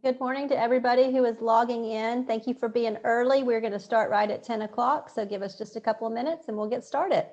Good morning to everybody who is logging in. Thank you for being early. We're going to start right at 10 o'clock, so give us just a couple of minutes and we'll get started.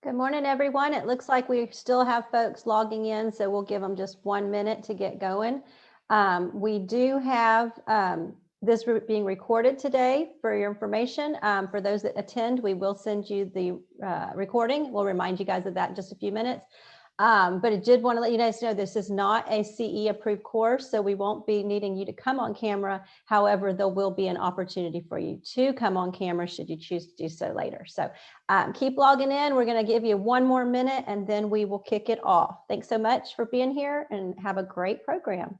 Good morning, everyone. It looks like we still have folks logging in, so we'll give them just 1 minute to get going. We do have this being recorded today for your information. For those that attend, we will send you the recording. We'll remind you guys of that in just a few minutes. But I did want to let you guys know this is not a CE approved course, so we won't be needing you to come on camera. However, there will be an opportunity for you to come on camera should you choose to do so later. So keep logging in. We're going to give you 1 more minute and then we will kick it off. Thanks so much for being here and have a great program.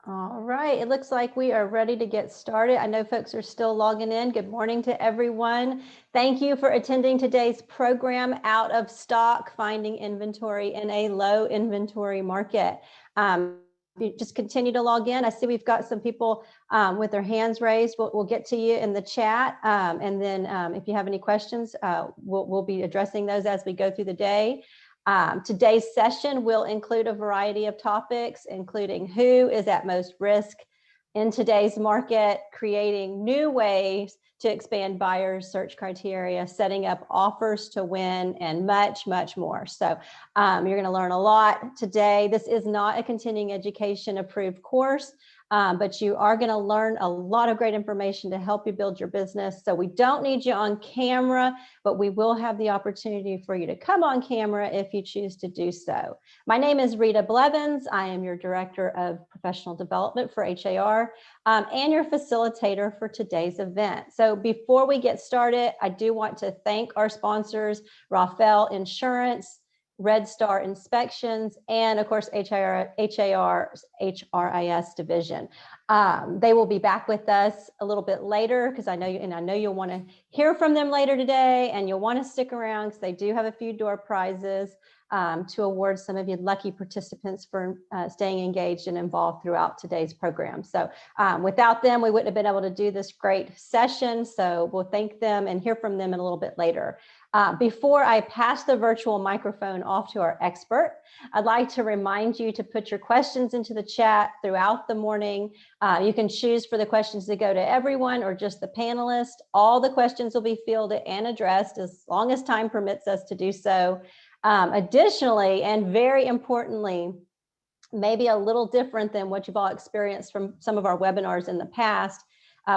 All right, it looks like we are ready to get started. I know folks are still logging in. Good morning to everyone. Thank you for attending today's program, Out of Stock, Finding Inventory in a Low Inventory Market. You just continue to log in. I see we've got some people with their hands raised. We'll get to you in the chat. And then if you have any questions, we'll be addressing those as we go through the day. Today's session will include a variety of topics, including who is at most risk in today's market, creating new ways to expand buyers' search criteria, setting up offers to win, and much, much more. So you're going to learn a lot today. This is not a continuing education approved course. But you are going to learn a lot of great information to help you build your business. So we don't need you on camera, but we will have the opportunity for you to come on camera if you choose to do so. My name is Rita Blevins. I am your Director of Professional Development for HAR and your facilitator for today's event. So before we get started, I do want to thank our sponsors, Rafael Insurance, Red Star Inspections, and of course, HAR's HRIS division. They will be back with us a little bit later because I know you'll want to hear from them later today, and you'll want to stick around because they do have a few door prizes to award some of you lucky participants for staying engaged and involved throughout today's program. So without them, we wouldn't have been able to do this great session. So we'll thank them and hear from them in a little bit later. Before I pass the virtual microphone off to our expert, I'd like to remind you to put your questions into the chat throughout the morning. You can choose for the questions to go to everyone or just the panelists. All the questions will be fielded and addressed as long as time permits us to do so. Additionally, and very importantly, maybe a little different than what you've all experienced from some of our webinars in the past.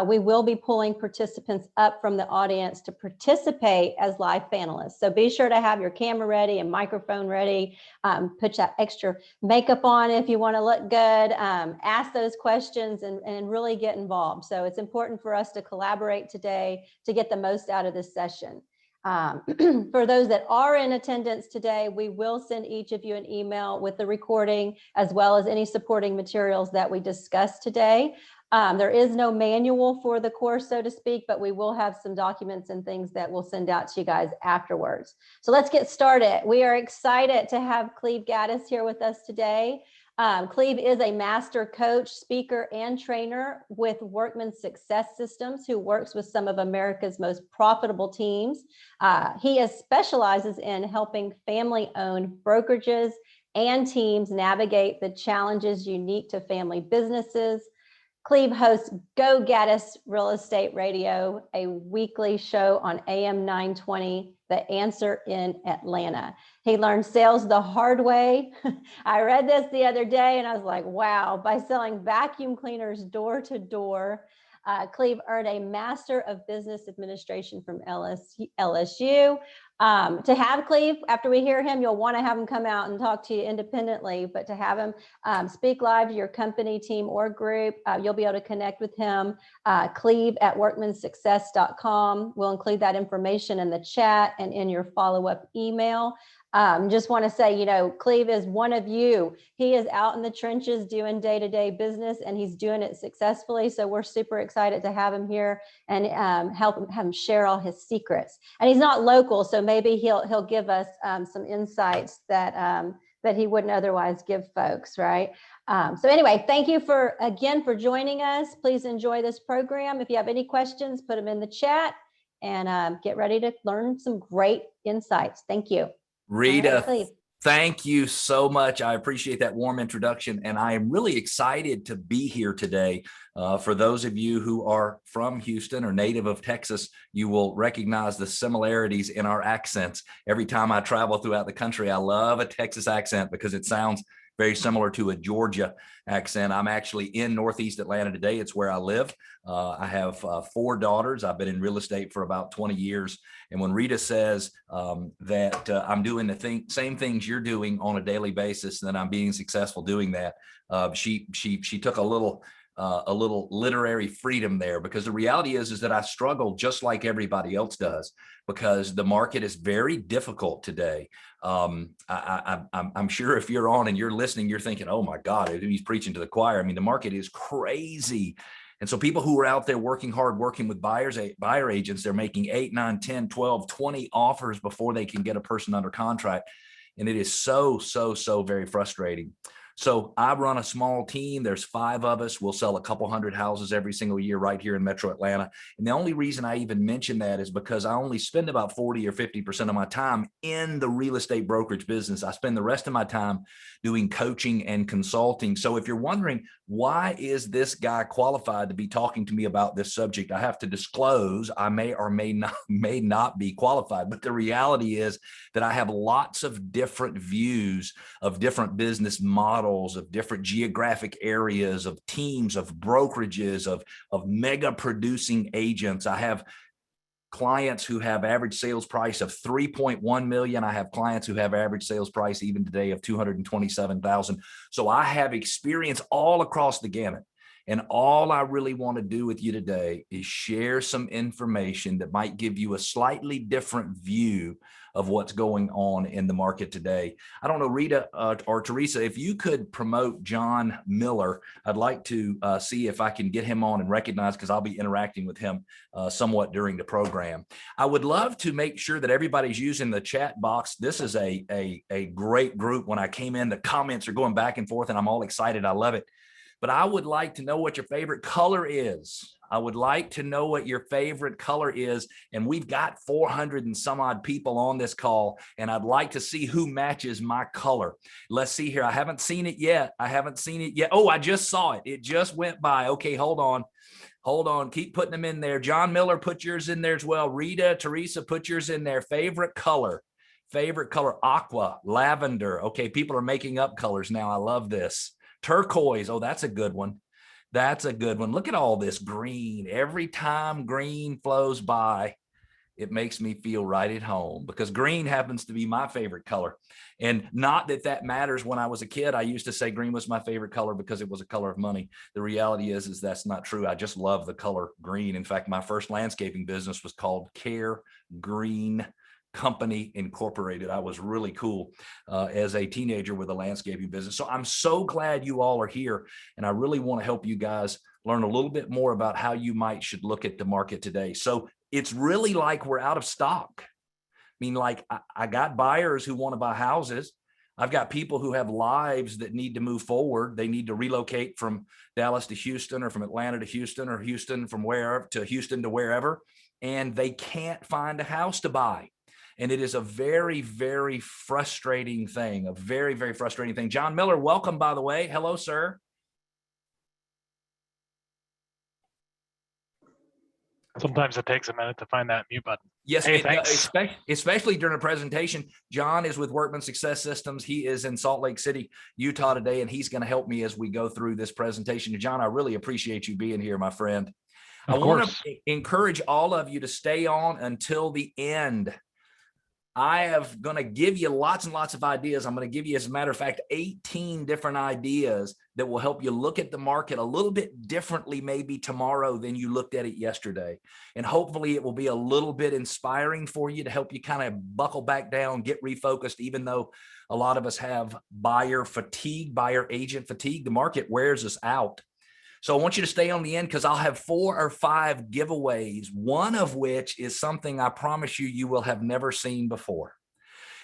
We will be pulling participants up from the audience to participate as live panelists. So be sure to have your camera ready and microphone ready. Put that extra makeup on if you want to look good. Ask those questions and really get involved. So it's important for us to collaborate today to get the most out of this session. For those that are in attendance today, we will send each of you an email with the recording as well as any supporting materials that we discussed today. There is no manual for the course, so to speak, but we will have some documents and things that we'll send out to you guys afterwards. So let's get started. We are excited to have Cleve Gaddis here with us today. Cleve is a master coach, speaker, and trainer with Workman Success Systems, who works with some of America's most profitable teams. He specializes in helping family-owned brokerages and teams navigate the challenges unique to family businesses. Cleve hosts Go Gaddis Real Estate Radio, a weekly show on AM 920, The Answer in Atlanta. He learned sales the hard way. I read this the other day and I was like, wow, by selling vacuum cleaners door to door. Cleve earned a Master of Business Administration from LSU. To have Cleve, after we hear him, you'll want to have him come out and talk to you independently, but to have him speak live to your company, team, or group, you'll be able to connect with him. Cleve@workmansuccess.com. We'll include that information in the chat and in your follow-up email. Just want to say, you know, Cleve is one of you. He is out in the trenches doing day-to-day business and he's doing it successfully. So we're super excited to have him here and have him share all his secrets. And he's not local, so maybe he'll give us some insights that that he wouldn't otherwise give folks, right? So anyway, thank you again for joining us. Please enjoy this program. If you have any questions, put them in the chat and get ready to learn some great insights. Thank you. Rita, thank you so much. I appreciate that warm introduction, and I am really excited to be here today. For those of you who are from Houston or native of Texas, you will recognize the similarities in our accents. Every time I travel throughout the country, I love a Texas accent because it sounds very similar to a Georgia accent. I'm actually in Northeast Atlanta today. It's where I live. I have 4 daughters. I've been in real estate for about 20 years. And when Rita says that I'm doing the same things you're doing on a daily basis, and that I'm being successful doing that, she took a little literary freedom there, because the reality is that I struggle just like everybody else does, because the market is very difficult today. I'm sure if you're on and you're listening, you're thinking, oh my God, he's preaching to the choir. I mean, the market is crazy. And so people who are out there working hard, working with buyer agents, they're making 8, 9, 10, 12, 20 offers before they can get a person under contract. And it is so very frustrating. So I run a small team. There's 5 of us. We'll sell a couple hundred houses every single year right here in Metro Atlanta. And the only reason I even mention that is because I only spend about 40 or 50% of my time in the real estate brokerage business. I spend the rest of my time doing coaching and consulting. So if you're wondering, why is this guy qualified to be talking to me about this subject, I have to disclose I may or may not be qualified. But the reality is that I have lots of different views of different business models, of different geographic areas, of teams, of brokerages, of mega producing agents. I have clients who have average sales price of 3.1 million. I have clients who have average sales price even today of 227,000. So I have experience all across the gamut. And all I really want to do with you today is share some information that might give you a slightly different view of what's going on in the market today. I don't know, Rita or Teresa, if you could promote John Miller, I'd like to see if I can get him on and recognize, because I'll be interacting with him somewhat during the program. I would love to make sure that everybody's using the chat box. This is a great group. When I came in, the comments are going back and forth and I'm all excited. I love it. But I would like to know what your favorite color is. I would like to know what your favorite color is. And we've got 400 and some odd people on this call, and I'd like to see who matches my color. Let's see here. I haven't seen it yet. Oh, I just saw it. It just went by. Okay, hold on. Keep putting them in there. John Miller, put yours in there as well. Rita, Teresa, put yours in there. Favorite color. Favorite color, aqua, lavender. Okay, people are making up colors now. I love this. Turquoise. Oh, that's a good one. That's a good one. Look at all this green. Every time green flows by, it makes me feel right at home, because green happens to be my favorite color. And not that that matters. When I was a kid, I used to say green was my favorite color because it was a color of money. The reality is that's not true. I just love the color green. In fact, my first landscaping business was called Care Green Company Incorporated. I was really cool as a teenager with a landscaping business. So I'm so glad you all are here. And I really want to help you guys learn a little bit more about how you should look at the market today. So it's really like we're out of stock. I mean, like I got buyers who want to buy houses. I've got people who have lives that need to move forward. They need to relocate from Dallas to Houston, or from Atlanta to Houston, or Houston from wherever to Houston to wherever, and they can't find a house to buy. And it is a very, very frustrating thing, a very, very frustrating thing. John Miller, welcome, by the way. Hello, sir. Sometimes it takes a minute to find that mute button. Yes, hey, thanks. Especially during a presentation. John is with Workman Success Systems. He is in Salt Lake City, Utah today, and he's going to help me as we go through this presentation. And John, I really appreciate you being here, my friend. I want to encourage all of you to stay on until the end. I am going to give you lots and lots of ideas. I'm going to give you, as a matter of fact, 18 different ideas that will help you look at the market a little bit differently maybe tomorrow than you looked at it yesterday. And hopefully it will be a little bit inspiring for you to help you kind of buckle back down, get refocused, even though a lot of us have buyer fatigue, buyer agent fatigue. The market wears us out. So I want you to stay on the end, because I'll have 4 or 5 giveaways, one of which is something I promise you will have never seen before.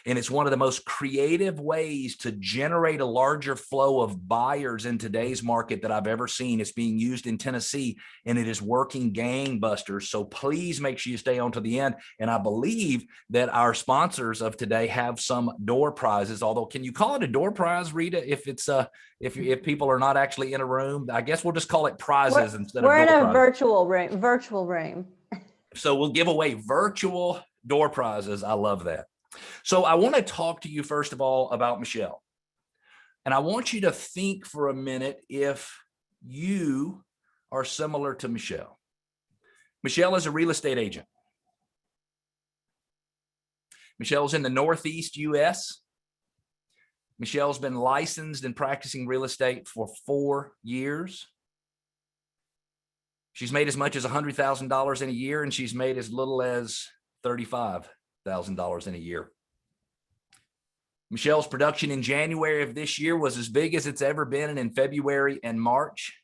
And it's one of the most creative ways to generate a larger flow of buyers in today's market that I've ever seen. It's being used in Tennessee, and it is working gangbusters. So please make sure you stay on to the end. And I believe that our sponsors of today have some door prizes. Although, can you call it a door prize, Rita, if it's if people are not actually in a room? I guess we'll just call it prizes instead of door prizes. We're in a virtual room. So we'll give away virtual door prizes. I love that. So I want to talk to you first of all about Michelle. And I want you to think for a minute if you are similar to Michelle. Michelle is a real estate agent. Michelle's in the Northeast US. Michelle's been licensed and practicing real estate for 4 years. She's made as much as $100,000 in a year, and she's made as little as $35,000 in a year. Michelle's production in January of this year was as big as it's ever been, and in February and March,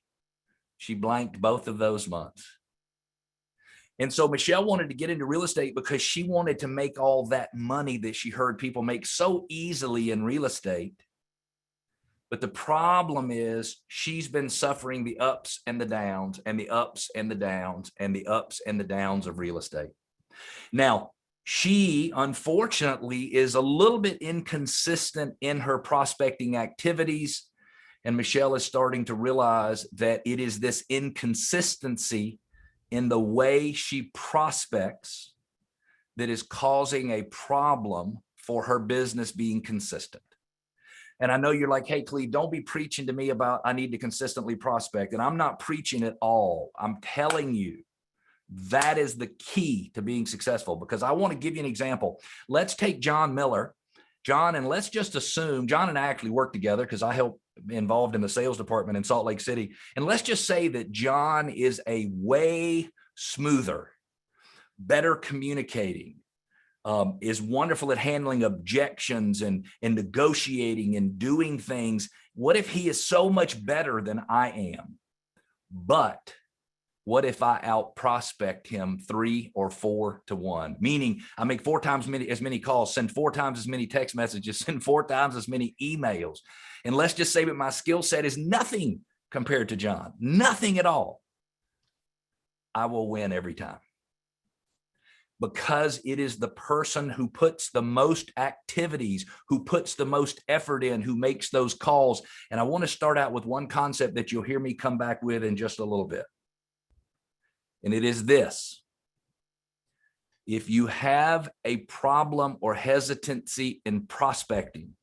she blanked both of those months. And so Michelle wanted to get into real estate because she wanted to make all that money that she heard people make so easily in real estate. But the problem is she's been suffering the ups and the downs, and the ups and the downs, and the ups and the downs of real estate. Now, she unfortunately is a little bit inconsistent in her prospecting activities, and Michelle is starting to realize that it is this inconsistency in the way she prospects that is causing a problem for her business being consistent. And I know you're like, hey, Cleve, don't be preaching to me about I need to consistently prospect. And I'm not preaching at all. I'm telling you, that is the key to being successful, because I want to give you an example. Let's take John Miller. John, and let's just assume, John and I actually work together because I help involved in the sales department in Salt Lake City. And let's just say that John is a way smoother, better communicating, is wonderful at handling objections and negotiating and doing things. What if he is so much better than I am? But what if I out prospect him 3 or 4 to 1? Meaning I make 4 times as many calls, send 4 times as many text messages, send 4 times as many emails. And let's just say that my skill set is nothing compared to John, nothing at all. I will win every time, because it is the person who puts the most activities, who puts the most effort in, who makes those calls. And I want to start out with one concept that you'll hear me come back with in just a little bit. And it is this. If you have a problem or hesitancy in prospecting,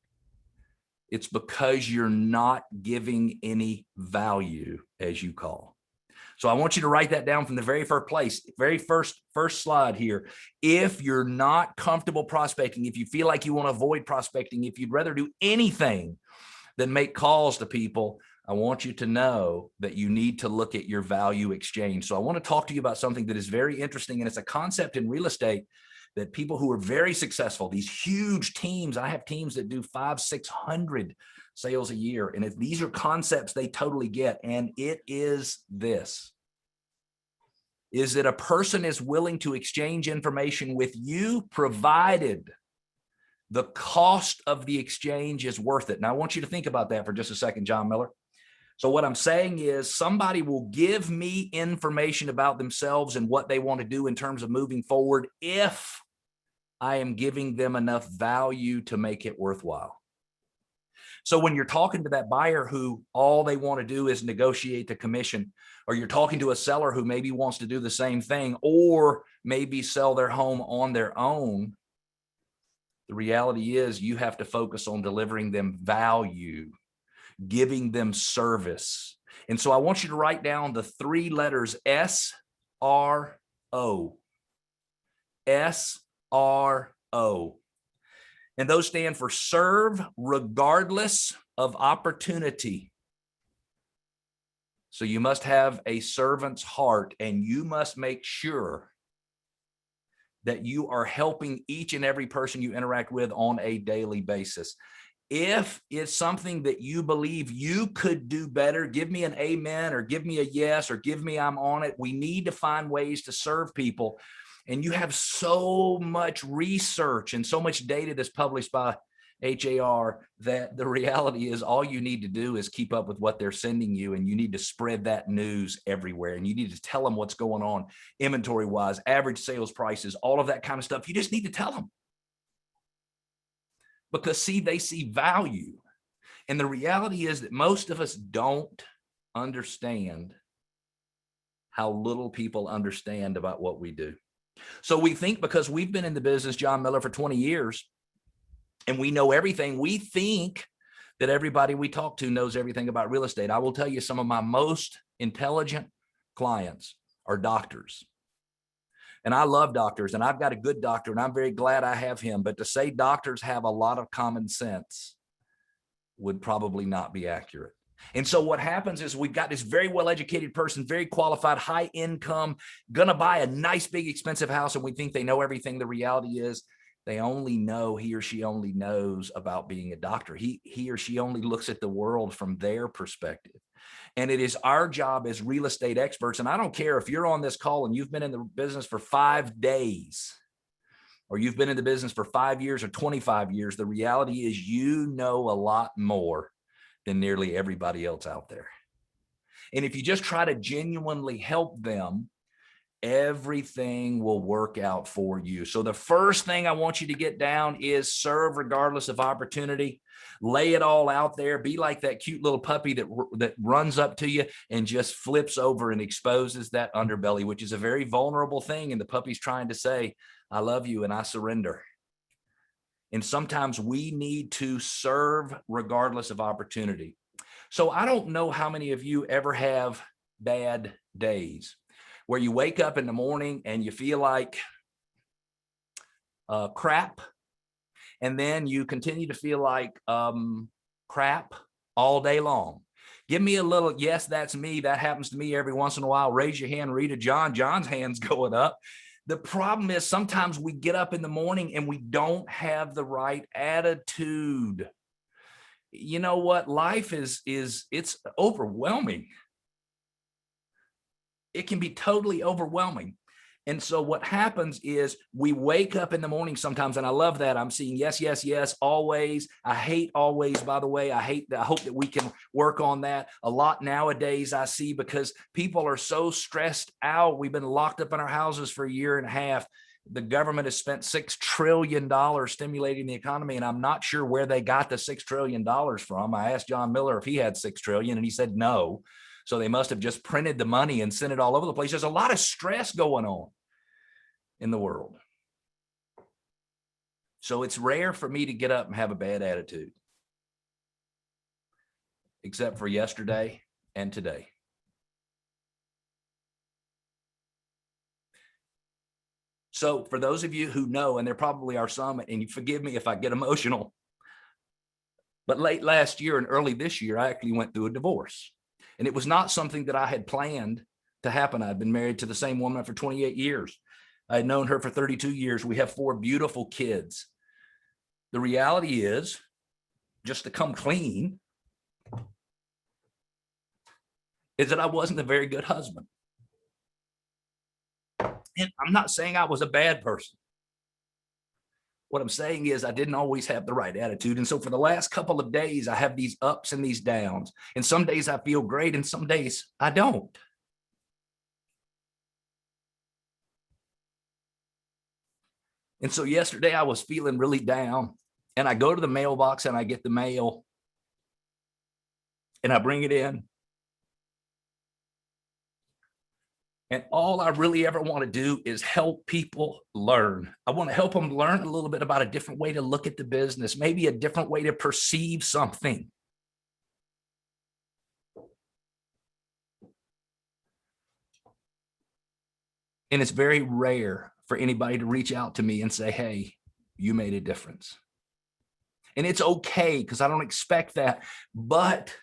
it's because you're not giving any value, as you call. So I want you to write that down from the very first place, first slide here. If you're not comfortable prospecting, if you feel like you want to avoid prospecting, if you'd rather do anything than make calls to people, I want you to know that you need to look at your value exchange. So I want to talk to you about something that is very interesting, and it's a concept in real estate that people who are very successful, these huge teams, I have teams that do 500-600 sales a year. And if these are concepts they totally get, and it is this, is that a person is willing to exchange information with you provided the cost of the exchange is worth it. Now I want you to think about that for just a second, John Miller. So what I'm saying is somebody will give me information about themselves and what they want to do in terms of moving forward if I am giving them enough value to make it worthwhile. So when you're talking to that buyer who all they want to do is negotiate the commission, or you're talking to a seller who maybe wants to do the same thing, or maybe sell their home on their own, the reality is you have to focus on delivering them value, giving them service. And so I want you to write down the 3 letters SRO. SRO. And those stand for serve regardless of opportunity. So you must have a servant's heart, and you must make sure that you are helping each and every person you interact with on a daily basis. If it's something that you believe you could do better, give me an amen, or give me a yes, or give me I'm on it. We need to find ways to serve people. And you have so much research and so much data that's published by HAR that the reality is all you need to do is keep up with what they're sending you, and you need to spread that news everywhere, and you need to tell them what's going on inventory wise, average sales prices, all of that kind of stuff. You just need to tell them, because see, they see value. And the reality is that most of us don't understand how little people understand about what we do. So we think because we've been in the business, John Miller, for 20 years, and we know everything, we think that everybody we talk to knows everything about real estate. I will tell you, some of my most intelligent clients are doctors. And I love doctors, and I've got a good doctor, and I'm very glad I have him. But to say doctors have a lot of common sense would probably not be accurate. And so what happens is we've got this very well-educated person, very qualified, high income, going to buy a nice, big, expensive house, and we think they know everything. The reality is he or she only knows about being a doctor. He or she only looks at the world from their perspective. And it is our job as real estate experts, and I don't care if you're on this call and you've been in the business for 5 days, or you've been in the business for 5 years or 25 years, the reality is you know a lot more than nearly everybody else out there. And if you just try to genuinely help them, everything will work out for you. So the first thing I want you to get down is serve regardless of opportunity. Lay it all out there. Be like that cute little puppy that runs up to you and just flips over and exposes that underbelly, which is a very vulnerable thing. And the puppy's trying to say, I love you and I surrender. And sometimes we need to serve regardless of opportunity. So I don't know how many of you ever have bad days where you wake up in the morning and you feel like crap, and then you continue to feel like crap all day long. Give me a little, yes, that's me. That happens to me every once in a while. Raise your hand, Rita. John's hand's going up. The problem is sometimes we get up in the morning and we don't have the right attitude. You know what? Life is it's overwhelming. It can be totally overwhelming. And so what happens is we wake up in the morning sometimes, and I love that. I'm seeing yes, yes, yes, always. I hate always, by the way. I hope that we can work on that a lot nowadays. I see, because people are so stressed out. We've been locked up in our houses for a year and a half. The government has spent $6 trillion stimulating the economy, and I'm not sure where they got the $6 trillion from. I asked John Miller if he had $6 trillion, and he said no. So they must have just printed the money and sent it all over the place. There's a lot of stress going on in the world. So it's rare for me to get up and have a bad attitude, except for yesterday and today. So for those of you who know, and there probably are some, and you forgive me if I get emotional, but late last year and early this year, I actually went through a divorce. And it was not something that I had planned to happen. I'd been married to the same woman for 28 years. I had known her for 32 years. We have 4 beautiful kids. The reality is, just to come clean, is that I wasn't a very good husband. And I'm not saying I was a bad person. What I'm saying is I didn't always have the right attitude. And so for the last couple of days, I have these ups and these downs. And some days I feel great and some days I don't. And so yesterday I was feeling really down, and I go to the mailbox and I get the mail and I bring it in. And all I really ever want to do is help people learn. I want to help them learn a little bit about a different way to look at the business, maybe a different way to perceive something. And it's very rare for anybody to reach out to me and say, hey, you made a difference. And it's okay, because I don't expect that. But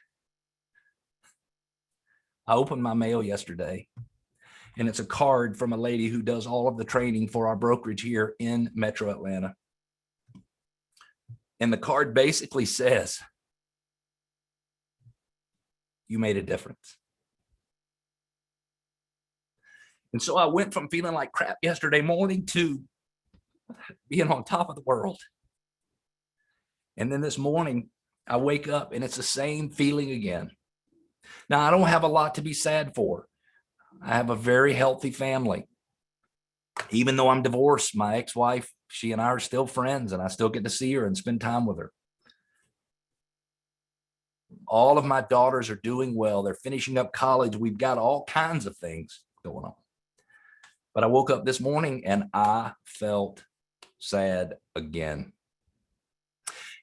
I opened my mail yesterday, and it's a card from a lady who does all of the training for our brokerage here in Metro Atlanta. And the card basically says, you made a difference. And so I went from feeling like crap yesterday morning to being on top of the world. And then this morning I wake up and it's the same feeling again. Now, I don't have a lot to be sad for. I have a very healthy family. Even though I'm divorced, my ex-wife, she and I are still friends, and I still get to see her and spend time with her. All of my daughters are doing well. They're finishing up college. We've got all kinds of things going on. But I woke up this morning and I felt sad again.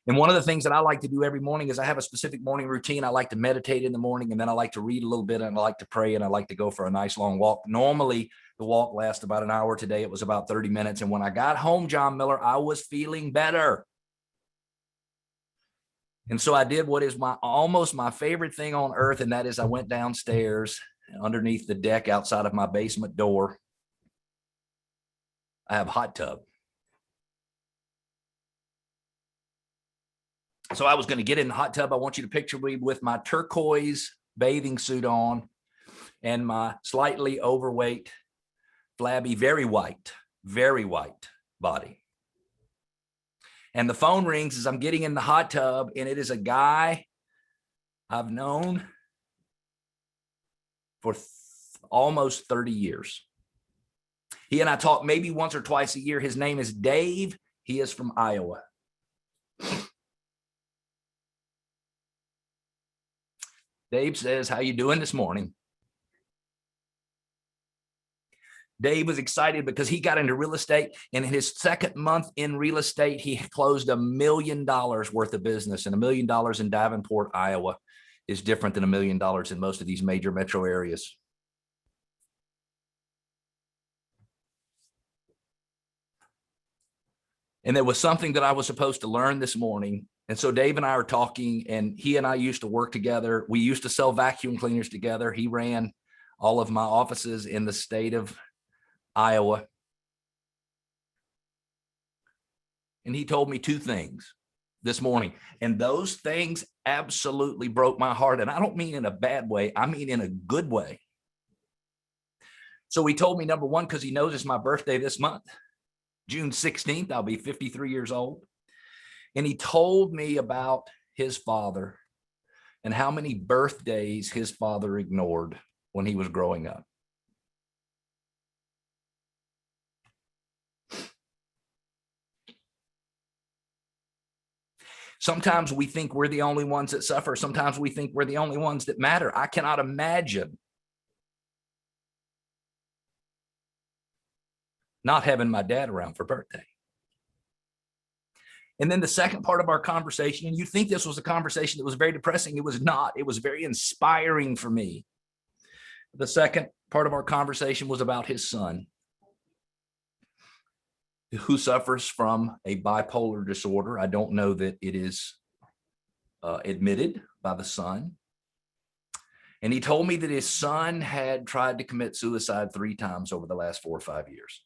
And one of the things that I like to do every morning is I have a specific morning routine. I like to meditate in the morning, and then I like to read a little bit, and I like to pray, and I like to go for a nice long walk. Normally, the walk lasts about an hour. Today, it was about 30 minutes. And when I got home, John Miller, I was feeling better. And so I did what is almost my favorite thing on earth, and that is I went downstairs underneath the deck outside of my basement door. I have a hot tub. So I was going to get in the hot tub. I want you to picture me with my turquoise bathing suit on and my slightly overweight, flabby, very white body. And the phone rings as I'm getting in the hot tub, and it is a guy I've known for almost 30 years. He and I talk maybe once or twice a year. His name is Dave. He is from Iowa. Dave says, how you doing this morning? Dave was excited because he got into real estate, and in his second month in real estate, he closed $1 million worth of business. And $1 million in Davenport, Iowa is different than $1 million in most of these major metro areas. And there was something that I was supposed to learn this morning. And so Dave and I are talking, and he and I used to work together. We used to sell vacuum cleaners together. He ran all of my offices in the state of Iowa. And he told me 2 things this morning. And those things absolutely broke my heart. And I don't mean in a bad way. I mean in a good way. So he told me, number one, because he knows it's my birthday this month, June 16th, I'll be 53 years old. And he told me about his father and how many birthdays his father ignored when he was growing up. Sometimes we think we're the only ones that suffer. Sometimes we think we're the only ones that matter. I cannot imagine not having my dad around for birthday. And then the second part of our conversation, and you think this was a conversation that was very depressing. It was not. It was very inspiring for me. The second part of our conversation was about his son, who suffers from a bipolar disorder. I don't know that it is admitted by the son. And he told me that his son had tried to commit suicide 3 times over the last 4 or 5 years.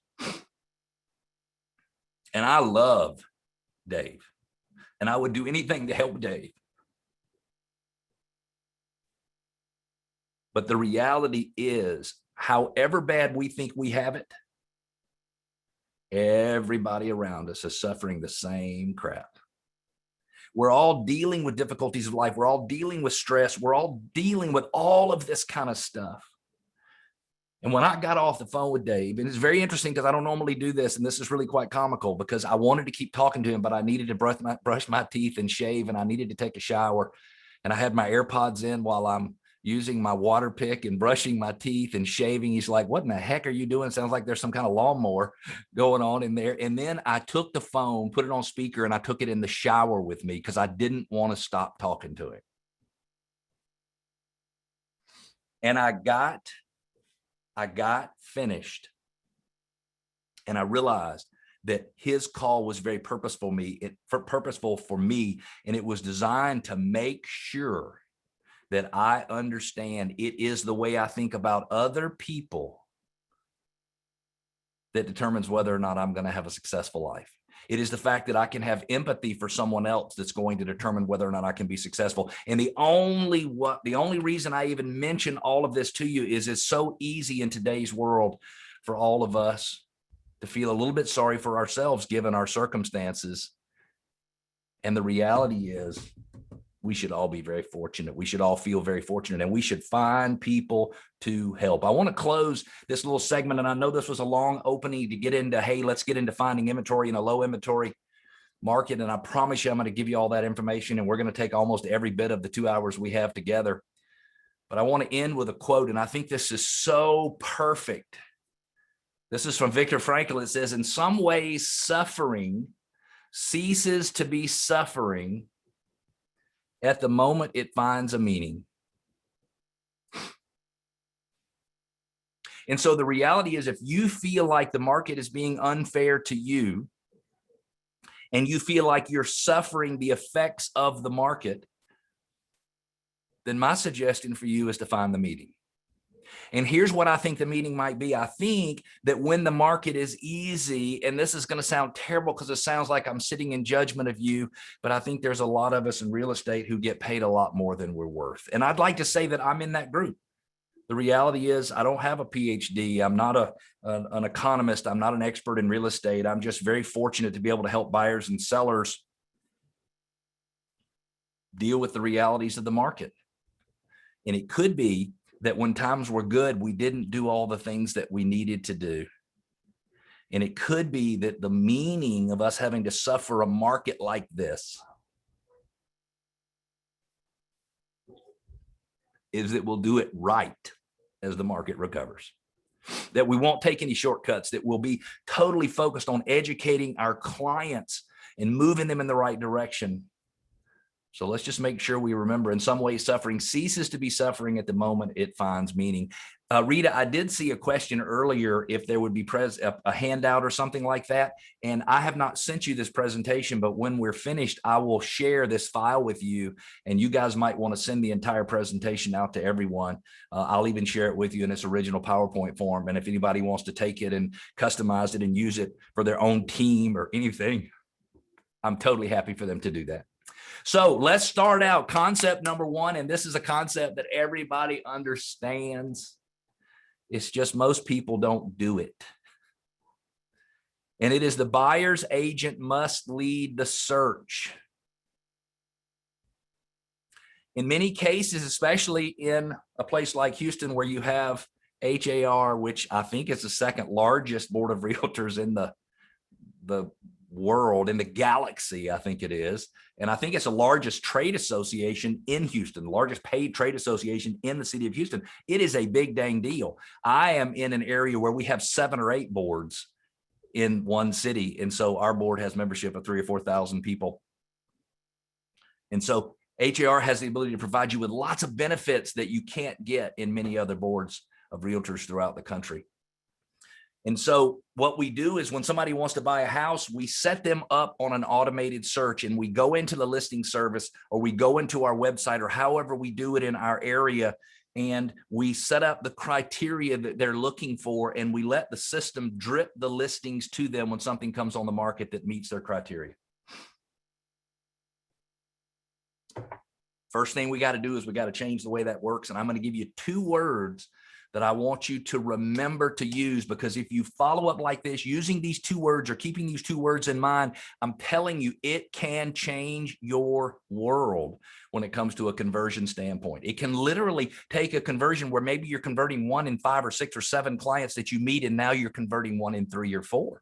And I love Dave, and I would do anything to help Dave. But the reality is, however bad we think we have it, everybody around us is suffering the same crap. We're all dealing with difficulties of life. We're all dealing with stress. We're all dealing with all of this kind of stuff. And when I got off the phone with Dave, and it's very interesting because I don't normally do this, and this is really quite comical because I wanted to keep talking to him, but I needed to brush my teeth and shave, and I needed to take a shower. And I had my AirPods in while I'm using my water pick and brushing my teeth and shaving. He's like, what in the heck are you doing? Sounds like there's some kind of lawnmower going on in there. And then I took the phone, put it on speaker, and I took it in the shower with me because I didn't want to stop talking to him. And I got finished, and I realized that his call was very purposeful for me, and it was designed to make sure that I understand it is the way I think about other people that determines whether or not I'm going to have a successful life. It is the fact that I can have empathy for someone else that's going to determine whether or not I can be successful. And the only reason I even mention all of this to you is it's so easy in today's world for all of us to feel a little bit sorry for ourselves given our circumstances. And the reality is, we should all be very fortunate. We should all feel very fortunate, and we should find people to help. I want to close this little segment, and I know this was a long opening to get into, hey, let's get into finding inventory in a low inventory market. And I promise you, I'm going to give you all that information, and we're going to take almost every bit of the 2 hours we have together. But I want to end with a quote, and I think this is so perfect. This is from Viktor Frankl. It says, in some ways, suffering ceases to be suffering at the moment it finds a meaning. And so the reality is, if you feel like the market is being unfair to you, and you feel like you're suffering the effects of the market, then my suggestion for you is to find the meaning. And here's what I think the meaning might be. I think that when the market is easy, and this is going to sound terrible because it sounds like I'm sitting in judgment of you, but I think there's a lot of us in real estate who get paid a lot more than we're worth. And I'd like to say that I'm in that group. The reality is, I don't have a PhD. I'm not an economist. I'm not an expert in real estate. I'm just very fortunate to be able to help buyers and sellers deal with the realities of the market. And it could be that when times were good, we didn't do all the things that we needed to do. And it could be that the meaning of us having to suffer a market like this is that we'll do it right as the market recovers. That we won't take any shortcuts, that we'll be totally focused on educating our clients and moving them in the right direction. So let's just make sure we remember, in some ways, suffering ceases to be suffering at the moment it finds meaning. Rita, I did see a question earlier if there would be a handout or something like that. And I have not sent you this presentation, but when we're finished, I will share this file with you. And you guys might want to send the entire presentation out to everyone. I'll even share it with you in its original PowerPoint form. And if anybody wants to take it and customize it and use it for their own team or anything, I'm totally happy for them to do that. So let's start out concept number 1. And this is a concept that everybody understands. It's just most people don't do it. And it is the buyer's agent must lead the search. In many cases, especially in a place like Houston, where you have HAR, which I think is the second largest board of realtors in the world, in the galaxy, I think it is. And I think it's the largest trade association in Houston, the largest paid trade association in the city of Houston. It is a big dang deal. I am in an area where we have 7 or 8 boards in one city. And so our board has membership of 3,000 or 4,000 people. And so HAR has the ability to provide you with lots of benefits that you can't get in many other boards of realtors throughout the country. And so what we do is when somebody wants to buy a house, we set them up on an automated search, and we go into the listing service, or we go into our website, or however we do it in our area, and we set up the criteria that they're looking for, and we let the system drip the listings to them when something comes on the market that meets their criteria. First thing we got to do is we got to change the way that works. And I'm going to give you 2 words that I want you to remember to use, because if you follow up like this, using these 2 words or keeping these 2 words in mind, I'm telling you, it can change your world when it comes to a conversion standpoint. It can literally take a conversion where maybe you're converting 1 in 5 or 6 or 7 clients that you meet, and now you're converting 1 in 3 or 4,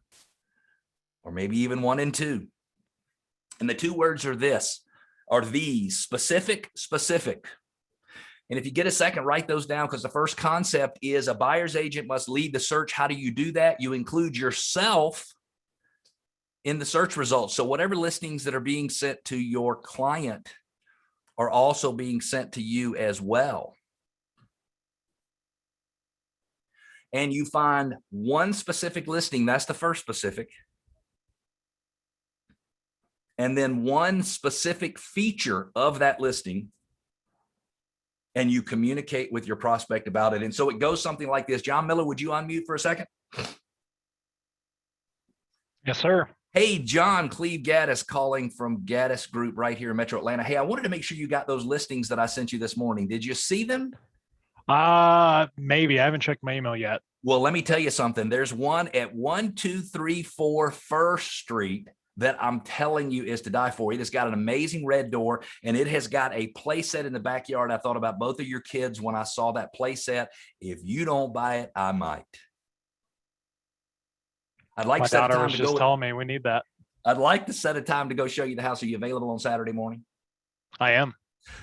or maybe even 1 in 2. And the 2 words are these: specific, specific. And if you get a second, write those down, because the first concept is a buyer's agent must lead the search. How do you do that? You include yourself in the search results. So whatever listings that are being sent to your client are also being sent to you as well. And you find 1 specific listing, that's the first specific. And then 1 specific feature of that listing, and you communicate with your prospect about it. And so it goes something like this. John Miller, would you unmute for a second? Yes, sir. Hey, John, Cleve Gaddis calling from Gaddis Group right here in Metro Atlanta. Hey, I wanted to make sure you got those listings that I sent you this morning. Did you see them? Maybe. I haven't checked my email yet. Well, let me tell you something. There's one at 1234 First Street that I'm telling you is to die for. It has got an amazing red door, and it has got a play set in the backyard. I thought about both of your kids when I saw that play set. If you don't buy it, I might. I'd like My to set a daughter time was to just go. telling me we need that. I'd like to set a time to go show you the house. Are you available on Saturday morning? I am.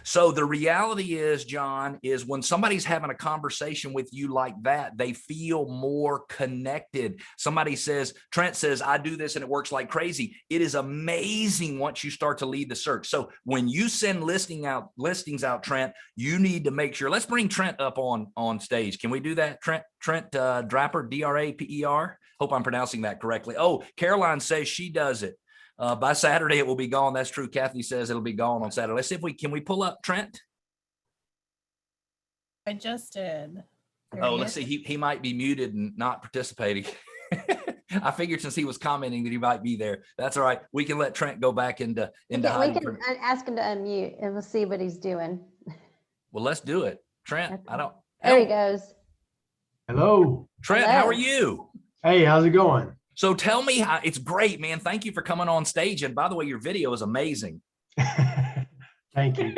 So the reality is, John, is when somebody's having a conversation with you like that, they feel more connected. Somebody says, Trent says, I do this and it works like crazy. It is amazing once you start to lead the search. So when you send listings out, Trent, you need to make sure. Let's bring Trent up on stage. Can we do that? Trent Draper, D-R-A-P-E-R. Hope I'm pronouncing that correctly. Oh, Caroline says she does it. By Saturday, it will be gone. That's true. Kathy says it'll be gone on Saturday. Let's see if can we pull up Trent? I just did. Let's see. He might be muted and not participating. I figured since he was commenting that he might be there. That's all right. We can let Trent go back into hiding. We can ask him to unmute, and we'll see what he's doing. Well, let's do it. Trent, There he goes. Hello. Trent, Hello. How are you? Hey, how's it going? So tell me how. It's great, man. Thank you for coming on stage. And by the way, your video is amazing. Thank you.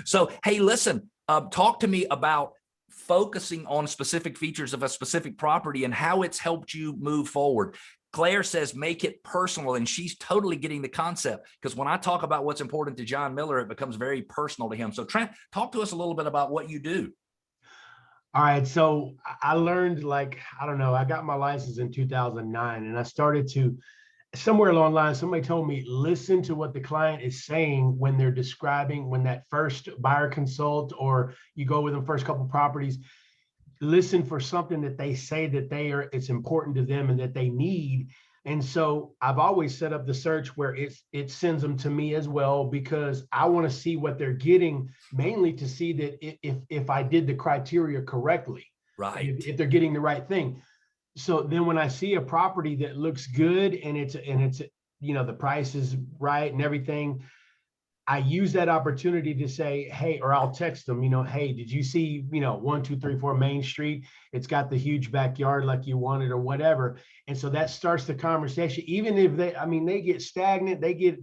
So, hey, listen, talk to me about focusing on specific features of a specific property and how it's helped you move forward. Claire says, make it personal. And she's totally getting the concept, because when I talk about what's important to John Miller, it becomes very personal to him. So Trent, talk to us a little bit about what you do. All right. So I learned, I got my license in 2009, and I started to, somewhere along the line, somebody told me, listen to what the client is saying when they're describing, when that first buyer consult, or you go with them first couple properties, listen for something that they say that it's important to them and that they need. And so I've always set up the search where it sends them to me as well, because I want to see what they're getting, mainly to see that if I did the criteria correctly, right? If they're getting the right thing. So then when I see a property that looks good and it's the price is right and everything, I use that opportunity to say, hey, or I'll text them, hey, did you see, 1234 Main Street? It's got the huge backyard like you wanted, or whatever. And so that starts the conversation. Even if they get stagnant, they get,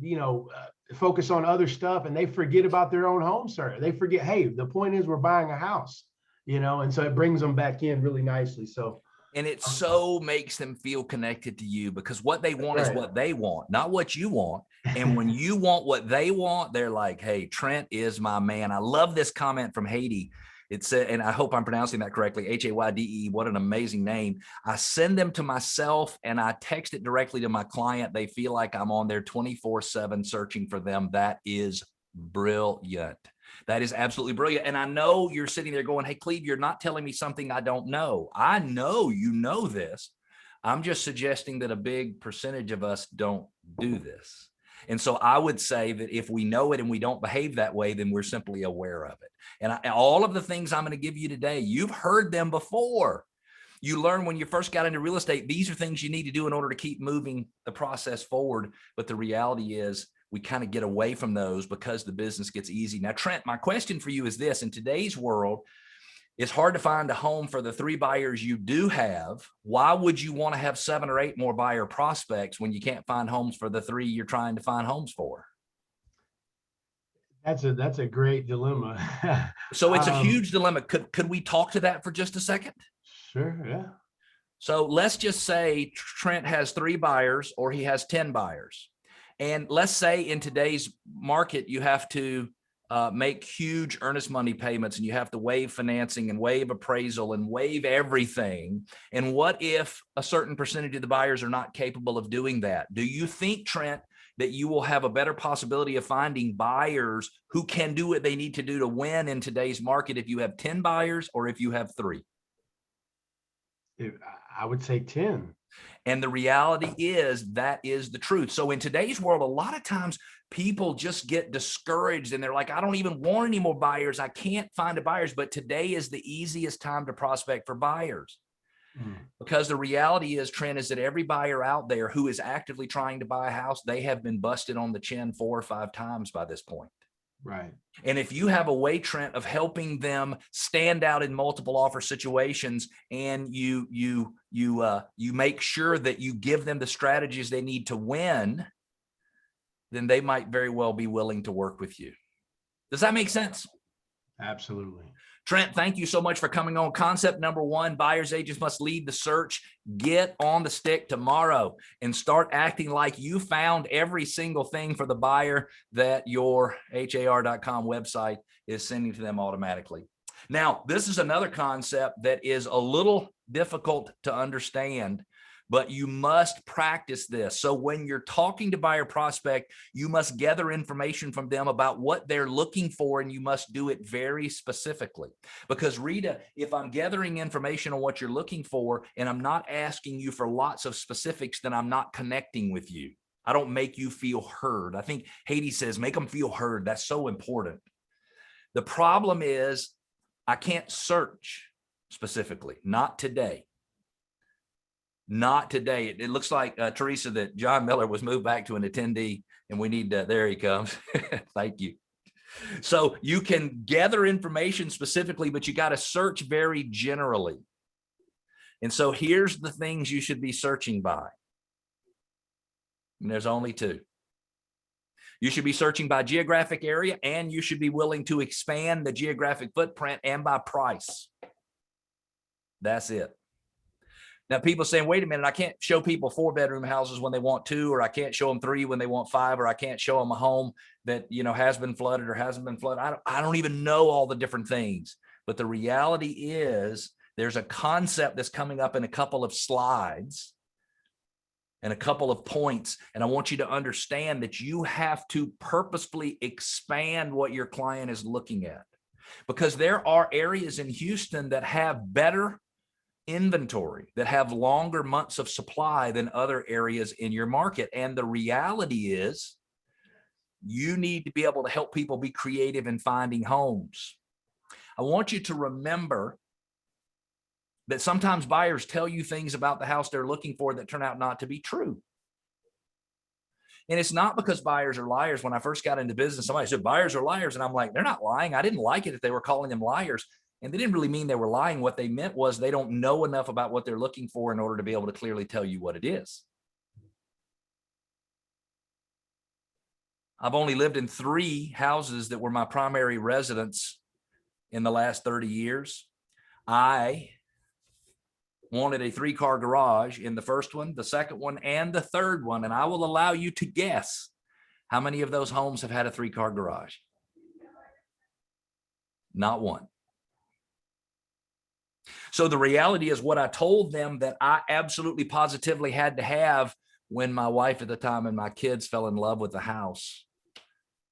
focus on other stuff, and they forget about their own home search. They forget, hey, the point is we're buying a house, and so it brings them back in really nicely. So. And it so makes them feel connected to you, because what they want is what they want, not what you want. And when you want what they want, they're like, hey, Trent is my man. I love this comment from Haiti. It said, and I hope I'm pronouncing that correctly, Hayde. What an amazing name. I send them to myself and I text it directly to my client. They feel like I'm on there 24/7 searching for them. That is brilliant. That is absolutely brilliant. And I know you're sitting there going, hey, Cleve, you're not telling me something I don't know. I know you know this. I'm just suggesting that a big percentage of us don't do this. And so I would say that if we know it and we don't behave that way, then we're simply aware of it. And all of the things I'm going to give you today, you've heard them before. You learn when you first got into real estate, these are things you need to do in order to keep moving the process forward. But the reality is we kind of get away from those because the business gets easy. Now, Trent, my question for you is this: in today's world, it's hard to find a home for the 3 buyers you do have. Why would you want to have 7 or 8 more buyer prospects when you can't find homes for the 3 you're trying to find homes for? That's a great dilemma. So it's a huge dilemma. Could we talk to that for just a second? Sure, yeah. So let's just say Trent has 3 buyers or he has 10 buyers. And let's say in today's market, you have to make huge earnest money payments and you have to waive financing and waive appraisal and waive everything. And what if a certain percentage of the buyers are not capable of doing that? Do you think, Trent, that you will have a better possibility of finding buyers who can do what they need to do to win in today's market if you have 10 buyers or if you have 3? I would say 10. And the reality is that is the truth. So in today's world, a lot of times people just get discouraged and they're like, I don't even want any more buyers. I can't find a buyers. But today is the easiest time to prospect for buyers. Because the reality is, Trent, is that every buyer out there who is actively trying to buy a house, they have been busted on the chin 4 or 5 times by this point. Right. And if you have a way, Trent, of helping them stand out in multiple offer situations, and you make sure that you give them the strategies they need to win, then they might very well be willing to work with you. Does that make sense? Absolutely. Trent, thank you so much for coming on. Concept number 1, buyers agents must lead the search. Get on the stick tomorrow and start acting like you found every single thing for the buyer that your har.com website is sending to them automatically. Now, this is another concept that is a little difficult to understand, but you must practice this. So when you're talking to buyer prospect, you must gather information from them about what they're looking for, and you must do it very specifically. Because Rita, if I'm gathering information on what you're looking for and I'm not asking you for lots of specifics, then I'm not connecting with you. I don't make you feel heard. I think Hayde says, make them feel heard. That's so important. The problem is I can't search specifically, not today. Not today. It looks like, Teresa, that John Miller was moved back to an attendee, and we need to, there he comes. Thank you. So you can gather information specifically, but you got to search very generally. And so here's the things you should be searching by. And there's only 2. You should be searching by geographic area, and you should be willing to expand the geographic footprint, and by price. That's it. Now, people saying, wait a minute, I can't show people 4-bedroom houses when they want 2, or I can't show them 3 when they want 5, or I can't show them a home that, has been flooded or hasn't been flooded. I don't even know all the different things. But the reality is there's a concept that's coming up in a couple of slides and a couple of points. And I want you to understand that you have to purposefully expand what your client is looking at, because there are areas in Houston that have better inventory, that have longer months of supply than other areas in your market. And the reality is you need to be able to help people be creative in finding homes. I want you to remember that sometimes buyers tell you things about the house they're looking for that turn out not to be true. And it's not because buyers are liars. When I first got into business, somebody said buyers are liars. And I'm like, they're not lying. I didn't like it if they were calling them liars. And they didn't really mean they were lying. What they meant was they don't know enough about what they're looking for in order to be able to clearly tell you what it is. I've only lived in 3 houses that were my primary residence in the last 30 years. I wanted a 3-car garage in the first one, the second one, and the third one. And I will allow you to guess how many of those homes have had a 3-car garage. Not one. So the reality is what I told them that I absolutely positively had to have when my wife at the time and my kids fell in love with the house.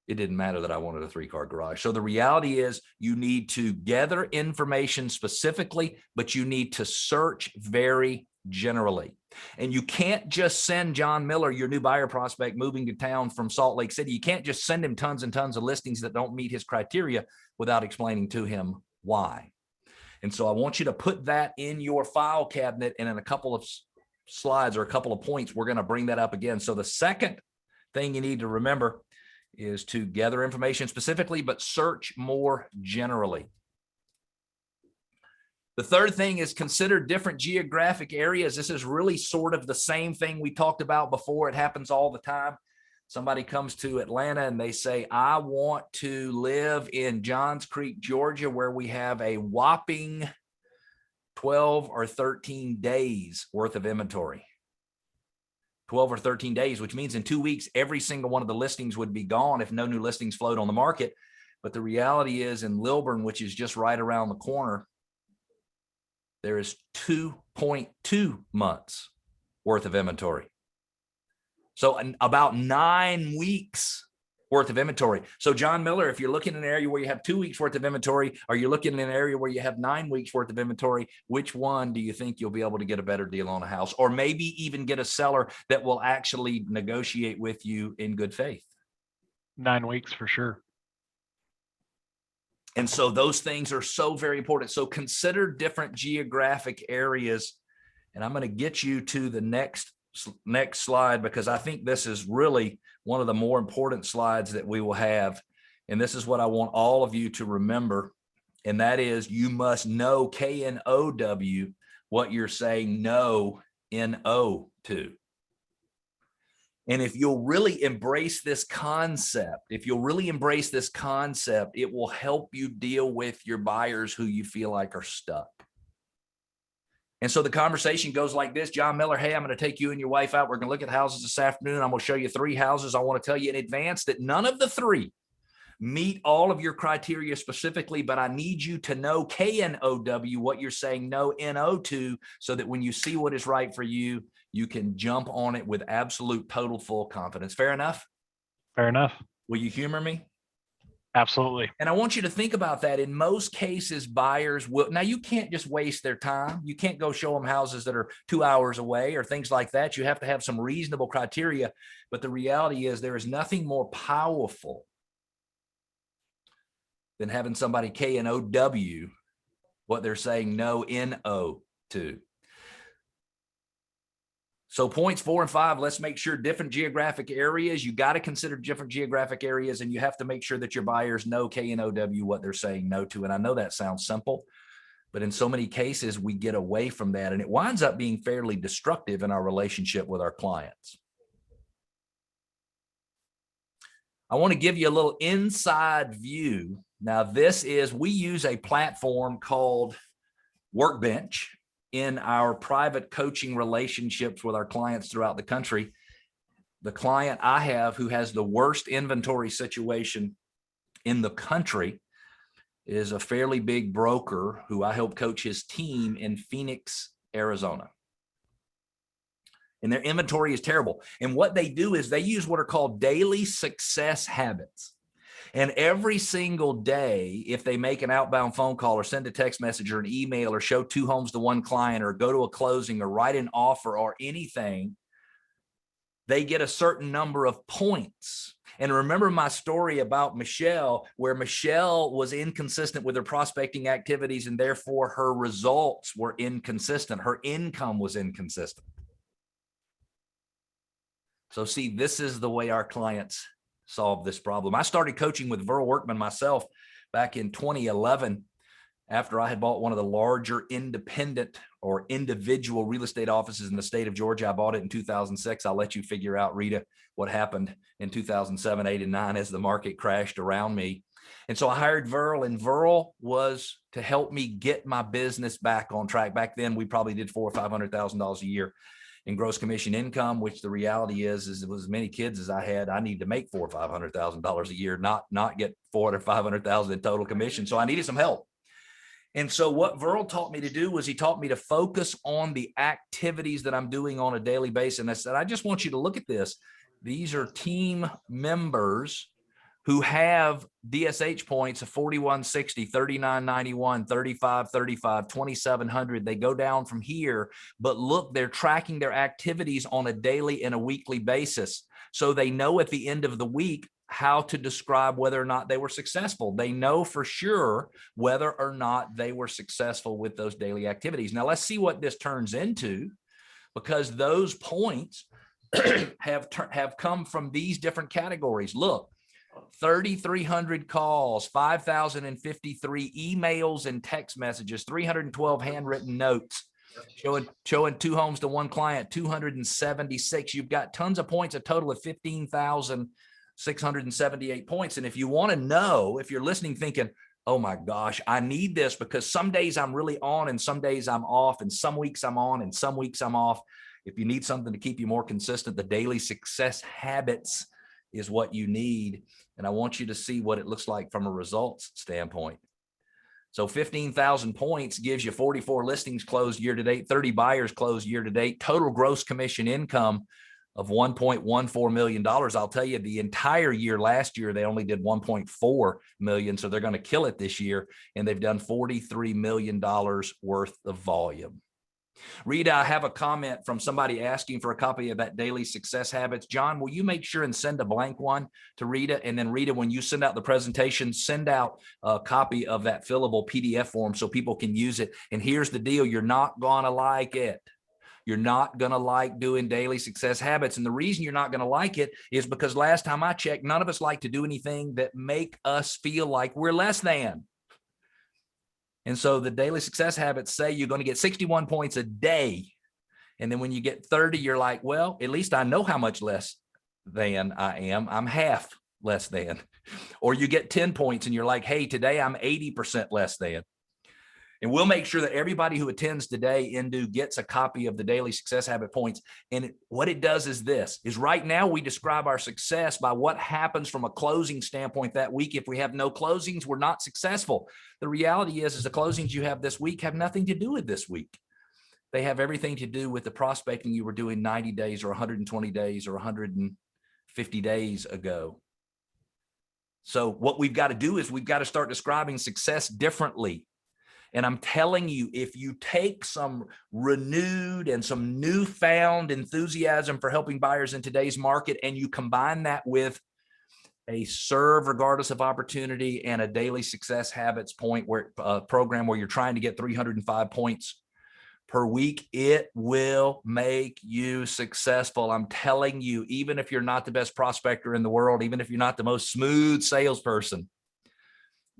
It didn't matter that I wanted a 3-car garage. So the reality is you need to gather information specifically, but you need to search very generally. And you can't just send John Miller, your new buyer prospect moving to town from Salt Lake City. You can't just send him tons and tons of listings that don't meet his criteria without explaining to him why. And so I want you to put that in your file cabinet, and in a couple of slides or a couple of points, we're going to bring that up again. So the second thing you need to remember is to gather information specifically, but search more generally. The third thing is consider different geographic areas. This is really sort of the same thing we talked about before. It happens all the time. Somebody comes to Atlanta and they say, I want to live in Johns Creek, Georgia, where we have a whopping 12 or 13 days worth of inventory. 12 or 13 days, which means in 2 weeks, every single one of the listings would be gone if no new listings flowed on the market. But the reality is in Lilburn, which is just right around the corner, there is 2.2 months worth of inventory. So about 9 weeks worth of inventory. So John Miller, if you're looking in an area where you have 2 weeks worth of inventory, or you're looking in an area where you have 9 weeks worth of inventory, which one do you think you'll be able to get a better deal on a house, or maybe even get a seller that will actually negotiate with you in good faith? 9 weeks for sure. And so those things are so very important. So consider different geographic areas. And I'm going to get you to the next slide, because I think this is really one of the more important slides that we will have. And this is what I want all of you to remember. And that is, you must know K-N-O-W what you're saying no, N-O to. And if you'll really embrace this concept, it will help you deal with your buyers who you feel like are stuck. And so the conversation goes like this: John Miller, hey, I'm going to take you and your wife out. We're going to look at houses this afternoon. I'm going to show you 3 houses. I want to tell you in advance that none of the 3 meet all of your criteria specifically, but I need you to know K-N-O-W what you're saying no, N-O to, so that when you see what is right for you, you can jump on it with absolute, total, full confidence. Fair enough? Fair enough. Will you humor me? Absolutely. And I want you to think about that. In most cases, buyers will, now you can't just waste their time. You can't go show them houses that are 2 hours away or things like that. You have to have some reasonable criteria. But the reality is there is nothing more powerful than having somebody K-N-O-W what they're saying no, N-O to. So points 4 and 5, let's make sure different geographic areas. You got to consider different geographic areas, and you have to make sure that your buyers know K-N-O-W what they're saying no to. And I know that sounds simple, but in so many cases, we get away from that, and it winds up being fairly destructive in our relationship with our clients. I want to give you a little inside view. Now, we use a platform called Workbench in our private coaching relationships with our clients throughout the country. The client I have who has the worst inventory situation in the country is a fairly big broker who I help coach his team in Phoenix, Arizona. And their inventory is terrible. And what they do is they use what are called daily success habits. And every single day, if they make an outbound phone call or send a text message or an email or show 2 homes to 1 client or go to a closing or write an offer or anything, they get a certain number of points. And remember my story about Michelle, where Michelle was inconsistent with her prospecting activities, and therefore her results were inconsistent. Her income was inconsistent. So see, this is the way our clients solve this problem. I started coaching with Verl Workman myself back in 2011 after I had bought one of the larger independent or individual real estate offices in the state of Georgia. I bought it in 2006. I'll let you figure out, Rita, what happened in 2007, 8, and 9 as the market crashed around me. And so I hired Verl, and Verl was to help me get my business back on track. Back then, we probably did $400,000 or $500,000 a year in gross commission income, which the reality is it was as many kids as I had. I need to make $400,000 or $500,000 a year, not get $400,000 or $500,000 in total commission. So I needed some help. And so what Verl taught me to do was he taught me to focus on the activities that I'm doing on a daily basis. And I said, I just want you to look at this. These are team members who have DSH points of 4160, 3991, 3535, 2700. They go down from here, but look, they're tracking their activities on a daily and a weekly basis. So they know at the end of the week how to describe whether or not they were successful. They know for sure whether or not they were successful with those daily activities. Now let's see what this turns into, because those points have come from these different categories. Look, 3,300 calls, 5,053 emails and text messages, 312 handwritten notes, showing 2 homes to 1 client, 276. You've got tons of points, a total of 15,678 points. And if you want to know, if you're listening thinking, oh my gosh, I need this because some days I'm really on and some days I'm off, and some weeks I'm on and some weeks I'm off. If you need something to keep you more consistent, the daily success habits is what you need. And I want you to see what it looks like from a results standpoint. So 15,000 points gives you 44 listings closed year to date, 30 buyers closed year to date, total gross commission income of $1.14 million. I'll tell you, the entire year last year, they only did 1.4 million. So they're going to kill it this year. And they've done $43 million worth of volume. Rita, I have a comment from somebody asking for a copy of that Daily Success Habits. John, will you make sure and send a blank one to Rita? And then Rita, when you send out the presentation, send out a copy of that fillable PDF form so people can use it. And here's the deal. You're not going to like it. You're not going to like doing daily success habits. And the reason you're not going to like it is because last time I checked, none of us like to do anything that make us feel like we're less than. And so the daily success habits say you're going to get 61 points a day. And then when you get 30, you're like, well, at least I know how much less than I am. I'm half less than. Or you get 10 points and you're like, hey, today I'm 80% less than. And we'll make sure that everybody who attends today gets a copy of the daily success habit points. And what it does is this, is right now we describe our success by what happens from a closing standpoint that week. If we have no closings, we're not successful. The reality is the closings you have this week have nothing to do with this week. They have everything to do with the prospecting you were doing 90 days or 120 days or 150 days ago. So what we've got to do is we've got to start describing success differently. And I'm telling you, if you take some renewed and some newfound enthusiasm for helping buyers in today's market, and you combine that with a serve regardless of opportunity and a daily success habits program where you're trying to get 305 points per week, it will make you successful. I'm telling you, even if you're not the best prospector in the world, even if you're not the most smooth salesperson,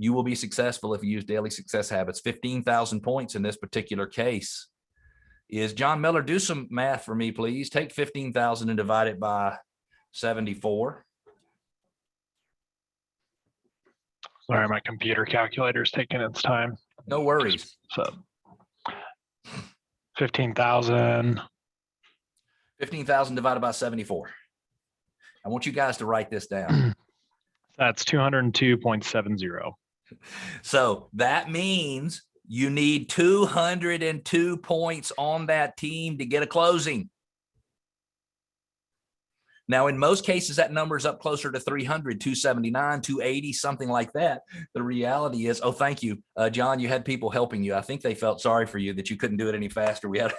you will be successful if you use daily success habits. 15,000 points in this particular case is, John Miller, do some math for me, please. Take 15,000 and divide it by 74. Sorry, my computer calculator's taking its time. No worries. So 15,000. 15,000 divided by 74. I want you guys to write this down. That's 202.70. So that means you need 202 points on that team to get a closing. Now, in most cases, that number is up closer to 300, 279, 280, something like that. The reality is, oh, thank you, John, you had people helping you. I think they felt sorry for you that you couldn't do it any faster. We had,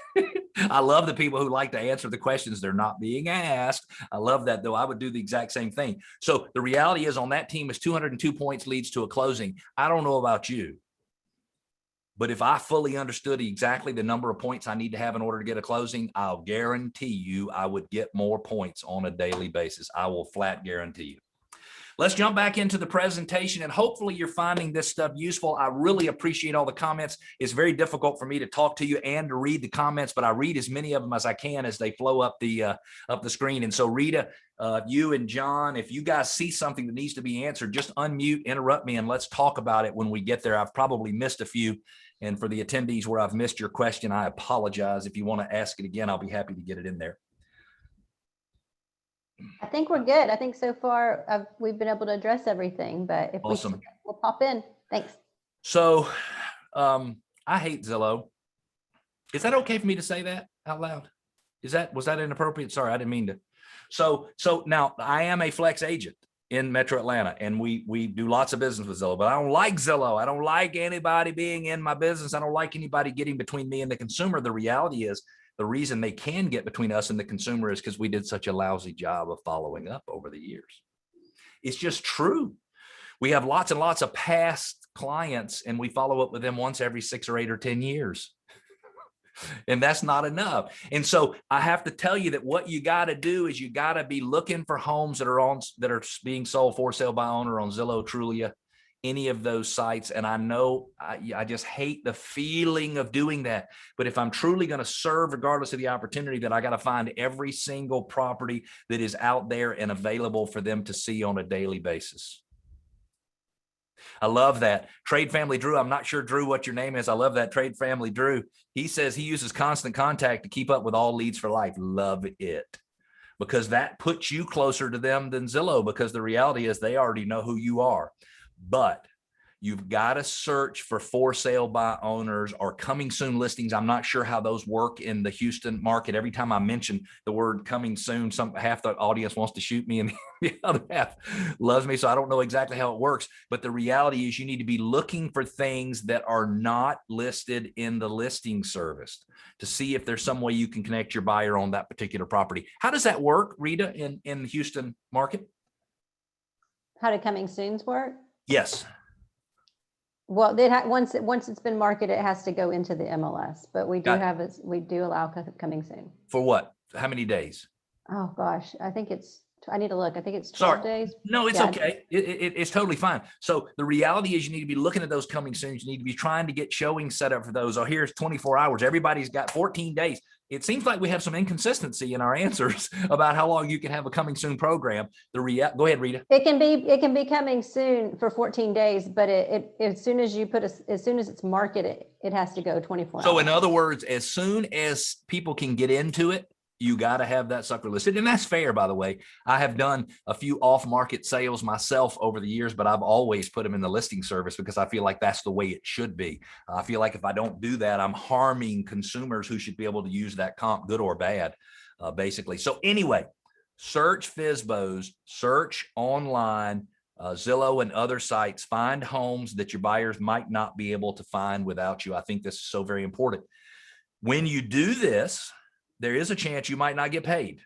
I love the people who like to answer the questions they're not being asked. I love that, though. I would do the exact same thing. So the reality is on that team is 202 points leads to a closing. I don't know about you, but if I fully understood exactly the number of points I need to have in order to get a closing, I'll guarantee you I would get more points on a daily basis. I will flat guarantee you. Let's jump back into the presentation, and hopefully you're finding this stuff useful. I really appreciate all the comments. It's very difficult for me to talk to you and to read the comments, but I read as many of them as I can as they flow up the screen. And so Rita, you and John, if you guys see something that needs to be answered, just unmute, interrupt me, and let's talk about it when we get there. I've probably missed a few. And for the attendees where I've missed your question, I apologize. If you want to ask it again, I'll be happy to get it in there. I think we're good. I think so far we've been able to address everything, but if Awesome. we'll pop in. Thanks. So I hate Zillow. Is that okay for me to say that out loud? Was that inappropriate? Sorry, I didn't mean to. So now I am a flex agent in Metro Atlanta, and we do lots of business with Zillow, but I don't like Zillow. I don't like anybody being in my business. I don't like anybody getting between me and the consumer. The reality is the reason they can get between us and the consumer is because we did such a lousy job of following up over the years. It's just true. We have lots and lots of past clients, and we follow up with them once every 6 or 8 or 10 years. And that's not enough. And so I have to tell you that what you got to do is you got to be looking for homes that are being sold for sale by owner on Zillow, Trulia, any of those sites. And I know I just hate the feeling of doing that. But if I'm truly going to serve, regardless of the opportunity, that I got to find every single property that is out there and available for them to see on a daily basis. I love that. Trade Family Drew. I'm not sure, Drew, what your name is. I love that. Trade Family Drew. He says he uses constant contact to keep up with all leads for life. Love it. Because that puts you closer to them than Zillow, because the reality is they already know who you are. But you've got to search for sale by owners or coming soon listings. I'm not sure how those work in the Houston market. Every time I mention the word coming soon, half the audience wants to shoot me and the other half loves me. So I don't know exactly how it works. But the reality is you need to be looking for things that are not listed in the listing service to see if there's some way you can connect your buyer on that particular property. How does that work, Rita, in the Houston market? How do coming soons work? Yes. Well, once it's been marketed, it has to go into the MLS, but we do allow coming soon. For what? How many days? Oh gosh, I need to look. I think it's 12 days. No, it's okay. It's totally fine. So the reality is you need to be looking at those coming soon. You need to be trying to get showings set up for those. Oh, here's 24 hours. Everybody's got 14 days. It seems like we have some inconsistency in our answers about how long you can have a coming soon program. Go ahead, Rita. It can be coming soon for 14 days, but as soon as it's marketed, it has to go 24 hours. So in other words, as soon as people can get into it, you got to have that sucker listed. And that's fair, by the way. I have done a few off-market sales myself over the years, but I've always put them in the listing service because I feel like that's the way it should be. I feel like if I don't do that, I'm harming consumers who should be able to use that comp, good or bad, basically. So anyway, search FSBOs, search online, Zillow and other sites, find homes that your buyers might not be able to find without you. I think this is so very important. When you do this, there is a chance you might not get paid.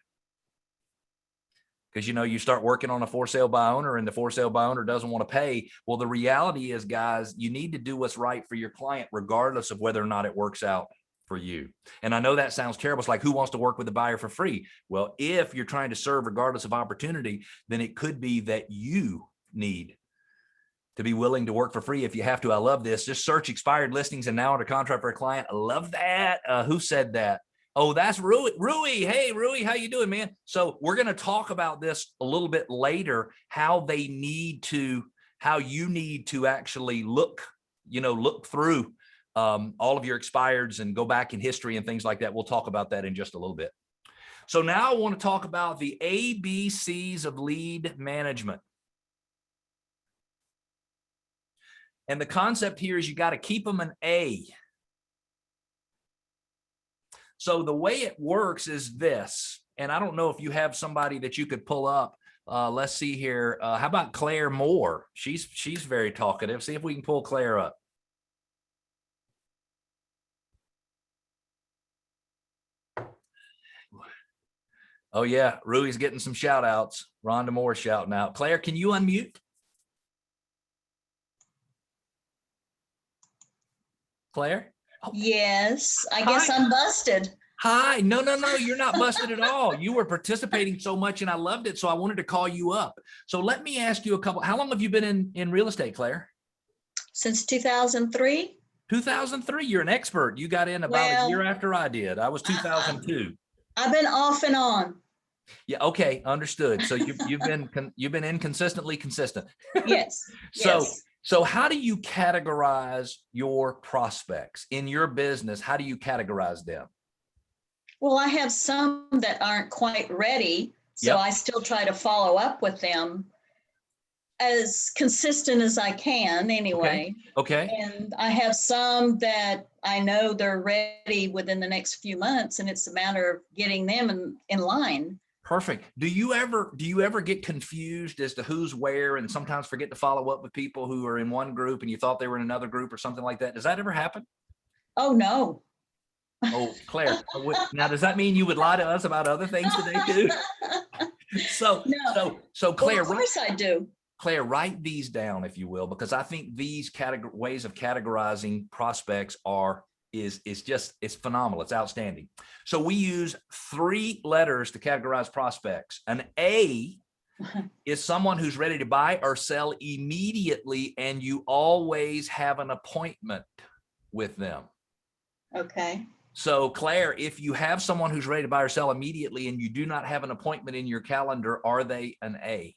Because, you start working on a for sale by owner and the for sale by owner doesn't want to pay. Well, the reality is, guys, you need to do what's right for your client, regardless of whether or not it works out for you. And I know that sounds terrible. It's like, who wants to work with a buyer for free? Well, if you're trying to serve regardless of opportunity, then it could be that you need to be willing to work for free if you have to. I love this. Just search expired listings and now under contract for a client. I love that. Who said that? Oh, that's Rui. Rui, hey, Rui, how you doing, man? So we're going to talk about this a little bit later, how you need to actually look through all of your expireds and go back in history and things like that. We'll talk about that in just a little bit. So now I want to talk about the ABCs of lead management. And the concept here is you got to keep them an A. So the way it works is this, and I don't know if you have somebody that you could pull up. Let's see here. How about Claire Moore? She's very talkative. See if we can pull Claire up. Oh yeah, Rui's getting some shout outs. Rhonda Moore shouting out. Claire, can you unmute? Claire? Oh. Yes, I guess I'm busted. Hi, no, you're not busted at all. You were participating so much and I loved it. So I wanted to call you up. So let me ask you how long have you been in real estate, Claire? Since 2003. 2003, you're an expert. You got in about a year after I did. I was 2002. I've been off and on. Yeah, okay, understood. So you've been inconsistently consistent. Yes. So how do you categorize your prospects in your business? How do you categorize them? Well, I have some that aren't quite ready, so I still try to follow up with them. as consistent as I can anyway. Okay. And I have some that I know they're ready within the next few months, and it's a matter of getting them in line. Perfect. Do you ever get confused as to who's where, and sometimes forget to follow up with people who are in one group and you thought they were in another group or something like that? Does that ever happen? Oh, no. Oh, Claire, now does that mean you would lie to us about other things today too? So Claire, Well, of course I do. Claire, write these down if you will, because I think these ways of categorizing prospects is phenomenal. It's outstanding. So we use 3 letters to categorize prospects. An A is someone who's ready to buy or sell immediately, and you always have an appointment with them. Okay. So Claire, if you have someone who's ready to buy or sell immediately and you do not have an appointment in your calendar, are they an A?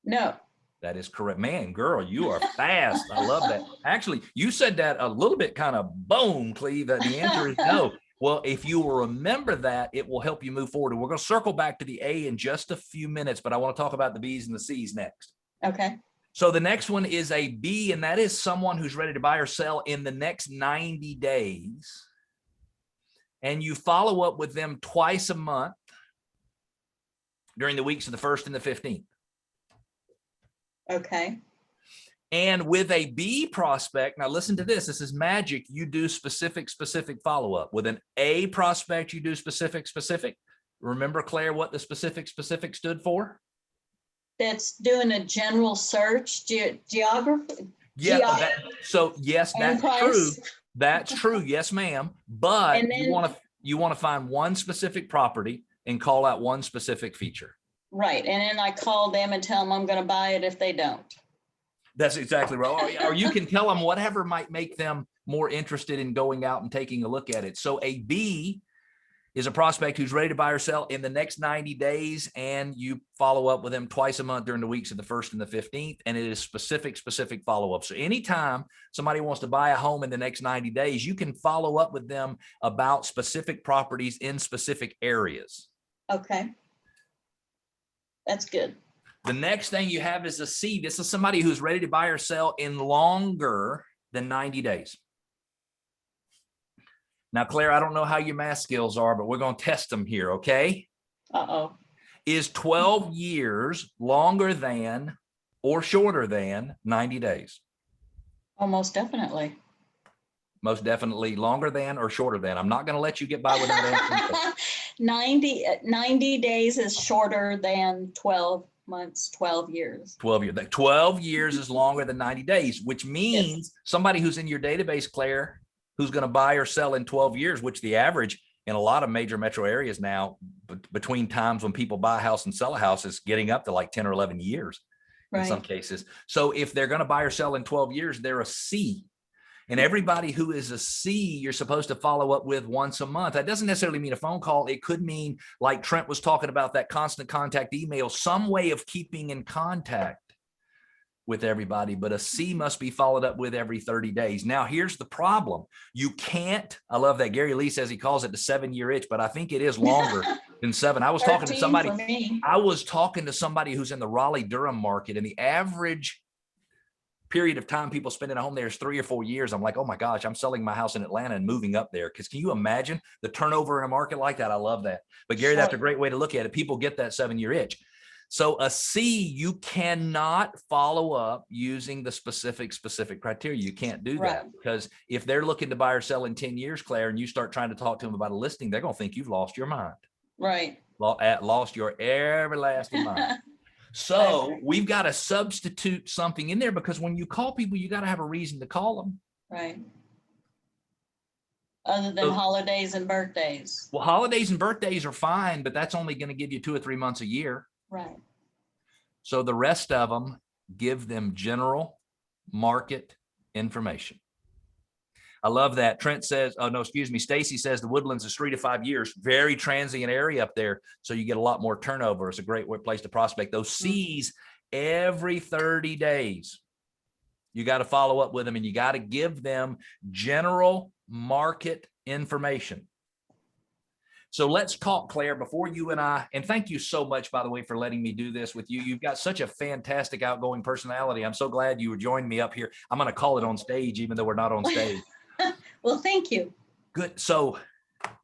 No. That is correct. Man, girl, you are fast. I love that. Actually, you said that a little bit kind of boom, Cleve. The answer is no. Well, if you will remember that, it will help you move forward. And we're going to circle back to the A in just a few minutes, but I want to talk about the B's and the C's next. Okay. So the next one is a B, and that is someone who's ready to buy or sell in the next 90 days. And you follow up with them twice a month during the weeks of the 1st and the 15th. Okay. And with a B prospect, now listen to this, this is magic. You do specific follow-up. With an A prospect, you do specific. Remember, Claire, what the specific stood for? That's doing a general search, geography. Yeah. So yes, that's true. Price. That's true. Yes, ma'am. But And then, you want to find one specific property and call out one specific feature. right. And then I call them and tell them I'm going to buy it if they don't. That's exactly right. Or you can tell them whatever might make them more interested in going out and taking a look at it. So a B is a prospect who's ready to buy or sell in the next 90 days, and you follow up with them twice a month during the weeks of the 1st and the 15th, and it is specific follow-up. So anytime somebody wants to buy a home in the next 90 days, you can follow up with them about specific properties in specific areas. Okay. That's good. The next thing you have is a C. This is somebody who's ready to buy or sell in longer than 90 days. Now, Claire, I don't know how your math skills are, but we're going to test them here, okay? Uh-oh. Is 12 years longer than or shorter than 90 days? Oh, most definitely. Most definitely longer than or shorter than. I'm not going to let you get by without answering. 90 days is shorter than 12 months, 12 years. 12 years is longer than 90 days, which means somebody who's in your database, Claire, who's going to buy or sell in 12 years, which the average in a lot of major metro areas now, between times when people buy a house and sell a house, is getting up to like 10 or 11 years in some cases. So if they're going to buy or sell in 12 years, they're a C. And everybody who is a C, you're supposed to follow up with once a month. That doesn't necessarily mean a phone call. It could mean, like Trent was talking about, that constant contact email, some way of keeping in contact with everybody, but a C must be followed up with every 30 days. Now, here's the problem. You can't, I love that Gary Lee says he calls it the 7-year itch, but I think it is longer than 7. I was talking to somebody, who's in the Raleigh-Durham market, and the average period of time people spend in a home there is 3 or 4 years. I'm like, oh my gosh, I'm selling my house in Atlanta and moving up there. Because can you imagine the turnover in a market like that? I love that. But Gary, that's a great way to look at it. People get that 7-year itch. So a C, you cannot follow up using the specific criteria. You can't do that, because if they're looking to buy or sell in 10 years, Claire, and you start trying to talk to them about a listing, they're going to think you've lost your mind. Right. Lost your everlasting mind. So we've got to substitute something in there, because when you call people, you got to have a reason to call them. Right. Other than holidays and birthdays. Well, holidays and birthdays are fine, but that's only going to give you 2 or 3 months a year. Right. So the rest of them, give them general market information. I love that. Trent says, oh no, excuse me. Stacy says the Woodlands is 3 to 5 years. Very transient area up there. So you get a lot more turnover. It's a great place to prospect. Those C's, every 30 days, you got to follow up with them, and you got to give them general market information. So let's talk, Claire, before you and thank you so much, by the way, for letting me do this with you. You've got such a fantastic outgoing personality. I'm so glad you were joining me up here. I'm going to call it on stage, even though we're not on stage. Well, thank you. Good. So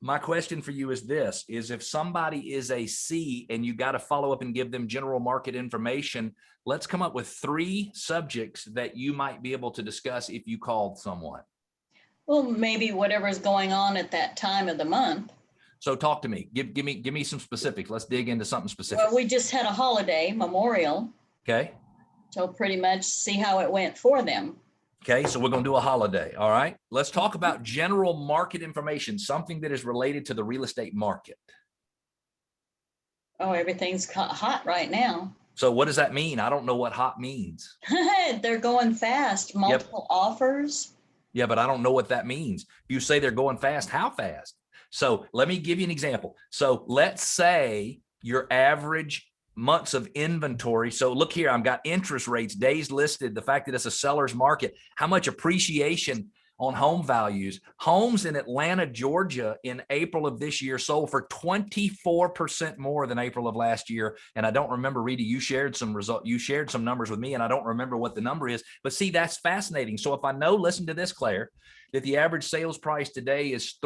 my question for you is this, is if somebody is a C and you got to follow up and give them general market information, let's come up with 3 subjects that you might be able to discuss if you called someone. Well, maybe whatever's going on at that time of the month. So talk to me, give me some specifics. Let's dig into something specific. Well, we just had a holiday, Memorial. Okay. So pretty much see how it went for them. Okay, so we're going to do a holiday. All right. Let's talk about general market information, something that is related to the real estate market. Oh, everything's hot right now. So what does that mean? I don't know what hot means. They're going fast, multiple offers. Yeah, but I don't know what that means. You say they're going fast. How fast? So let me give you an example. So let's say your average months of inventory. So look here, I've got interest rates, days listed, the fact that it's a seller's market, how much appreciation on home values. Homes in Atlanta, Georgia in April of this year sold for 24% more than April of last year. And I don't remember, Rita, you shared some numbers with me, and I don't remember what the number is, but see, that's fascinating. So if I know, listen to this, Claire, that the average sales price today is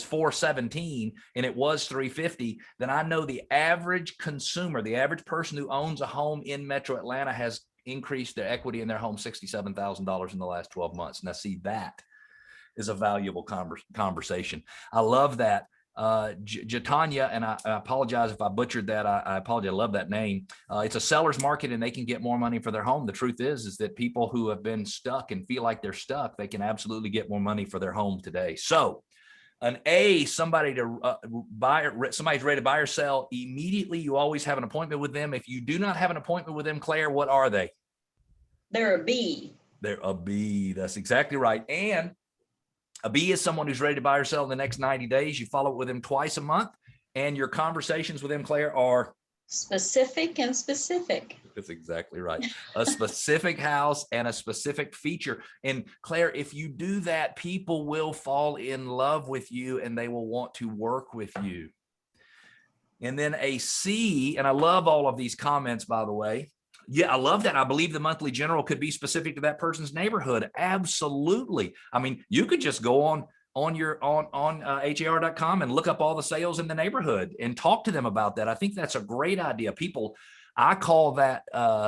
417 and it was 350, then I know the average consumer, the average person who owns a home in Metro Atlanta has increased their equity in their home $67,000 in the last 12 months. Now, see, that is a valuable conversation. I love that. Jatanya, and I apologize if I butchered that. I apologize. I love that name. It's a seller's market and they can get more money for their home. The truth is that people who have been stuck and feel like they're stuck, they can absolutely get more money for their home today. So an A, somebody's ready to buy or sell immediately. You always have an appointment with them. If you do not have an appointment with them, Claire, what are they? They're a B. They're a B. That's exactly right. And a B is someone who's ready to buy or sell in the next 90 days. You follow up with them twice a month, and your conversations with them, Claire, are specific and specific. That's exactly right. A specific house and a specific feature. And Claire, if you do that, people will fall in love with you and they will want to work with you. And then a C, and I love all of these comments, by the way. Yeah, I love that. I believe the monthly general could be specific to that person's neighborhood. Absolutely. I mean, you could just go on har.com and look up all the sales in the neighborhood and talk to them about that. I think that's a great idea. I call that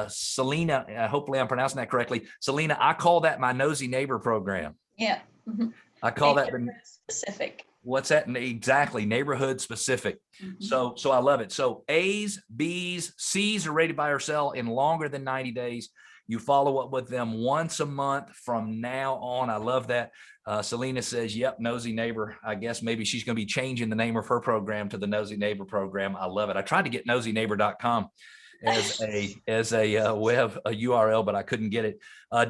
Selena, hopefully I'm pronouncing that correctly. Selena, I call that my nosy neighbor program. Yeah. Mm-hmm. I call that specific. What's that? Exactly. Neighborhood specific. Mm-hmm. So I love it. So A's, B's, C's are ready to buy or sell in longer than 90 days. You follow up with them once a month from now on. I love that. Selena says, yep, nosy neighbor. I guess maybe she's going to be changing the name of her program to the nosy neighbor program. I love it. I tried to get nosyneighbor.com as a web URL, but I couldn't get it.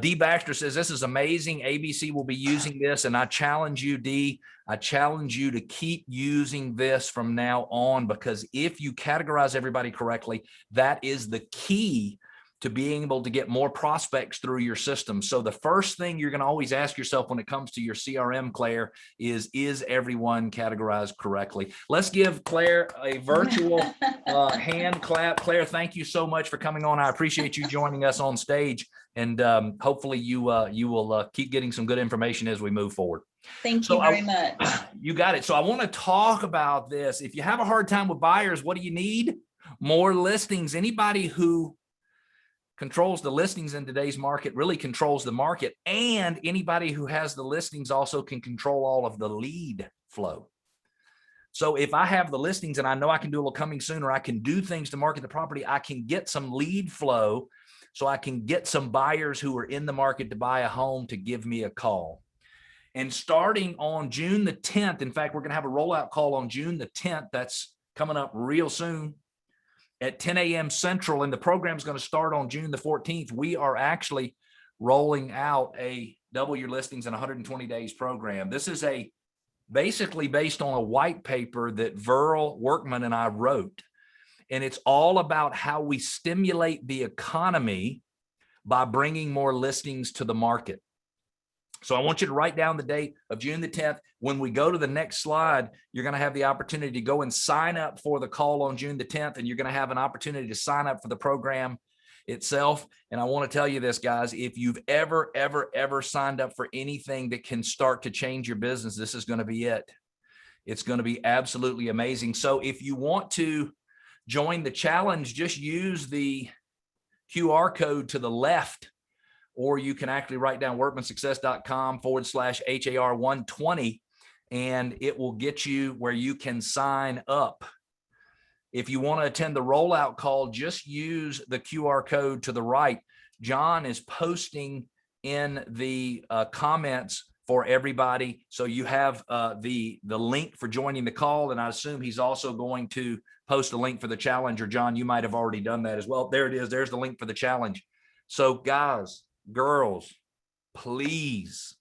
D Baxter says, this is amazing. ABC will be using this. And I challenge you, D, I challenge you to keep using this from now on, because if you categorize everybody correctly, that is the key to being able to get more prospects through your system. So the first thing you're going to always ask yourself when it comes to your CRM, Claire, is everyone categorized correctly? Let's give Claire a virtual hand clap. Claire, thank you so much for coming on. I appreciate you joining us on stage, and hopefully you will keep getting some good information as we move forward. Thank you very much. You got it. So I want to talk about this. If you have a hard time with buyers, what do you need? More listings. Anybody who controls the listings in today's market really controls the market, and anybody who has the listings also can control all of the lead flow. So if I have the listings and I know I can do a little coming soon, or I can do things to market the property, I can get some lead flow so I can get some buyers who are in the market to buy a home to give me a call. And starting on June the 10th, in fact, we're going to have a rollout call on June the 10th. That's coming up real soon at 10 a.m. Central, and the program is going to start on June the 14th. We are actually rolling out a double your listings in 120 days program. This is basically based on a white paper that Verl Workman and I wrote. And it's all about how we stimulate the economy by bringing more listings to the market. So I want you to write down the date of June the 10th. When we go to the next slide, you're going to have the opportunity to go and sign up for the call on June the 10th, and you're going to have an opportunity to sign up for the program itself. And I want to tell you this, guys, if you've ever signed up for anything that can start to change your business, this is going to be it. It's going to be absolutely amazing. So if you want to join the challenge, just use the QR code to the left, or you can actually write down workmansuccess.com/HAR120, and it will get you where you can sign up. If you want to attend the rollout call, just use the QR code to the right. John is posting in the comments for everybody. So you have the link for joining the call, and I assume he's also going to post a link for the challenge. Or John, you might have already done that as well. There it is. There's the link for the challenge. So guys, girls, please,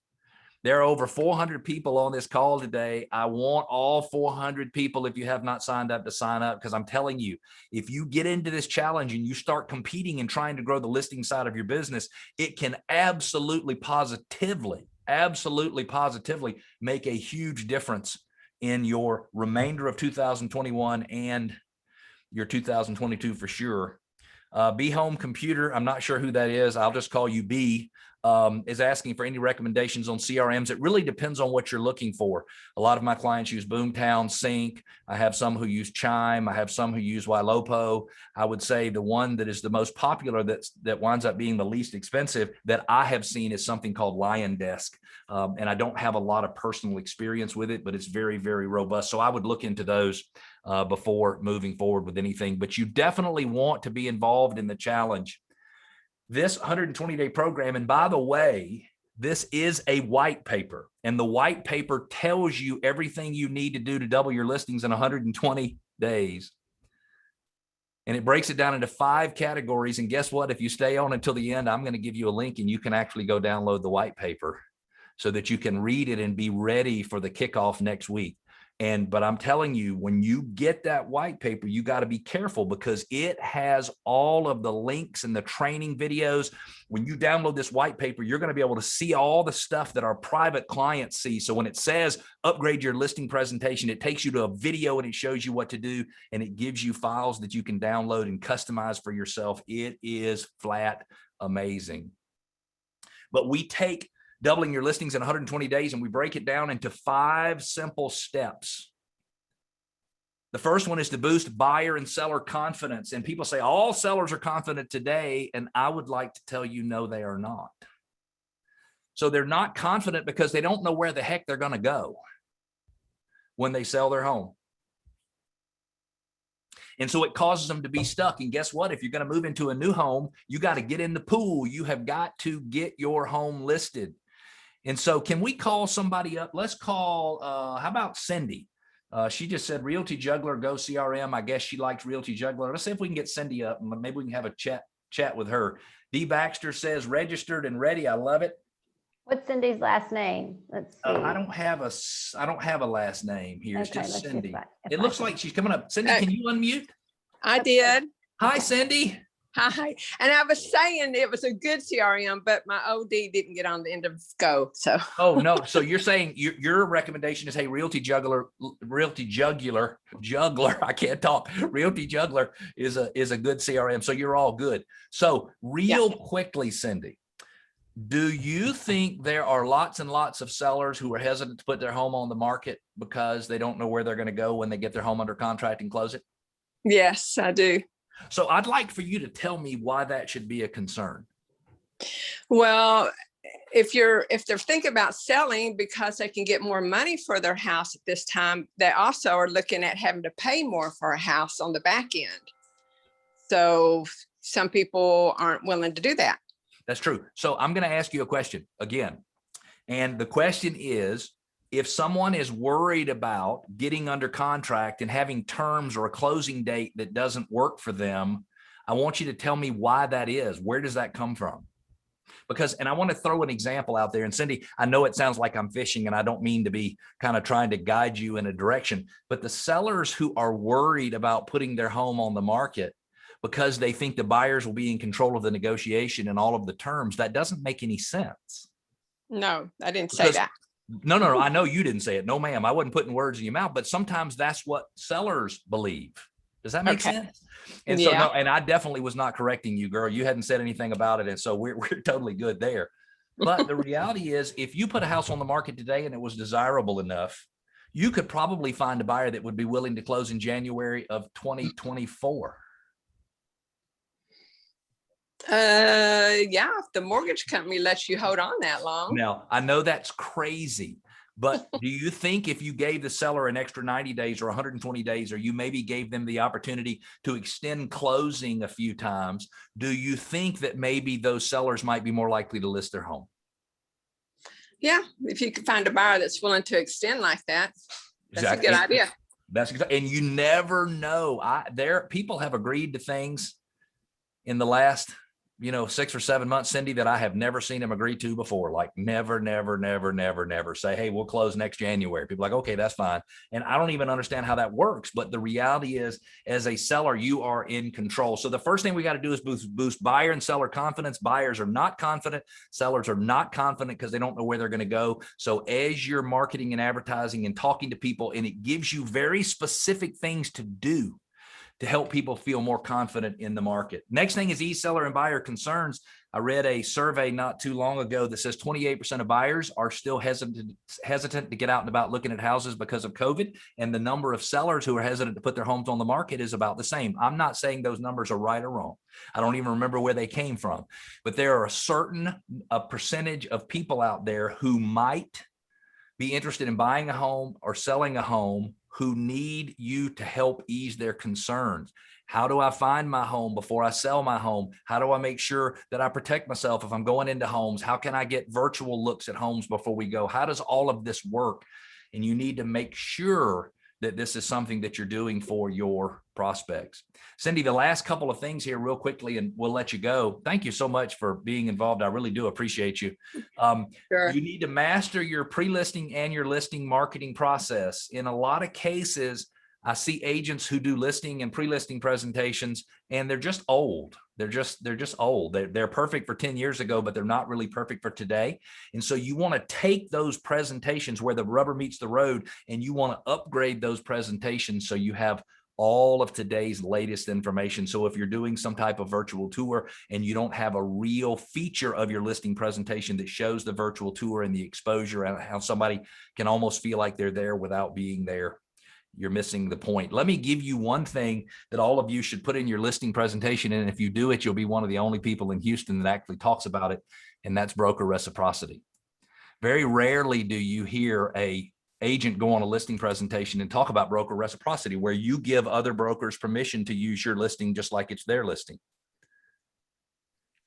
there are over 400 people on this call today. I want all 400 people, if you have not signed up, to sign up, because I'm telling you, if you get into this challenge and you start competing and trying to grow the listing side of your business, it can absolutely positively make a huge difference in your remainder of 2021 and your 2022 for sure. Be Home Computer, I'm not sure who that is. I'll just call you B. Is asking for any recommendations on CRMs. It really depends on what you're looking for. A lot of my clients use Boomtown, Sync. I have some who use Chime. I have some who use Ylopo. I would say the one that is the most popular that winds up being the least expensive that I have seen is something called Lion Desk. And I don't have a lot of personal experience with it, but it's very, very robust. So I would look into those before moving forward with anything. But you definitely want to be involved in the challenge. This 120-day program, and by the way, this is a white paper, and the white paper tells you everything you need to do to double your listings in 120 days. And it breaks it down into 5 categories. And guess what? If you stay on until the end, I'm going to give you a link, and you can actually go download the white paper so that you can read it and be ready for the kickoff next week. But I'm telling you, when you get that white paper, you got to be careful, because it has all of the links and the training videos. When you download this white paper, you're going to be able to see all the stuff that our private clients see. So when it says upgrade your listing presentation, it takes you to a video and it shows you what to do, and it gives you files that you can download and customize for yourself. It is flat amazing. But we take doubling your listings in 120 days, and we break it down into 5 simple steps. The first one is to boost buyer and seller confidence. And people say all sellers are confident today, and I would like to tell you, no, they are not. So they're not confident because they don't know where the heck they're going to go when they sell their home. And so it causes them to be stuck. And guess what? If you're going to move into a new home, you got to get in the pool. You have got to get your home listed. And so can we call somebody up? Let's call, how about Cindy? She just said Realty Juggler, go CRM. I guess she likes Realty Juggler. Let's see if we can get Cindy up, and maybe we can have a chat with her. D. Baxter says registered and ready. I love it. What's Cindy's last name? Let's see. I don't have a last name here. It's just Cindy. It looks like she's coming up. Cindy, can you unmute? I did. Hi, Cindy. Hi. And I was saying it was a good CRM, but my OD didn't get on the end of go. So. Oh, no. So you're saying your recommendation is, hey, Realty Juggler, I can't talk. Realty Juggler is a good CRM. So you're all good. So real quickly, Cindy, do you think there are lots and lots of sellers who are hesitant to put their home on the market because they don't know where they're going to go when they get their home under contract and close it? Yes, I do. So I'd like for you to tell me why that should be a concern. Well, if they're thinking about selling because they can get more money for their house at this time, they also are looking at having to pay more for a house on the back end. So some people aren't willing to do that. That's true. So I'm going to ask you a question again. And the question is, if someone is worried about getting under contract and having terms or a closing date that doesn't work for them, I want you to tell me why that is. Where does that come from? Because, and I want to throw an example out there. And Cindy, I know it sounds like I'm fishing, and I don't mean to be kind of trying to guide you in a direction, but the sellers who are worried about putting their home on the market because they think the buyers will be in control of the negotiation and all of the terms, that doesn't make any sense. No, I didn't say Because that. no, I know you didn't say it. No, ma'am, I wasn't putting words in your mouth, but sometimes that's what sellers believe. Does that make Okay. sense? And so, Yeah. no, and I definitely was not correcting you, girl. You hadn't said anything about it. And so we're totally good there. But the reality is, if you put a house on the market today and it was desirable enough, you could probably find a buyer that would be willing to close in January of 2024. Yeah, if the mortgage company lets you hold on that long. Now, I know that's crazy, but do you think if you gave the seller an extra 90 days or 120 days, or you maybe gave them the opportunity to extend closing a few times, do you think that maybe those sellers might be more likely to list their home? Yeah, if you can find a buyer that's willing to extend like that, that's Exactly. a good idea. That's exactly, and you never know. People have agreed to things in the last 6 or 7 months, Cindy, that I have never seen them agree to before. Like never say, hey, we'll close next January. People are like, okay, that's fine. And I don't even understand how that works. But the reality is, as a seller, you are in control. So the first thing we got to do is boost buyer and seller confidence. Buyers are not confident. Sellers are not confident because they don't know where they're going to go. So as you're marketing and advertising and talking to people, and it gives you very specific things to do to help people feel more confident in the market. Next thing is seller and buyer concerns. I read a survey not too long ago that says 28% of buyers are still hesitant to get out and about looking at houses because of COVID. And the number of sellers who are hesitant to put their homes on the market is about the same. I'm not saying those numbers are right or wrong. I don't even remember where they came from, but there are a percentage of people out there who might be interested in buying a home or selling a home who need you to help ease their concerns. How do I find my home before I sell my home? How do I make sure that I protect myself if I'm going into homes? How can I get virtual looks at homes before we go? How does all of this work? And you need to make sure that this is something that you're doing for your prospects. Cindy, the last couple of things here real quickly, and we'll let you go. Thank you so much for being involved. I really do appreciate you. Sure. You need to master your pre-listing and your listing marketing process. In a lot of cases, I see agents who do listing and pre-listing presentations, and they're just old. They're just old. They're perfect for 10 years ago, but they're not really perfect for today. And so you want to take those presentations where the rubber meets the road, and you want to upgrade those presentations so you have all of today's latest information. So if you're doing some type of virtual tour and you don't have a real feature of your listing presentation that shows the virtual tour and the exposure and how somebody can almost feel like they're there without being there, you're missing the point. Let me give you one thing that all of you should put in your listing presentation. And if you do it, you'll be one of the only people in Houston that actually talks about it. And that's broker reciprocity. Very rarely do you hear a agent go on a listing presentation and talk about broker reciprocity, where you give other brokers permission to use your listing just like it's their listing.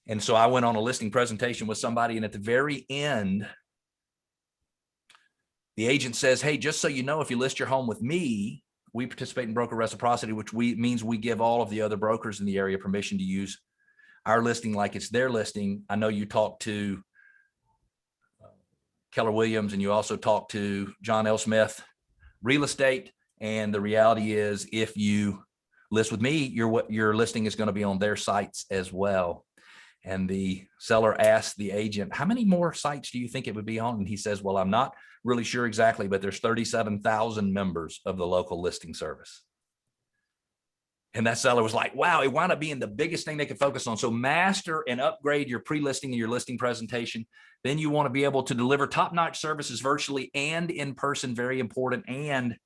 And so I went on a listing presentation with somebody, and at the very end, the agent says, hey, just so you know, if you list your home with me, we participate in broker reciprocity, which means we give all of the other brokers in the area permission to use our listing like it's their listing. I know you talked to Keller Williams, and you also talked to John L. Smith Real Estate. And the reality is, if you list with me, your listing is going to be on their sites as well. And the seller asked the agent, how many more sites do you think it would be on? And he says, well, I'm not really sure exactly, but there's 37,000 members of the local listing service. And that seller was like, wow, it wound up being the biggest thing they could focus on. So master and upgrade your pre-listing and your listing presentation. Then you want to be able to deliver top-notch services virtually and in person, very important. And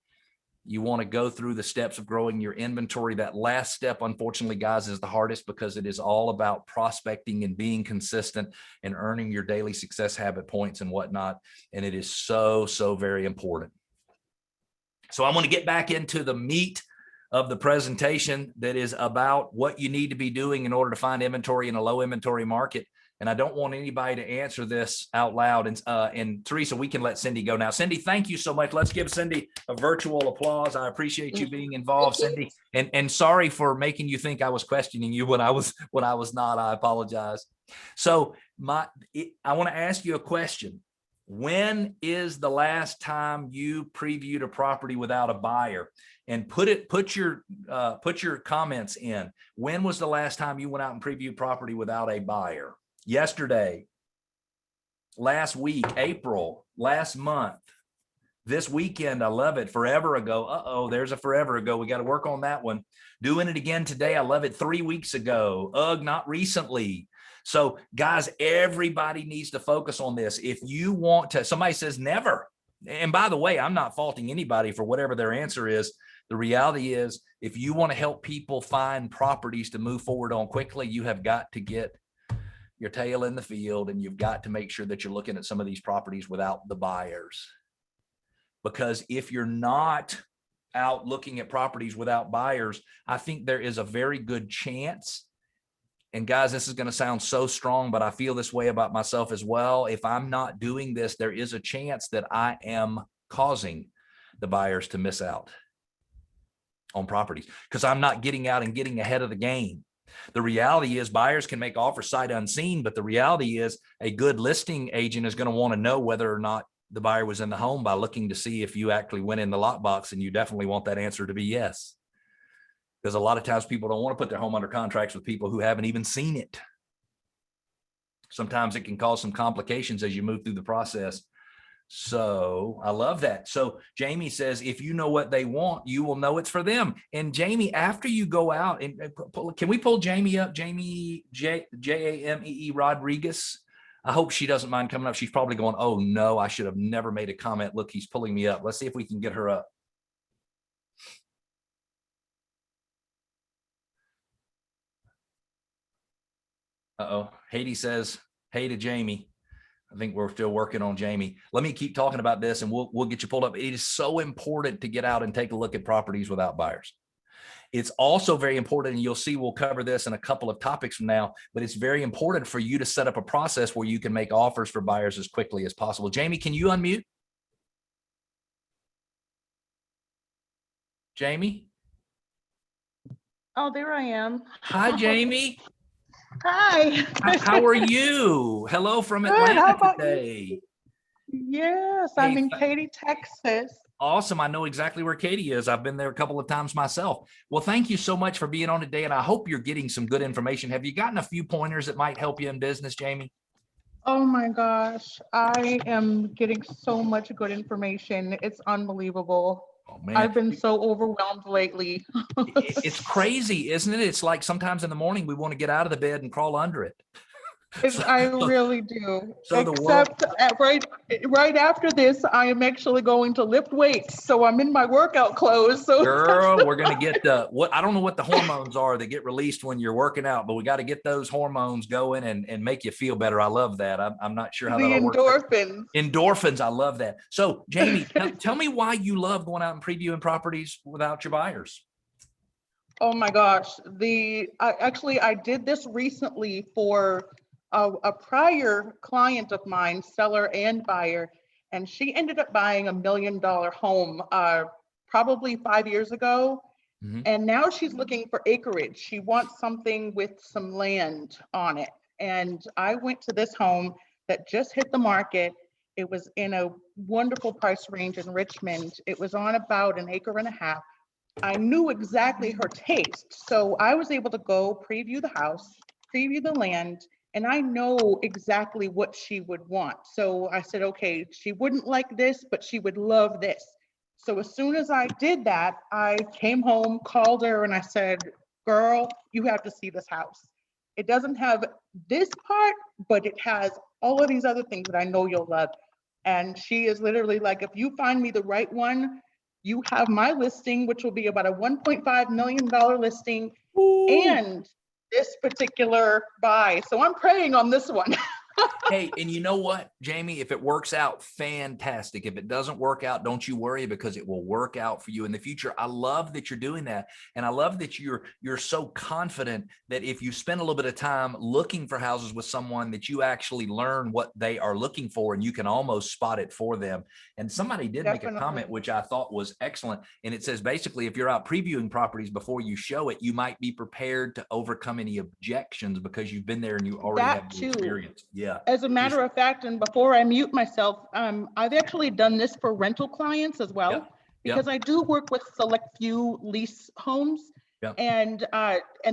you want to go through the steps of growing your inventory. That last step, unfortunately, guys, is the hardest, because it is all about prospecting and being consistent and earning your daily success habit points and whatnot. And it is so, so very important. So I want to get back into the meat of the presentation that is about what you need to be doing in order to find inventory in a low inventory market. And I don't want anybody to answer this out loud. And Teresa, we can let Cindy go now. Cindy, thank you so much. Let's give Cindy a virtual applause. I appreciate you being involved, Cindy. And sorry for making you think I was questioning you when I was not. I apologize. So I want to ask you a question. When is the last time you previewed a property without a buyer? And put your comments in. When was the last time you went out and previewed property without a buyer? Yesterday, last week, April, last month, this weekend. I love it. Forever ago. Uh-oh, there's a forever ago. We got to work on that one. Doing it again today. I love it. 3 weeks ago. Ugh, not recently. So guys, everybody needs to focus on this. If you want to, somebody says never. And by the way, I'm not faulting anybody for whatever their answer is. The reality is, if you want to help people find properties to move forward on quickly, you have got to get your tail in the field, and you've got to make sure that you're looking at some of these properties without the buyers. Because if you're not out looking at properties without buyers, I think there is a very good chance. And guys, this is going to sound so strong, but I feel this way about myself as well. If I'm not doing this, there is a chance that I am causing the buyers to miss out on properties because I'm not getting out and getting ahead of the game. The reality is buyers can make offers sight unseen, but the reality is a good listing agent is going to want to know whether or not the buyer was in the home by looking to see if you actually went in the lockbox, and you definitely want that answer to be yes. Because a lot of times people don't want to put their home under contracts with people who haven't even seen it. Sometimes it can cause some complications as you move through the process. So I love that. So Jamie says, if you know what they want, you will know it's for them. And Jamie, after you go out and can we pull Jamie up? Jamie, Jamee Rodriguez. I hope she doesn't mind coming up. She's probably going, oh no, I should have never made a comment. Look, he's pulling me up. Let's see if we can get her up. Uh-oh. Haiti says, hey to Jamie. I think we're still working on Jamie. Let me keep talking about this and we'll get you pulled up. It is so important to get out and take a look at properties without buyers. It's also very important, and you'll see we'll cover this in a couple of topics from now, but it's very important for you to set up a process where you can make offers for buyers as quickly as possible. Jamie, can you unmute? Jamie? Oh, there I am. Hi, Jamie. Hi. How are you? Hello from Good. How Atlanta about today. Yes, I'm in Katy, Texas. Awesome. I know exactly where Katy is. I've been there a couple of times myself. Well, thank you so much for being on today, and I hope you're getting some good information. Have you gotten a few pointers that might help you in business, Jamie? Oh my gosh, I am getting so much good information. It's unbelievable. Oh, man. I've been so overwhelmed lately. It's crazy, isn't it? It's like sometimes in the morning we want to get out of the bed and crawl under it. I really do. So Except right after this, I am actually going to lift weights. So I'm in my workout clothes. So girl, we're going to get I don't know what the hormones are that get released when you're working out, but we got to get those hormones going and make you feel better. I love that. I'm not sure how that works. Endorphins. Endorphins. I love that. So Jamie, tell me why you love going out and previewing properties without your buyers. Oh my gosh. I did this recently for a prior client of mine, seller and buyer, and she ended up buying $1 million home probably 5 years ago. Mm-hmm. And now she's looking for acreage. She wants something with some land on it. And I went to this home that just hit the market. It was in a wonderful price range in Richmond. It was on about 1.5 acres. I knew exactly her taste. So I was able to go preview the house, preview the land, and I know exactly what she would want. So I said, okay, she wouldn't like this, but she would love this. So as soon as I did that, I came home, called her, and I said, girl, you have to see this house. It doesn't have this part, but it has all of these other things that I know you'll love. And she is literally like, if you find me the right one, you have my listing, which will be about a $1.5 million listing. Ooh. And this particular buy. So I'm praying on this one. Hey, and you know what, Jamie, if it works out, fantastic. If it doesn't work out, don't you worry, because it will work out for you in the future. I love that you're doing that. And I love that you're so confident that if you spend a little bit of time looking for houses with someone, that you actually learn what they are looking for and you can almost spot it for them. And somebody did Definitely. Make a comment, which I thought was excellent. And it says, basically, if you're out previewing properties before you show it, you might be prepared to overcome any objections because you've been there and you already have the experience. Yeah. As a matter of fact, and before I mute myself, I've actually done this for rental clients as well, because I do work with select few lease homes, and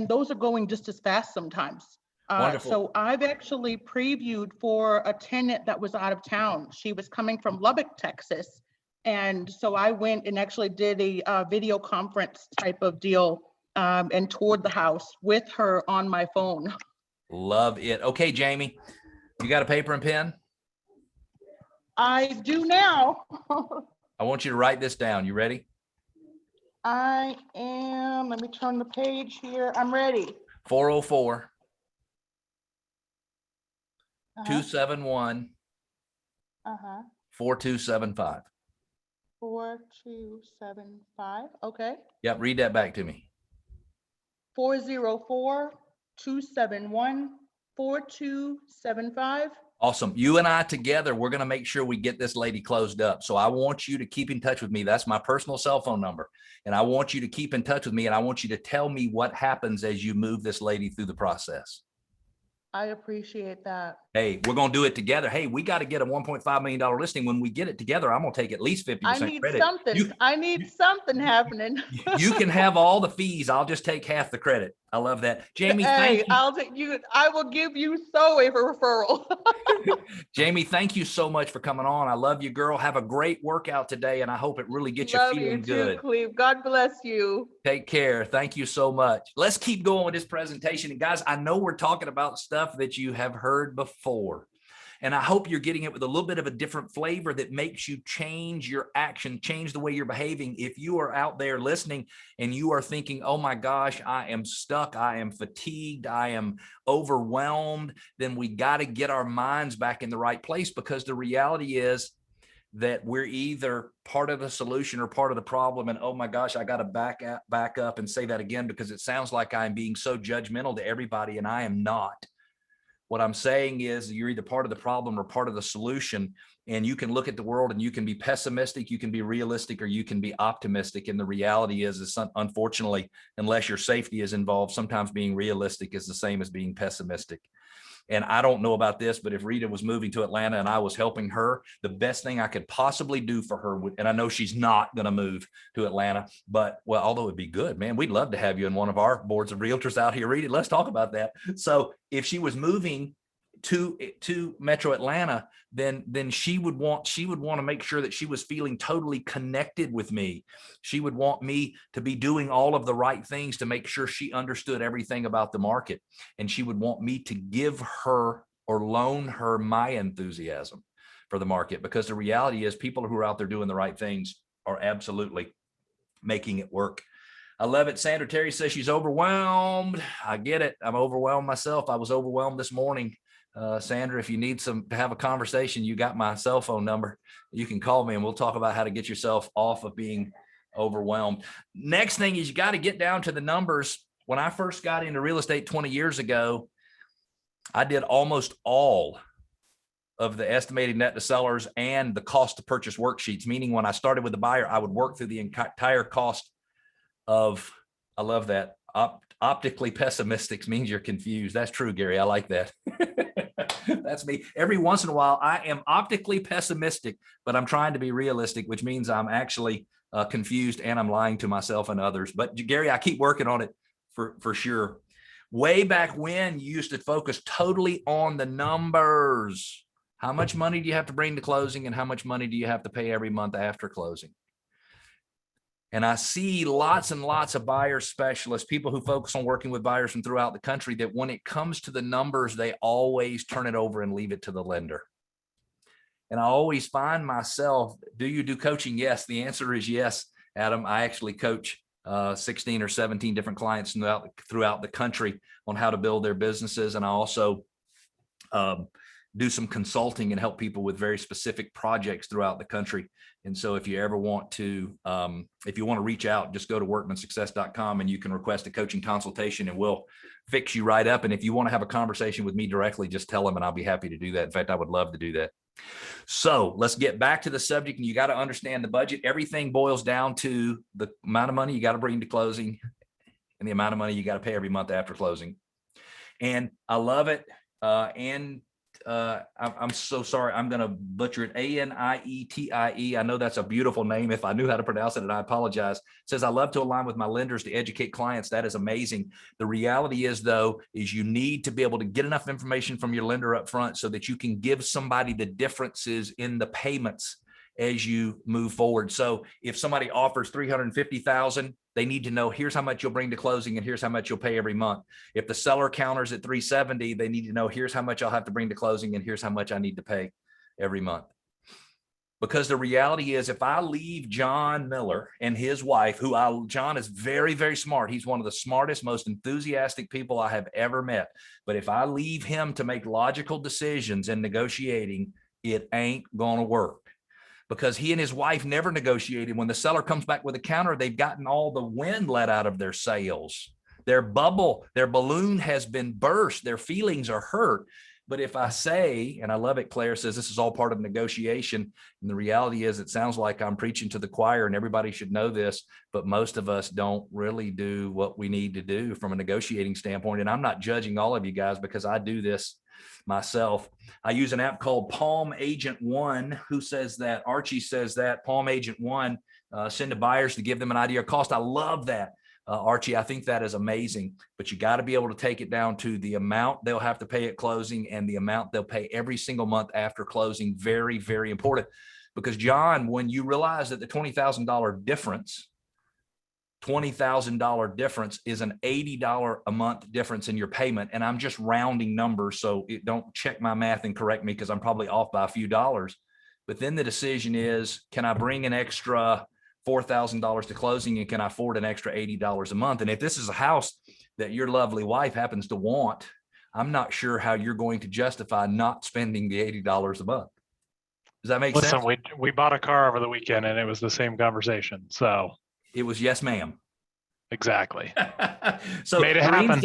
those are going just as fast sometimes. Wonderful. So I've actually previewed for a tenant that was out of town. She was coming from Lubbock, Texas. And so I went and actually did a video conference type of deal and toured the house with her on my phone. Love it. Okay, Jamie, you got a paper and pen? I do now. I want you to write this down. You ready? I am, let me turn the page here. I'm ready. 404 Uh-huh, 271 uh-huh. 4275. 4275, okay. Yep, read that back to me. 404-271-4275. Awesome. You and I together, we're going to make sure we get this lady closed up. So I want you to keep in touch with me. That's my personal cell phone number. And I want you to keep in touch with me. And I want you to tell me what happens as you move this lady through the process. I appreciate that. Hey, we're going to do it together. Hey, we got to get a $1.5 million listing. When we get it together, I'm going to take at least 50% I need credit. something. I need something happening. You can have all the fees. I'll just take half the credit. I love that. Jamie, Hey, thank you. I'll take you. I will give you so a referral. Jamie, thank you so much for coming on. I love you, girl. Have a great workout today, and I hope it really gets you Love feeling you good. too, Cleve. God bless you. Take care. Thank you so much. Let's keep going with this presentation. And guys, I know we're talking about stuff that you have heard before. And I hope you're getting it with a little bit of a different flavor that makes you change your action, change the way you're behaving. If you are out there listening and you are thinking, oh my gosh, I am stuck, I am fatigued, I am overwhelmed, then we got to get our minds back in the right place, because the reality is that we're either part of the solution or part of the problem. And oh my gosh, I got to back up and say that again, because it sounds like I'm being so judgmental to everybody, and I am not. What I'm saying is you're either part of the problem or part of the solution, and you can look at the world and you can be pessimistic, you can be realistic, or you can be optimistic. And the reality is unfortunately, unless your safety is involved, sometimes being realistic is the same as being pessimistic. And I don't know about this, but if Rita was moving to Atlanta and I was helping her, the best thing I could possibly do for her would, and I know she's not going to move to Atlanta, but well, although it'd be good, man, we'd love to have you in one of our boards of realtors out here. Rita, let's talk about that. So if she was moving to Metro Atlanta, then she would want to make sure that she was feeling totally connected with me. She would want me to be doing all of the right things to make sure she understood everything about the market. And she would want me to give her or loan her my enthusiasm for the market, because the reality is people who are out there doing the right things are absolutely making it work. I love it. Sandra Terry says she's overwhelmed. I get it. I'm overwhelmed myself. I was overwhelmed this morning. Sandra, if you need to have a conversation, you got my cell phone number. You can call me and we'll talk about how to get yourself off of being overwhelmed. Next thing is you got to get down to the numbers. When I first got into real estate 20 years ago, I did almost all of the estimated net to sellers and the cost to purchase worksheets, meaning when I started with the buyer, I would work through the entire cost of, I love that. Optically pessimistic means you're confused. That's true, Gary. I like that. That's me. Every once in a while, I am optically pessimistic, but I'm trying to be realistic, which means I'm actually confused and I'm lying to myself and others. But Gary, I keep working on it for sure. Way back when, you used to focus totally on the numbers. How much money do you have to bring to closing, and how much money do you have to pay every month after closing? And I see lots and lots of buyer specialists, people who focus on working with buyers from throughout the country, that when it comes to the numbers, they always turn it over and leave it to the lender. And I always find myself, do you do coaching? Yes. The answer is yes, Adam. I actually coach 16 or 17 different clients throughout the country on how to build their businesses. And I also do some consulting and help people with very specific projects throughout the country. And so if you ever want to, reach out, just go to workmansuccess.com and you can request a coaching consultation and we'll fix you right up. And if you want to have a conversation with me directly, just tell them and I'll be happy to do that. In fact, I would love to do that. So let's get back to the subject, and you got to understand the budget. Everything boils down to the amount of money you got to bring to closing and the amount of money you got to pay every month after closing. And I love it. And I'm so sorry. I'm going to butcher it. Anitie. I know that's a beautiful name. If I knew how to pronounce it, and I apologize. It says, I love to align with my lenders to educate clients. That is amazing. The reality is, though, is you need to be able to get enough information from your lender up front so that you can give somebody the differences in the payments as you move forward. So if somebody offers $350,000, they need to know, here's how much you'll bring to closing and here's how much you'll pay every month. If the seller counters at 370, they need to know, here's how much I'll have to bring to closing and here's how much I need to pay every month. Because the reality is, if I leave John Miller and his wife, John is very, very smart. He's one of the smartest, most enthusiastic people I have ever met. But if I leave him to make logical decisions in negotiating, it ain't gonna work. Because he and his wife never negotiated. When the seller comes back with a counter, they've gotten all the wind let out of their sails. Their bubble, their balloon has been burst. Their feelings are hurt. But if I say, and I love it, Claire says this is all part of negotiation. And the reality is, it sounds like I'm preaching to the choir and everybody should know this, but most of us don't really do what we need to do from a negotiating standpoint. And I'm not judging all of you guys because I do this myself. I use an app called Palm Agent One. Who says that? Archie says that. Palm Agent One, send to buyers to give them an idea of cost. I love that. Archie, I think that is amazing, but you got to be able to take it down to the amount they'll have to pay at closing and the amount they'll pay every single month after closing. Very, very important. Because John, when you realize that the $20,000 difference is an $80 a month difference in your payment. And I'm just rounding numbers. So don't check my math and correct me because I'm probably off by a few dollars. But then the decision is, can I bring an extra $4,000 to closing and can I afford an extra $80 a month? And if this is a house that your lovely wife happens to want, I'm not sure how you're going to justify not spending the $80 a month. Does that make sense? Listen, we bought a car over the weekend and it was the same conversation. So it was yes, ma'am. Exactly. So made it happen.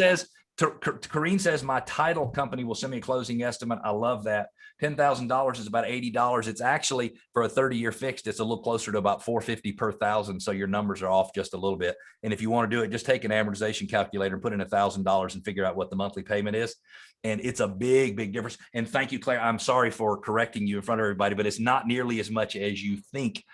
Corrine says my title company will send me a closing estimate. I love that. $10,000 is about $80. It's actually, for a 30-year fixed, it's a little closer to about $450 per thousand. So your numbers are off just a little bit. And if you want to do it, just take an amortization calculator and put in $1,000 and figure out what the monthly payment is. And it's a big, big difference. And thank you, Claire. I'm sorry for correcting you in front of everybody, but it's not nearly as much as you think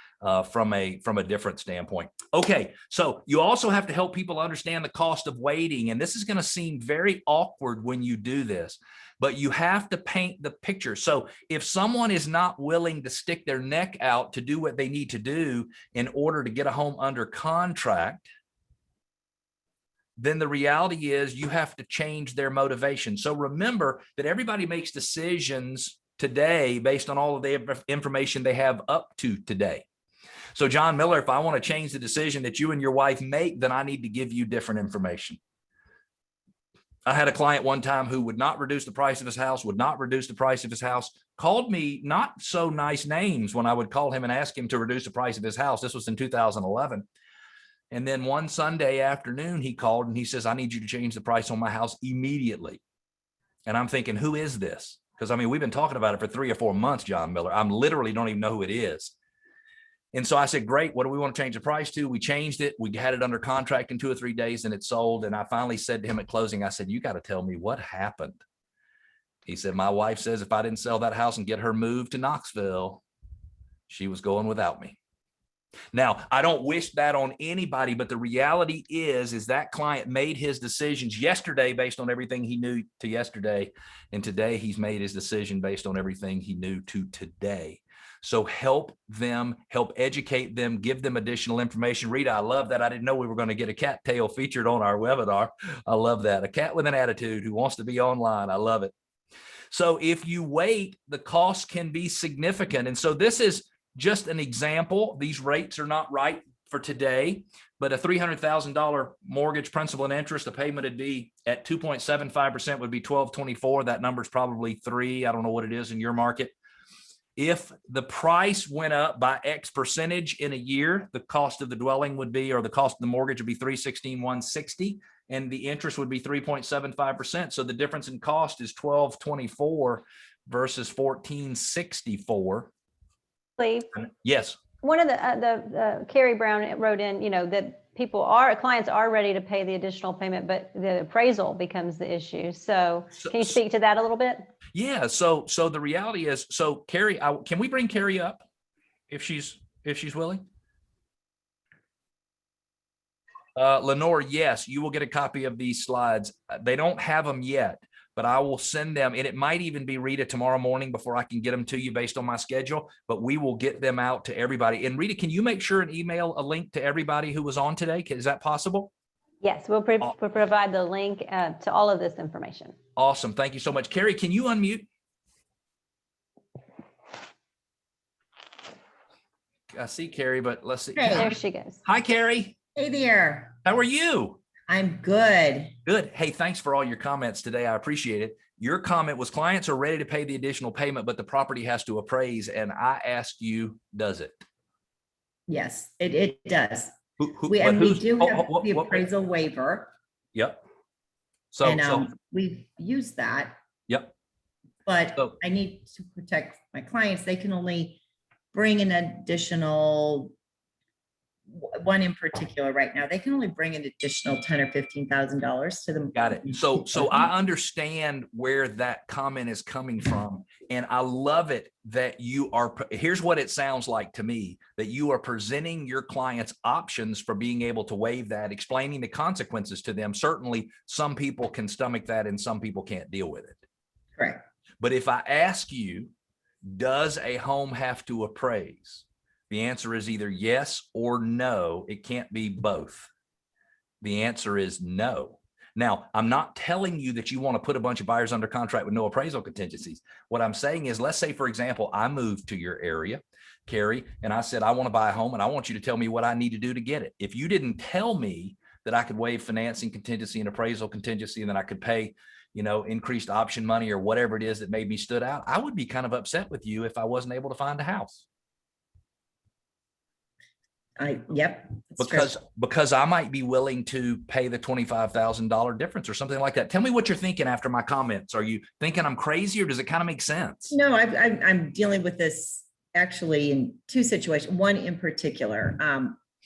from a different standpoint. Okay, so you also have to help people understand the cost of waiting. And this is going to seem very awkward when you do this, but you have to paint the picture. So if someone is not willing to stick their neck out to do what they need to do in order to get a home under contract, then the reality is you have to change their motivation. So remember that everybody makes decisions today based on all of the information they have up to today. So John Miller, if I want to change the decision that you and your wife make, then I need to give you different information. I had a client one time who would not reduce the price of his house, called me not so nice names when I would call him and ask him to reduce the price of his house. This was in 2011. And then one Sunday afternoon, he called and he says, I need you to change the price on my house immediately. And I'm thinking, who is this? Because I mean, we've been talking about it for 3 or 4 months, John Miller. I'm literally don't even know who it is. And so I said, great, what do we want to change the price to? We changed it. We had it under contract in 2 or 3 days and it sold. And I finally said to him at closing, I said, you got to tell me what happened. He said, my wife says if I didn't sell that house and get her moved to Knoxville, she was going without me. Now, I don't wish that on anybody, but the reality is that client made his decisions yesterday based on everything he knew to yesterday. And today he's made his decision based on everything he knew to today. So help them, help educate them, give them additional information. Rita, I love that. I didn't know we were going to get a cattail featured on our webinar. I love that. A cat with an attitude who wants to be online. I love it. So if you wait, the cost can be significant. And so this is just an example. These rates are not right for today, but a $300,000 mortgage principal and interest, the payment would be at 2.75% would be $1,224. That number is probably 3. I don't know what it is in your market. If the price went up by X percentage in a year, the cost of the dwelling would be, or the cost of the mortgage would be $316,160, and the interest would be 3.75%. So the difference in cost is $1,224 versus $1,464. Yes. One of the Carrie Brown wrote in, that clients are ready to pay the additional payment, but the appraisal becomes the issue. So can you speak to that a little bit? Yeah. So the reality is, so Carrie, can we bring Carrie up if she's willing? Lenore, yes, you will get a copy of these slides. They don't have them yet, but I will send them, and it might even be Rita tomorrow morning before I can get them to you based on my schedule, but we will get them out to everybody. And Rita, can you make sure and email a link to everybody who was on today? Is that possible? Yes, we'll provide the link to all of this information. Awesome. Thank you so much. Carrie, can you unmute? I see Carrie, but let's see. Hey. There she goes. Hi, Carrie. Hey there. How are you? I'm good. Good. Hey, thanks for all your comments today. I appreciate it. Your comment was clients are ready to pay the additional payment, but the property has to appraise. And I asked you, does it? Yes, it does. We do have the appraisal waiver. Yep. We've used that. Yep. But I need to protect my clients. They can only bring an additional, one in particular right now, they can only bring an additional $10,000 or $15,000 to them. Got it. So I understand where that comment is coming from. And I love it that you are, here's what it sounds like to me, that you are presenting your clients options for being able to waive that, explaining the consequences to them. Certainly some people can stomach that and some people can't deal with it. Correct. But if I ask you, does a home have to appraise? The answer is either yes or no. It can't be both. The answer is no. Now, I'm not telling you that you want to put a bunch of buyers under contract with no appraisal contingencies. What I'm saying is, let's say, for example, I moved to your area, Carrie, and I said, I want to buy a home and I want you to tell me what I need to do to get it. If you didn't tell me that I could waive financing contingency and appraisal contingency and then I could pay, increased option money or whatever it is that made me stood out, I would be kind of upset with you if I wasn't able to find a house. Yep. Because I might be willing to pay the $25,000 difference or something like that. Tell me what you're thinking after my comments. Are you thinking I'm crazy or does it kind of make sense? No, I'm dealing with this actually in two situations. One in particular,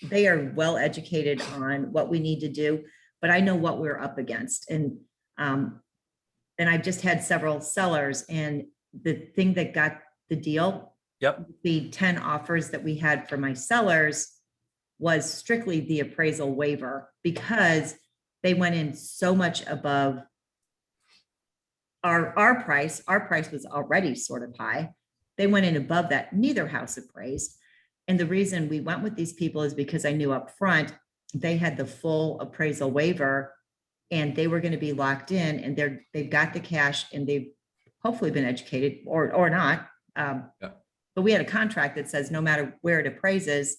they are well educated on what we need to do, but I know what we're up against. And I've just had several sellers, and the thing that got the deal, the 10 offers that we had for my sellers, was strictly the appraisal waiver, because they went in so much above our price. Our price was already sort of high. They went in above that. Neither house appraised. And the reason we went with these people is because I knew up front they had the full appraisal waiver and they were going to be locked in, and they've got the cash and they've hopefully been educated or not. But we had a contract that says no matter where it appraises,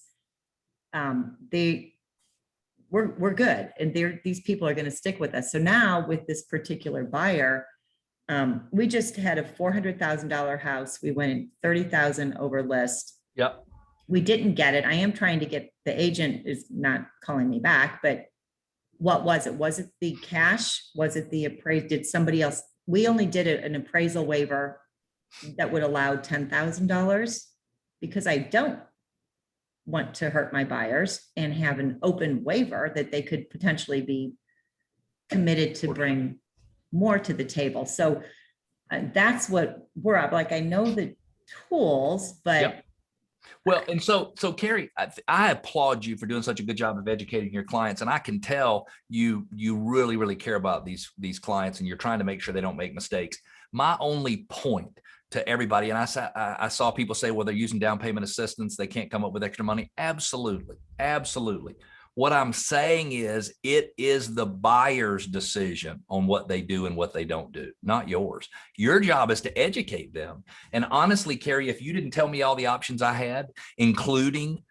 we're good, and these people are going to stick with us. So now with this particular buyer, we just had a $400,000 house. We went in 30,000 over list. Yep. We didn't get it. I am trying to get, the agent is not calling me back, but what was it? Was it the cash? Was it the appraisal? Did somebody else? We only did an appraisal waiver that would allow $10,000, because I don't want to hurt my buyers and have an open waiver that they could potentially be committed to bring more to the table. So that's what we're up. Like, I know the tools, but yep. Well, and so Carrie, I applaud you for doing such a good job of educating your clients, and I can tell you really, really care about these clients, and you're trying to make sure they don't make mistakes. My only point to everybody, and I saw people say, well, they're using down payment assistance, they can't come up with extra money. Absolutely, absolutely. What I'm saying is, it is the buyer's decision on what they do and what they don't do, not yours. Your job is to educate them. And honestly, Carrie, if you didn't tell me all the options I had, including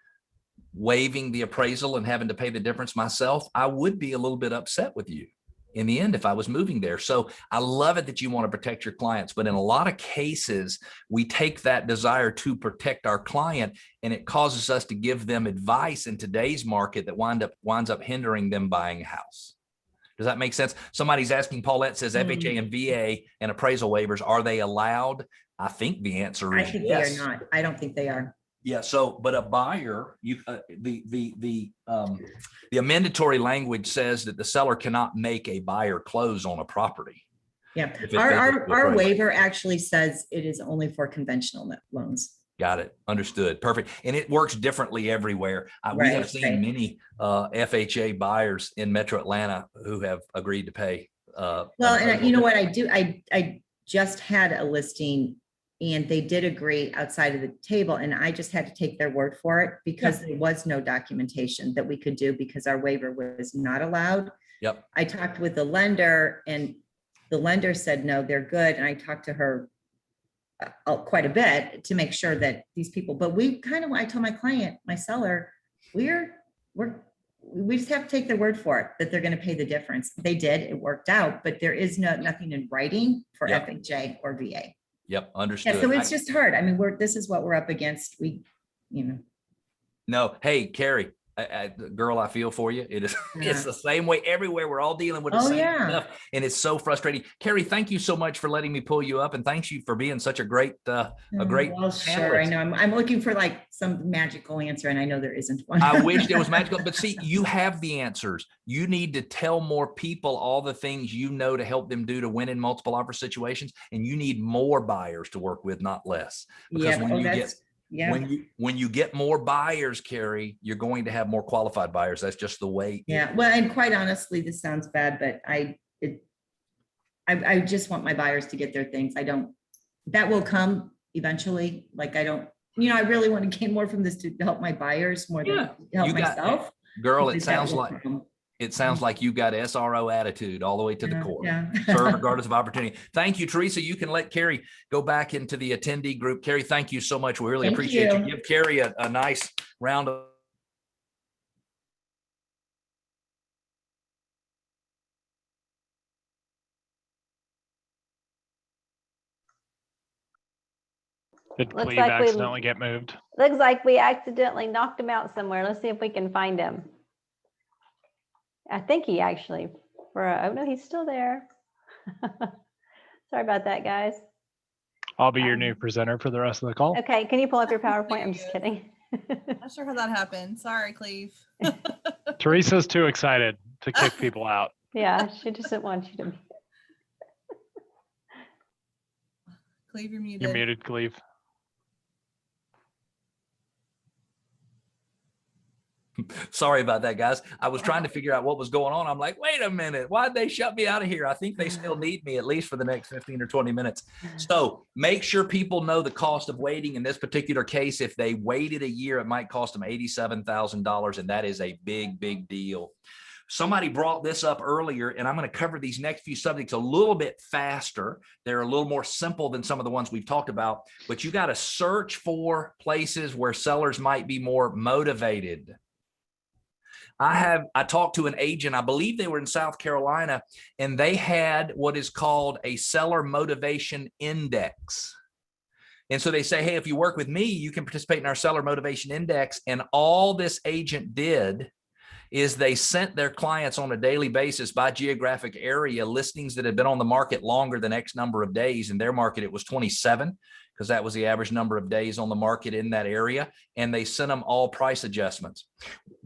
waiving the appraisal and having to pay the difference myself, I would be a little bit upset with you in the end if I was moving there. So I love it that you want to protect your clients, but in a lot of cases, we take that desire to protect our client and it causes us to give them advice in today's market that winds up hindering them buying a house. Does that make sense? Somebody's asking, Paulette says, FHA and VA and appraisal waivers, are they allowed? I think the answer is I think yes. they are not. I don't think they are. Yeah. So, but a buyer, the amendatory language says that the seller cannot make a buyer close on a property. Yeah, if it our, fails to our appraise. waiver actually says it is only for conventional loans. Got it. Understood. Perfect. And it works differently everywhere. We have Right, seen right. many FHA buyers in Metro Atlanta who have agreed to pay. Well, and you know what I do? I just had a listing and they did agree outside of the table, and I just had to take their word for it because there was no documentation that we could do because our waiver was not allowed. Yep. I talked with the lender and the lender said, no, they're good. And I talked to her quite a bit to make sure that these people, but I told my client, my seller, we just have to take their word for it that they're going to pay the difference. They did, it worked out, but there is nothing in writing for FHA or VA. Yep. Understood. Yeah, so it's just hard. I mean, this is what we're up against. No. Hey, Carrie, girl, I feel for you. It is, it's the same way everywhere. We're all dealing with the same stuff, and it's so frustrating. Carrie, thank you so much for letting me pull you up, and thanks you for being such a great, Well, sure. I know I'm looking for like some magical answer, and I know there isn't one. I wish there was magical, but see, you have the answers. You need to tell more people all the things you know to help them do to win in multiple offer situations, and you need more buyers to work with, not less. Because when you get more buyers, Carrie, you're going to have more qualified buyers. That's just the way. Yeah. Well, and quite honestly, this sounds bad, but I just want my buyers to get their things. That will come eventually. Like, I really want to gain more from this to help my buyers more than help myself. Girl, it sounds like you got SRO attitude all the way to the core. Serve regardless of opportunity. Thank you, Teresa. You can let Carrie go back into the attendee group. Carrie, thank you so much. We really appreciate you. Give Carrie a nice round of Did Cleve accidentally get moved? Looks like we accidentally knocked him out somewhere. Let's see if we can find him. I think he actually, oh no, he's still there. Sorry about that, guys. I'll be your new presenter for the rest of the call. Okay, can you pull up your PowerPoint? I'm just kidding. Not sure how that happened. Sorry, Cleve. Teresa's too excited to kick people out. Yeah, she doesn't want you to be. Cleve, you're muted. You're muted, Cleve. Sorry about that, guys. I was trying to figure out what was going on. I'm like, wait a minute, why'd they shut me out of here? I think they still need me at least for the next 15 or 20 minutes. So make sure people know the cost of waiting. In this particular case, if they waited a year, it might cost them $87,000. And that is a big, big deal. Somebody brought this up earlier, and I'm going to cover these next few subjects a little bit faster. They're a little more simple than some of the ones we've talked about, but you got to search for places where sellers might be more motivated. I talked to an agent, I believe they were in South Carolina, and they had what is called a seller motivation index. And so they say, hey, if you work with me, you can participate in our seller motivation index. And all this agent did is they sent their clients on a daily basis by geographic area listings that had been on the market longer than X number of days. In their market, it was 27, because that was the average number of days on the market in that area. And they sent them all price adjustments.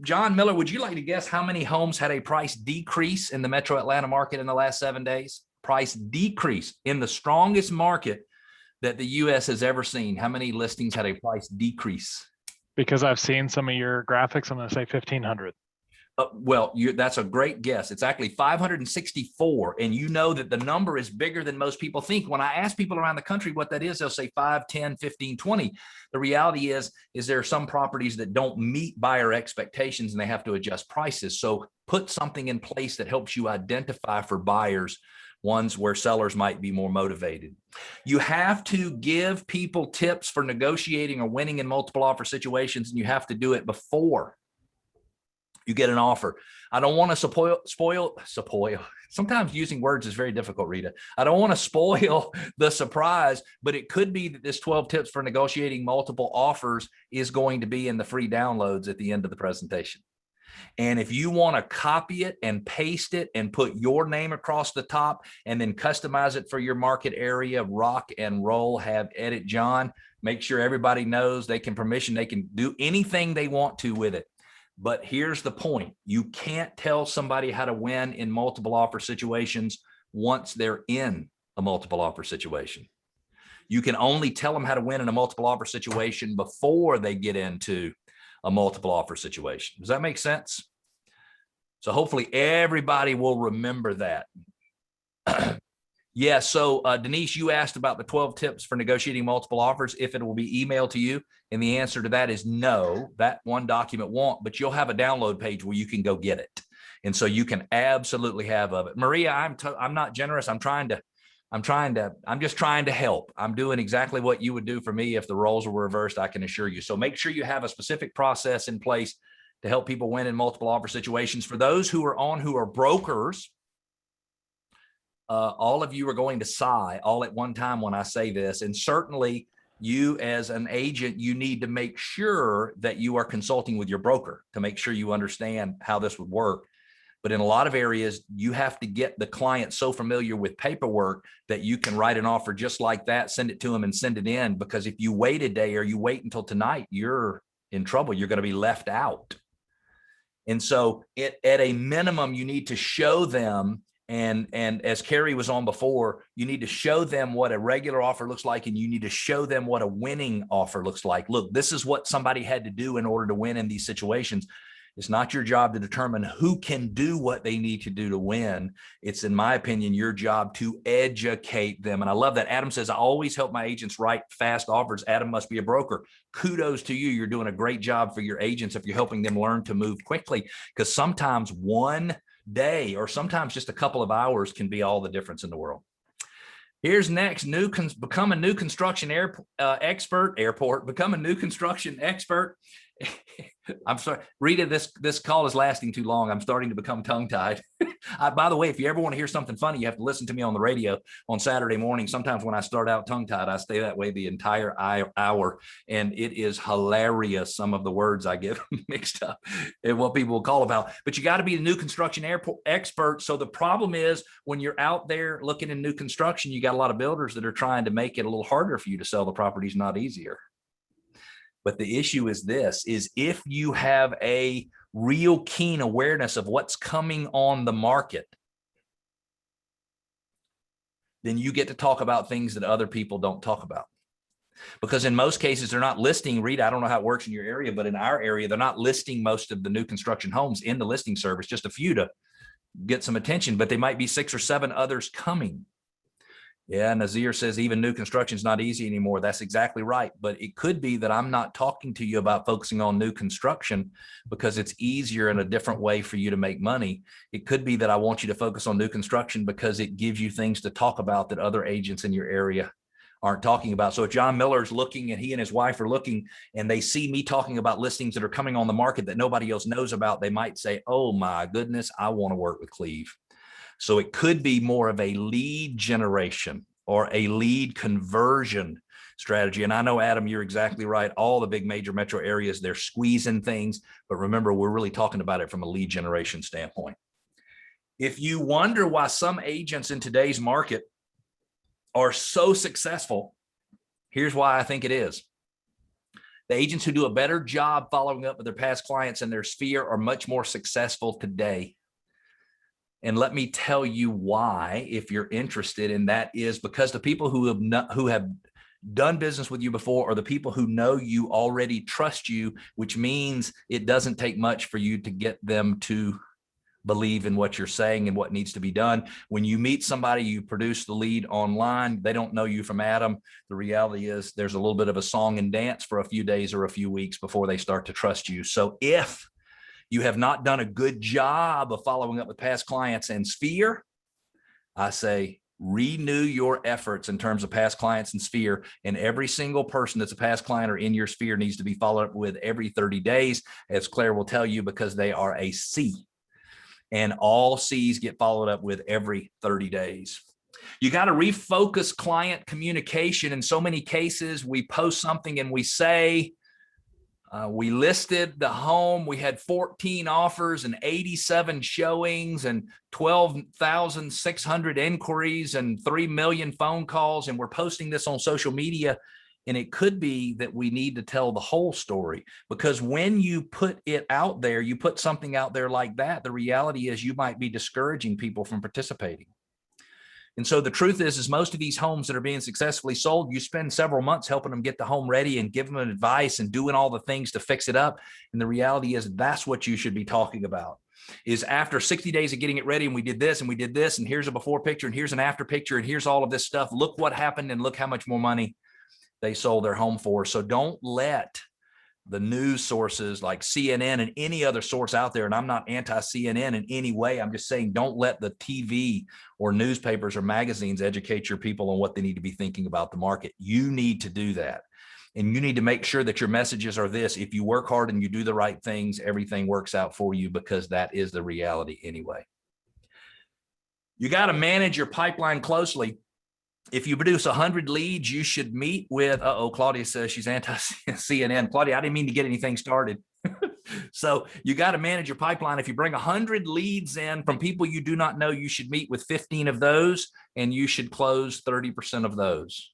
John Miller, would you like to guess how many homes had a price decrease in the Metro Atlanta market in the last 7 days? Price decrease in the strongest market that the U.S. has ever seen. How many listings had a price decrease? Because I've seen some of your graphics, I'm going to say 1,500. Well, that's a great guess. It's actually 564. And you know that the number is bigger than most people think. When I ask people around the country what that is, they'll say 5, 10, 15, 20. The reality is there are some properties that don't meet buyer expectations and they have to adjust prices. So put something in place that helps you identify for buyers ones where sellers might be more motivated. You have to give people tips for negotiating or winning in multiple offer situations, and you have to do it before you get an offer. I don't want to spoil. Sometimes using words is very difficult, Rita. I don't want to spoil the surprise, but it could be that this 12 tips for negotiating multiple offers is going to be in the free downloads at the end of the presentation. And if you want to copy it and paste it and put your name across the top and then customize it for your market area, rock and roll, have Edit John, make sure everybody knows they can do anything they want to with it. But here's the point. You can't tell somebody how to win in multiple offer situations once they're in a multiple offer situation. You can only tell them how to win in a multiple offer situation before they get into a multiple offer situation. Does that make sense? So hopefully everybody will remember that. Yeah, so Denise, you asked about the 12 tips for negotiating multiple offers, if it will be emailed to you. And the answer to that is no, that one document won't, but you'll have a download page where you can go get it. And so you can absolutely have of it. Maria, I'm not generous. I'm just trying to help. I'm doing exactly what you would do for me if the roles were reversed, I can assure you. So make sure you have a specific process in place to help people win in multiple offer situations. For those who are brokers, all of you are going to sigh all at one time when I say this. And certainly you as an agent, you need to make sure that you are consulting with your broker to make sure you understand how this would work. But in a lot of areas, you have to get the client so familiar with paperwork that you can write an offer just like that, send it to them and send it in. Because if you wait a day or you wait until tonight, you're in trouble. You're going to be left out. And so at a minimum, you need to show them, and as Carrie was on before, you need to show them what a regular offer looks like, and you need to show them what a winning offer looks like. Look, this is what somebody had to do in order to win in these situations. It's not your job to determine who can do what they need to do to win. It's, in my opinion, your job to educate them. And I love that. Adam says, I always help my agents write fast offers. Adam must be a broker. Kudos to you. You're doing a great job for your agents if you're helping them learn to move quickly, because sometimes one day or sometimes just a couple of hours can be all the difference in the world. Here's next, become a new construction expert. Become a new construction expert. I'm sorry, Rita, this call is lasting too long. I'm starting to become tongue-tied. By the way, if you ever want to hear something funny, you have to listen to me on the radio on Saturday morning. Sometimes when I start out tongue-tied, I stay that way the entire hour. And it is hilarious, some of the words I get mixed up and what people will call about. But you got to be a new construction expert. So the problem is when you're out there looking in new construction, you got a lot of builders that are trying to make it a little harder for you to sell the properties, not easier. But the issue is this, is if you have a real keen awareness of what's coming on the market, then you get to talk about things that other people don't talk about. Because in most cases, they're not listing, Rita, I don't know how it works in your area, but in our area, they're not listing most of the new construction homes in the listing service, just a few to get some attention, but they might be 6 or 7 others coming. Yeah, Nazir says even new construction is not easy anymore. That's exactly right. But it could be that I'm not talking to you about focusing on new construction because it's easier in a different way for you to make money. It could be that I want you to focus on new construction because it gives you things to talk about that other agents in your area aren't talking about. So if John Miller's looking and he and his wife are looking and they see me talking about listings that are coming on the market that nobody else knows about, they might say, oh my goodness, I want to work with Cleve. So it could be more of a lead generation or a lead conversion strategy. And I know, Adam, you're exactly right. All the big major metro areas, they're squeezing things. But remember, we're really talking about it from a lead generation standpoint. If you wonder why some agents in today's market are so successful, here's why I think it is. The agents who do a better job following up with their past clients in their sphere are much more successful today. And let me tell you why, if you're interested, and that is because the people who have done business with you before are the people who know you already trust you, which means it doesn't take much for you to get them to believe in what you're saying and what needs to be done. When you meet somebody, you produce the lead online, they don't know you from Adam. The reality is there's a little bit of a song and dance for a few days or a few weeks before they start to trust you. So if you have not done a good job of following up with past clients and sphere, I say renew your efforts in terms of past clients and sphere. And every single person that's a past client or in your sphere needs to be followed up with every 30 days, as Claire will tell you, because they are a C. And all C's get followed up with every 30 days. You got to refocus client communication. In so many cases, we post something and we say, We listed the home. We had 14 offers and 87 showings and 12,600 inquiries and 3 million phone calls. And we're posting this on social media. And it could be that we need to tell the whole story, because when you put it out there, you put something out there like that, the reality is you might be discouraging people from participating. And so the truth is most of these homes that are being successfully sold, you spend several months helping them get the home ready and giving them advice and doing all the things to fix it up. And the reality is that's what you should be talking about, is after 60 days of getting it ready, and we did this and we did this, and here's a before picture and here's an after picture and here's all of this stuff. Look what happened and look how much more money they sold their home for. So don't let the news sources like CNN and any other source out there, and I'm not anti-CNN in any way, I'm just saying don't let the TV or newspapers or magazines educate your people on what they need to be thinking about the market. You need to do that. And you need to make sure that your messages are this: if you work hard and you do the right things, everything works out for you, because that is the reality anyway. You got to manage your pipeline closely. If you produce 100 leads, you should meet with, Claudia says she's anti-CNN. Claudia, I didn't mean to get anything started. So you got to manage your pipeline. If you bring 100 leads in from people you do not know, you should meet with 15 of those, and you should close 30% of those.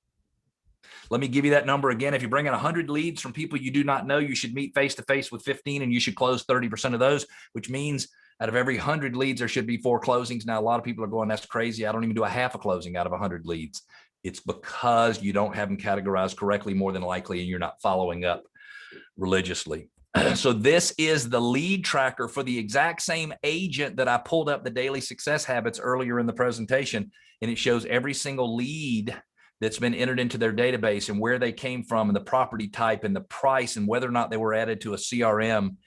Let me give you that number again. If you bring in 100 leads from people you do not know, you should meet face-to-face with 15, and you should close 30% of those, which means out of every 100 leads, there should be 4 closings. Now, a lot of people are going, that's crazy. I don't even do a half a closing out of 100 leads. It's because you don't have them categorized correctly, more than likely, and you're not following up religiously. So this is the lead tracker for the exact same agent that I pulled up the daily success habits earlier in the presentation. And it shows every single lead that's been entered into their database and where they came from and the property type and the price and whether or not they were added to a CRM.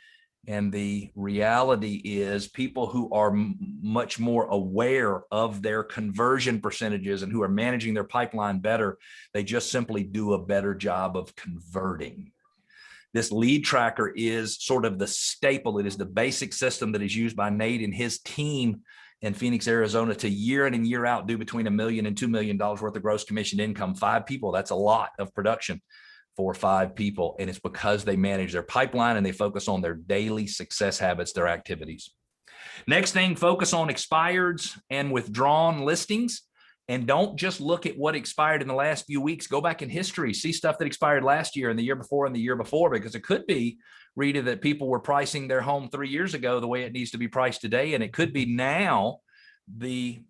And the reality is people who are much more aware of their conversion percentages and who are managing their pipeline better, they just simply do a better job of converting. This lead tracker is sort of the staple. It is the basic system that is used by Nate and his team in Phoenix, Arizona to year in and year out do between $1 million and $2 million worth of gross commission income. 5 people, that's a lot of production for 5 people. And it's because they manage their pipeline and they focus on their daily success habits, their activities. Next thing, focus on expireds and withdrawn listings. And don't just look at what expired in the last few weeks. Go back in history, see stuff that expired last year and the year before and the year before, because it could be, Rita, that people were pricing their home 3 years ago the way it needs to be priced today. And it could be now the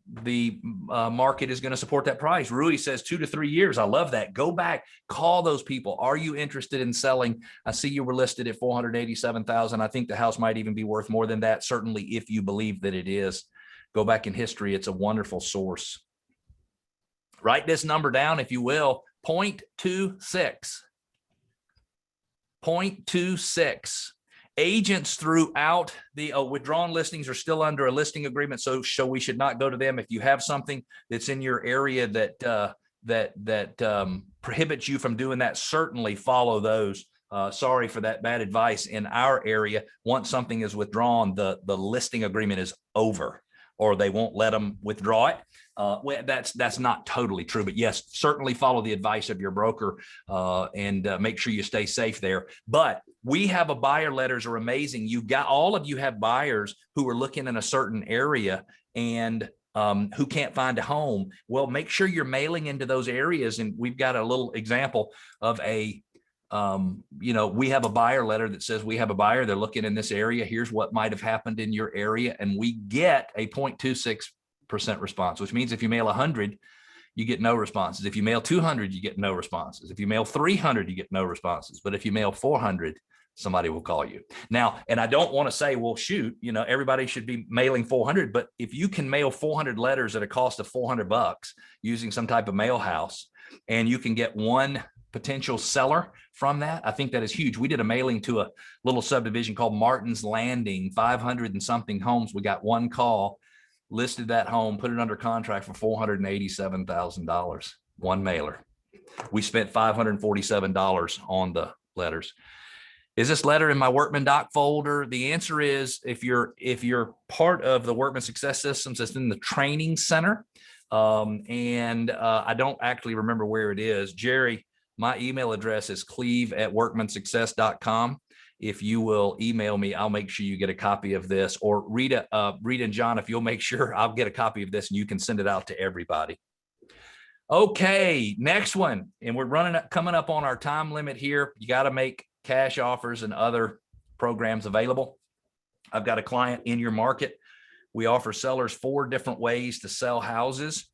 market is going to support that price. Rui says 2 to 3 years. I love that. Go back, call those people. Are you interested in selling? I see you were listed at 487,000. I think the house might even be worth more than that. Certainly, if you believe that it is, go back in history. It's a wonderful source. Write this number down, if you will, 0.26. 0.26. Agents throughout the withdrawn listings are still under a listing agreement, so we should not go to them. If you have something that's in your area that prohibits you from doing that, certainly follow those. Sorry for that bad advice. In our area, once something is withdrawn, the listing agreement is over, or they won't let them withdraw it. Well, that's not totally true, but yes, certainly follow the advice of your broker and make sure you stay safe there. But we have buyer letters are amazing. All of you have buyers who are looking in a certain area and who can't find a home. Well, make sure you're mailing into those areas. And we've got a little example of we have a buyer letter that says we have a buyer, they're looking in this area. Here's what might have happened in your area. And we get a 0.26% response, which means if you mail 100, you get no responses. If you mail 200, you get no responses. If you mail 300, you get no responses. But if you mail 400, somebody will call you. Now, and I don't want to say, well, shoot, everybody should be mailing 400, but if you can mail 400 letters at a cost of $400 using some type of mail house, and you can get one potential seller from that, I think that is huge. We did a mailing to a little subdivision called Martin's Landing, 500 and something homes. We got one call, listed that home, put it under contract for $487,000, one mailer. We spent $547 on the letters. Is this letter in my Workman Doc folder? The answer is, if you're part of the Workman Success Systems, it's in the training center. I don't actually remember where it is. Jerry, my email address is cleve@workmansuccess.com. if you will email me, I'll make sure you get a copy of this. Or Rita and John, if you'll make sure, I'll get a copy of this and you can send it out to everybody. Okay, next one. And we're coming up on our time limit here. You got to make cash offers and other programs available. I've got a client in your market. We offer sellers 4 different ways to sell houses.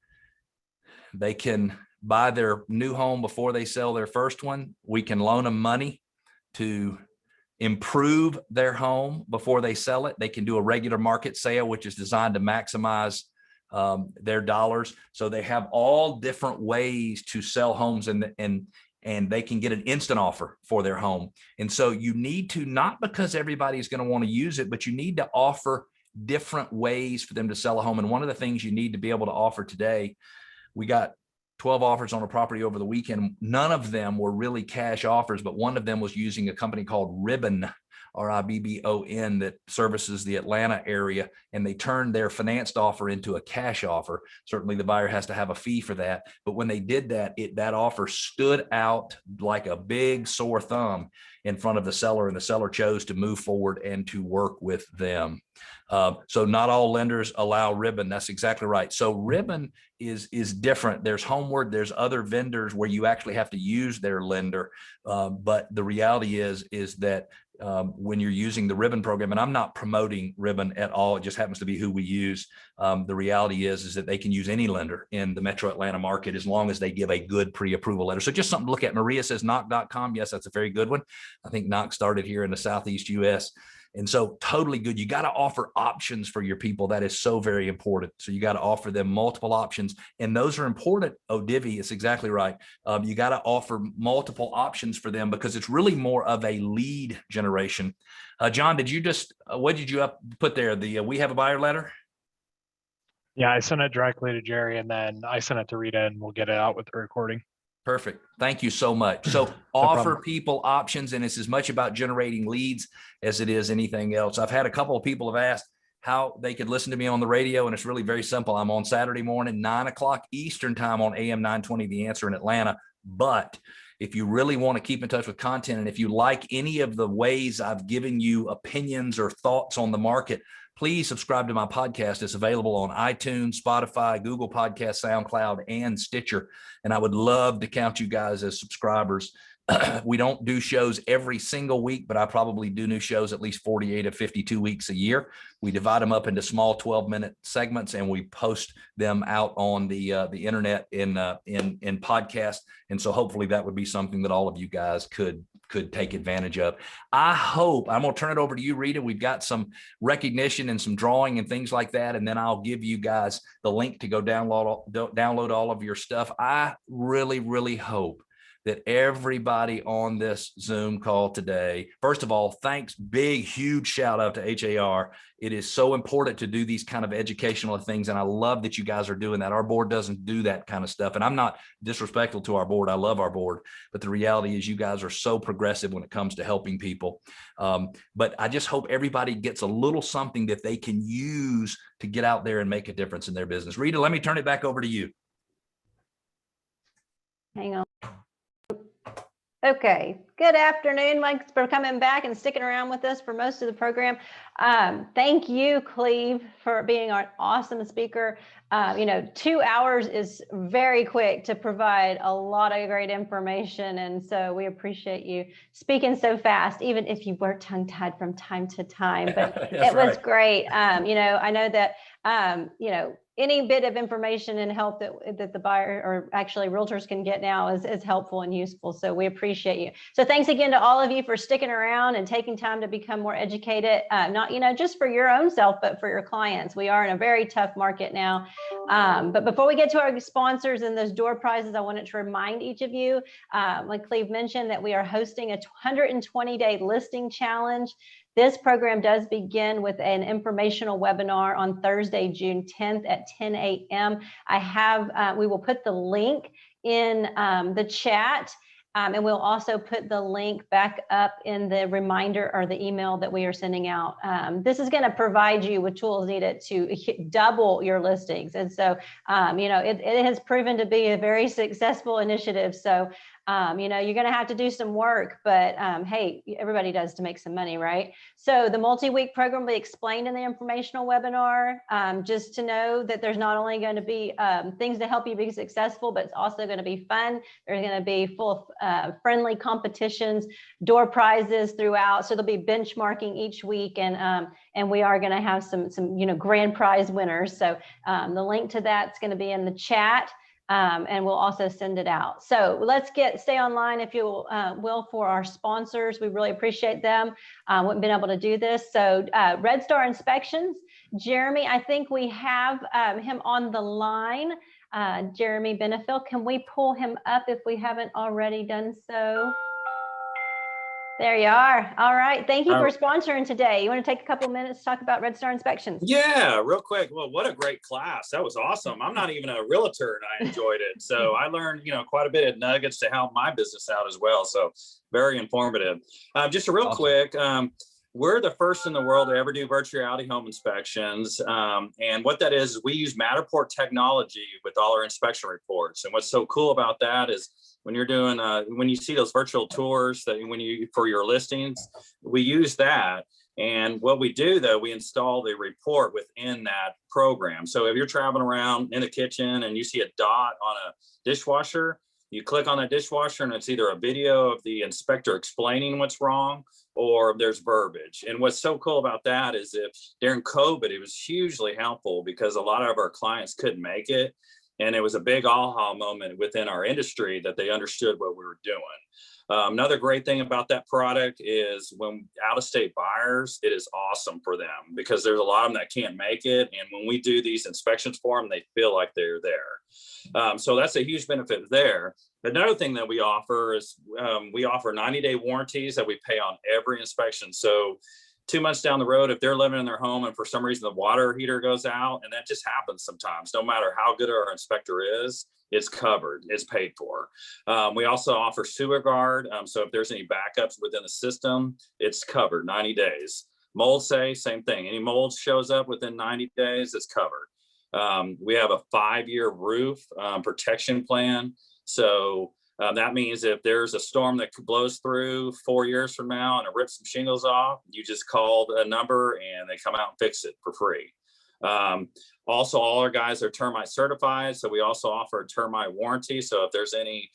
They can buy their new home before they sell their first one. We can loan them money to improve their home before they sell it. They can do a regular market sale, which is designed to maximize their dollars. So they have all different ways to sell homes, and they can get an instant offer for their home. And so you need to, not because everybody's going to want to use it, but you need to offer different ways for them to sell a home. And one of the things you need to be able to offer today, we got 12 offers on a property over the weekend. None of them were really cash offers, but one of them was using a company called Ribbon, RIBBON, that services the Atlanta area, and they turned their financed offer into a cash offer. Certainly the buyer has to have a fee for that, but when they did that, that offer stood out like a big sore thumb in front of the seller, and the seller chose to move forward and to work with them. So not all lenders allow Ribbon. That's exactly right. So Ribbon is different. There's Homeward, there's other vendors where you actually have to use their lender. But the reality is that when you're using the Ribbon program, and I'm not promoting Ribbon at all, it just happens to be who we use. The reality is that they can use any lender in the Metro Atlanta market as long as they give a good pre-approval letter. So just something to look at. Maria says knock.com. Yes, that's a very good one. I think Knock started here in the Southeast US. And so totally good. You got to offer options for your people. That is so very important. So you got to offer them multiple options, and those are important. Oh, Divvy, it's exactly right. You got to offer multiple options for them because it's really more of a lead generation. John, did you what did you put there? The we have a buyer letter? Yeah, I sent it directly to Jerry, and then I sent it to Rita, and we'll get it out with the recording. Perfect. Thank you so much. So offer people options, and it's as much about generating leads as it is anything else. I've had a couple of people have asked how they could listen to me on the radio, and it's really very simple. I'm on Saturday morning, 9 o'clock Eastern time on AM 920, The Answer in Atlanta. But if you really want to keep in touch with content, and if you like any of the ways I've given you opinions or thoughts on the market, please subscribe to my podcast. It's available on iTunes, Spotify, Google Podcasts, SoundCloud, and Stitcher. And I would love to count you guys as subscribers. We don't do shows every single week, but I probably do new shows at least 48 or 52 weeks a year. We divide them up into small 12-minute segments, and we post them out on the internet in podcast. And so hopefully that would be something that all of you guys could take advantage of. I hope, I'm going to turn it over to you, Rita. We've got some recognition and some drawing and things like that. And then I'll give you guys the link to go download all of your stuff. I really, really hope that everybody on this Zoom call today, first of all, thanks, big, huge shout out to HAR. It is so important to do these kind of educational things. And I love that you guys are doing that. Our board doesn't do that kind of stuff. And I'm not disrespectful to our board. I love our board, but the reality is you guys are so progressive when it comes to helping people. But I just hope everybody gets a little something that they can use to get out there and make a difference in their business. Rita, let me turn it back over to you. Hang on. Okay, good afternoon. Thanks for coming back and sticking around with us for most of the program. Thank you, Cleve, for being our awesome speaker. 2 hours is very quick to provide a lot of great information. And so we appreciate you speaking so fast, even if you were tongue-tied from time to time, but it was great. I know that, any bit of information and help that the buyer or actually realtors can get now is helpful and useful. So we appreciate you. So thanks again to all of you for sticking around and taking time to become more educated, not, just for your own self, but for your clients. We are in a very tough market now. But before we get to our sponsors and those door prizes, I wanted to remind each of you, like Cleve mentioned, that we are hosting a 120-day listing challenge. This program does begin with an informational webinar on Thursday, June 10th at 10 a.m. We will put the link in the chat, and we'll also put the link back up in the reminder or the email that we are sending out. This is going to provide you with tools needed to double your listings. And so, it has proven to be a very successful initiative. So You know, you're going to have to do some work, but hey, everybody does to make some money, right? So the multi-week program will be explained in the informational webinar, just to know that there's not only going to be things to help you be successful, but it's also going to be fun. There's going to be full of friendly competitions, door prizes throughout. So there'll be benchmarking each week, and we are going to have some grand prize winners. So the link to that's going to be in the chat, and we'll also send it out. So let's stay online, if you will, for our sponsors. We really appreciate them. Wouldn't been able to do this. So Red Star Inspections, Jeremy, I think we have him on the line. Jeremy Benefiel, can we pull him up if we haven't already done so? There you are. All right. Thank you for sponsoring today. You want to take a couple of minutes to talk about Red Star Inspections? Yeah, real quick. Well, what a great class. That was awesome. I'm not even a realtor and I enjoyed it. So I learned, quite a bit of nuggets to help my business out as well. So very informative. Just a real quick, we're the first in the world to ever do virtual reality home inspections. And what that is we use Matterport technology with all our inspection reports. And what's so cool about that is when you're doing, when you see those virtual tours that for your listings, we use that. And what we do though, we install the report within that program. So if you're traveling around in the kitchen and you see a dot on a dishwasher, you click on that dishwasher and it's either a video of the inspector explaining what's wrong or there's verbiage. And what's so cool about that is if during COVID, it was hugely helpful because a lot of our clients couldn't make it. And it was a big aha moment within our industry that they understood what we were doing. Another great thing about that product is when out-of-state buyers, it is awesome for them because there's a lot of them that can't make it. And when we do these inspections for them, they feel like they're there. So that's a huge benefit there. Another thing that we offer is we offer 90-day warranties that we pay on every inspection. So 2 months down the road, if they're living in their home and for some reason the water heater goes out, and that just happens sometimes, no matter how good our inspector is, it's covered, it's paid for. We also offer sewer guard. So if there's any backups within the system, it's covered 90 days. Mold same thing. Any mold shows up within 90 days, it's covered. We have a 5-year roof protection plan. So that means if there's a storm that blows through 4 years from now and it rips some shingles off, you just call a number and they come out and fix it for free. Also, all our guys are termite certified. So we also offer a termite warranty. So if there's any,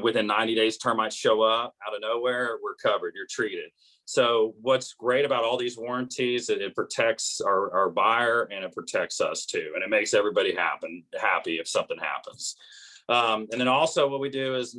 within 90 days, termites show up out of nowhere, we're covered, you're treated. So what's great about all these warranties, it protects our buyer and it protects us too. And it makes everybody happy if something happens. And then also what we do is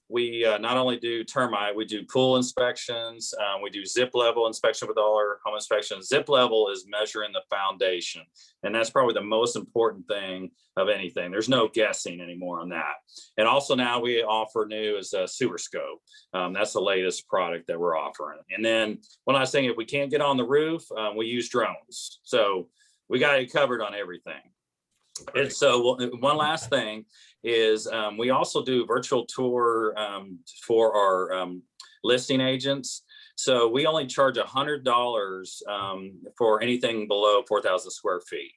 we not only do termite, we do pool inspections. We do zip level inspection with all our home inspections. Zip level is measuring the foundation. And that's probably the most important thing of anything. There's no guessing anymore on that. And also now we offer new is a sewer scope. That's the latest product that we're offering. And then one last thing, if we can't get on the roof, we use drones. So we got it covered on everything. And so one last thing is we also do virtual tour for our listing agents. So we only charge $100 for anything below 4,000 square feet.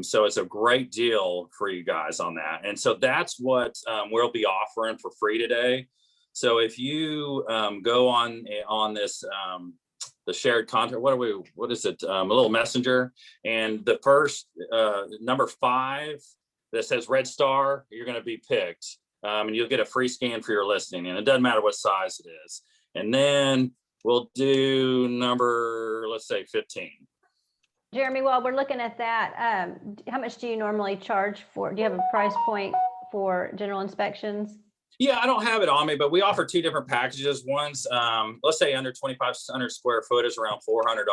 So it's a great deal for you guys on that. And so that's what we'll be offering for free today. So if you go on this the shared content, what is it? A little messenger. And the first number 5 that says Red Star, you're going to be picked. And you'll get a free scan for your listing. And it doesn't matter what size it is. And then we'll do number, let's say 15. Jeremy, while we're looking at that, how much do you normally charge do you have a price point for general inspections? Yeah, I don't have it on me, but we offer 2 different packages. One's, let's say under 2,500 square foot is around $400,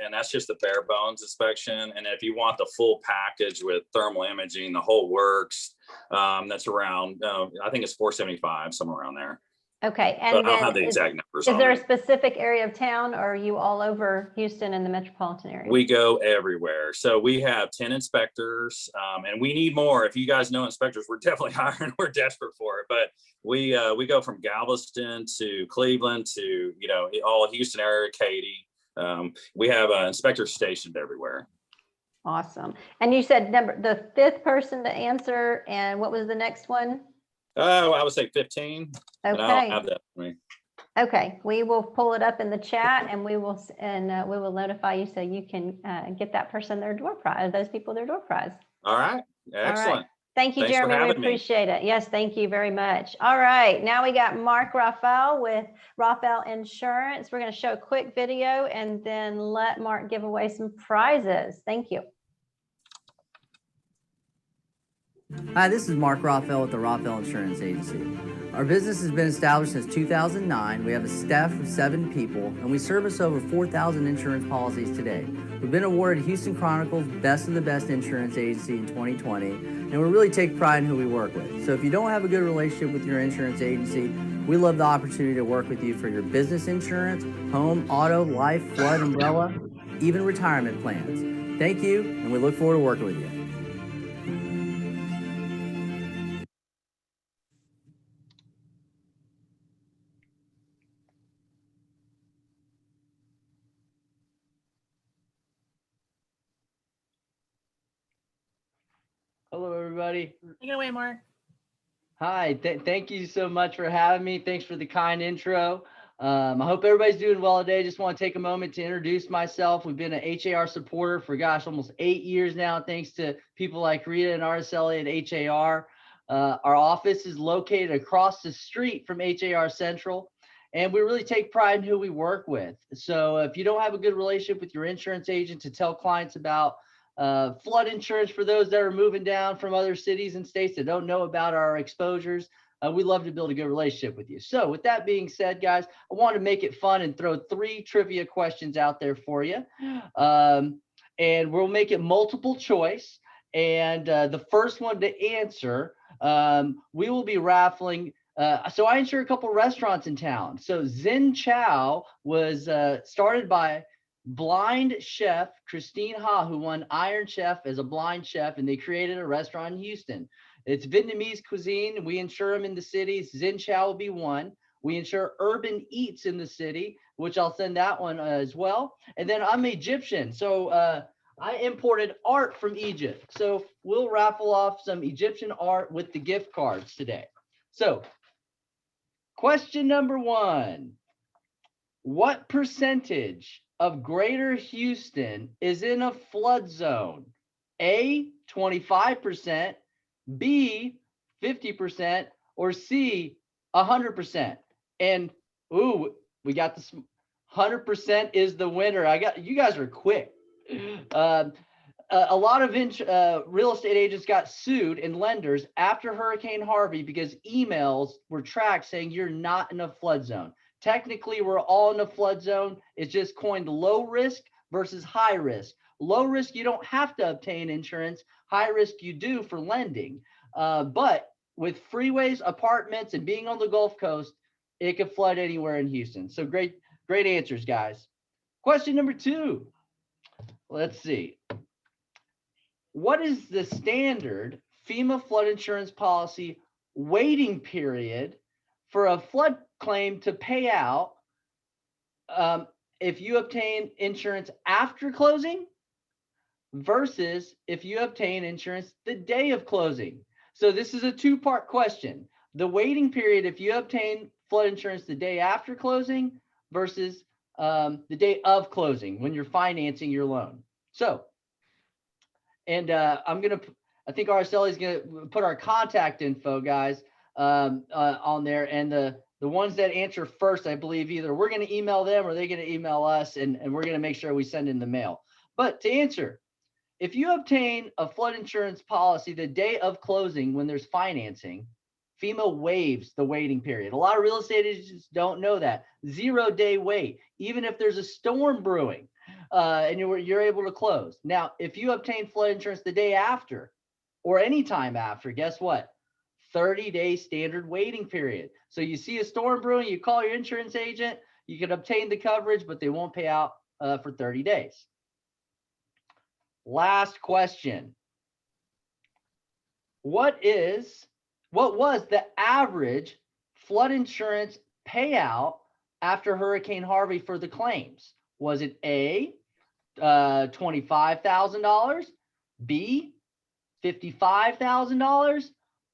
and that's just the bare bones inspection. And if you want the full package with thermal imaging, the whole works, that's around, I think it's $475, somewhere around there. Okay, and but I don't have the exact numbers. Is there a specific area of town, or are you all over Houston and the metropolitan area? We go everywhere. So we have 10 inspectors, and we need more. If you guys know inspectors, we're definitely hiring. We're desperate for it. But we go from Galveston to Cleveland to all Houston area, Katy. We have inspectors stationed everywhere. Awesome. And you said the 5th person to answer, and what was the next one? Oh, I would say 15. And I don't Okay. have that for me. Okay, we will pull it up in the chat and we will notify you so you can get that person their door prize, those people their door prize. All right. All right. Excellent. Thank you, Thanks for Jeremy. We having me. appreciate it. Yes, thank you very much. All right, now we got Mark Raphael with Raphael Insurance. We're going to show a quick video and then let Mark give away some prizes. Thank you. Hi, this is Mark Raphael with the Raphael Insurance Agency. Our business has been established since 2009. We have a staff of 7 people, and we service over 4,000 insurance policies today. We've been awarded Houston Chronicle's Best of the Best Insurance Agency in 2020, and we really take pride in who we work with. So if you don't have a good relationship with your insurance agency, we love the opportunity to work with you for your business insurance, home, auto, life, flood, umbrella, even retirement plans. Thank you, and we look forward to working with you. Hello, everybody. Take it away, Mark. Hi, thank you so much for having me. Thanks for the kind intro. I hope everybody's doing well today. Just want to take a moment to introduce myself. We've been an HAR supporter for, gosh, almost 8 years now, thanks to people like Rita and Araceli at HAR. Our office is located across the street from HAR Central, and we really take pride in who we work with. So if you don't have a good relationship with your insurance agent to tell clients about flood insurance for those that are moving down from other cities and states that don't know about our exposures, we love to build a good relationship with you. So with that being said, guys, I want to make it fun and throw 3 trivia questions out there for you. And we'll make it multiple choice. And the first one to answer, we will be raffling. So I insure a couple restaurants in town. So Zen Chow was started by blind chef Christine Ha, who won Iron Chef as a blind chef, and they created a restaurant in Houston. It's Vietnamese cuisine. We insure them in the city. Zen Chow will be one. We insure Urban Eats in the city, which I'll send that one as well. And then I'm Egyptian, so I imported art from Egypt. So we'll raffle off some Egyptian art with the gift cards today. So question number 1, what percentage of Greater Houston is in a flood zone? A, 25%, B, 50%, or C, 100%? And ooh, we got this 100% is the winner. You guys are quick. A lot of real estate agents got sued and lenders after Hurricane Harvey because emails were tracked saying you're not in a flood zone. Technically, we're all in a flood zone. It's just coined low risk versus high risk. Low risk, you don't have to obtain insurance. High risk, you do for lending. But with freeways, apartments, and being on the Gulf Coast, it could flood anywhere in Houston. So great answers, guys. Question number 2. Let's see. What is the standard FEMA flood insurance policy waiting period for a flood claim to pay out if you obtain insurance after closing versus if you obtain insurance the day of closing? So this is a 2-part question. The waiting period if you obtain flood insurance the day after closing versus the day of closing when you're financing your loan. So, and I think Araceli is going to put our contact info, guys, on there. And the ones that answer first, I believe either we're going to email them or they're going to email us, and we're going to make sure we send in the mail. But to answer, if you obtain a flood insurance policy the day of closing when there's financing, FEMA waives the waiting period. A lot of real estate agents don't know that. 0-day wait, even if there's a storm brewing and you're able to close. Now, if you obtain flood insurance the day after or any time after, guess what? 30-day standard waiting period. So you see a storm brewing, you call your insurance agent, you can obtain the coverage, but they won't pay out for 30 days. Last question. What was the average flood insurance payout after Hurricane Harvey for the claims? Was it A, $25,000, B, $55,000,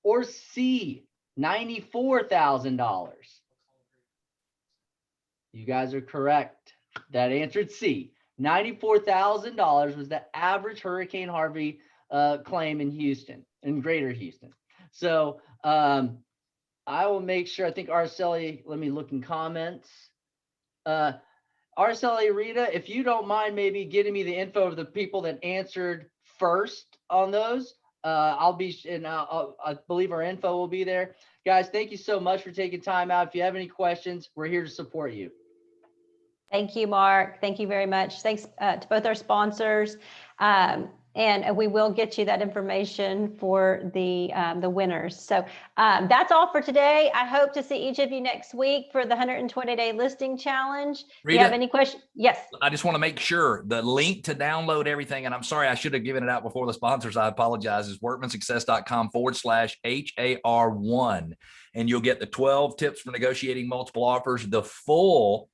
or C, $94,000. You guys are correct. That answered C. $94,000 was the average Hurricane Harvey claim in Houston, in Greater Houston. So I will make sure, I think Araceli, let me look in comments. Araceli, Rita, if you don't mind maybe getting me the info of the people that answered first on those, I'll be, and I believe our info will be there. Guys, thank you so much for taking time out. If you have any questions, we're here to support you. Thank you, Mark. Thank you very much. Thanks to both our sponsors. And we will get you that information for the winners. So that's all for today. I hope to see each of you next week for the 120-day listing challenge. Rita, Do you have any questions? Yes. I just want to make sure the link to download everything, and I'm sorry, I should have given it out before the sponsors. I apologize. Is workmansuccess.com/HAR1. And you'll get the 12 tips for negotiating multiple offers, the full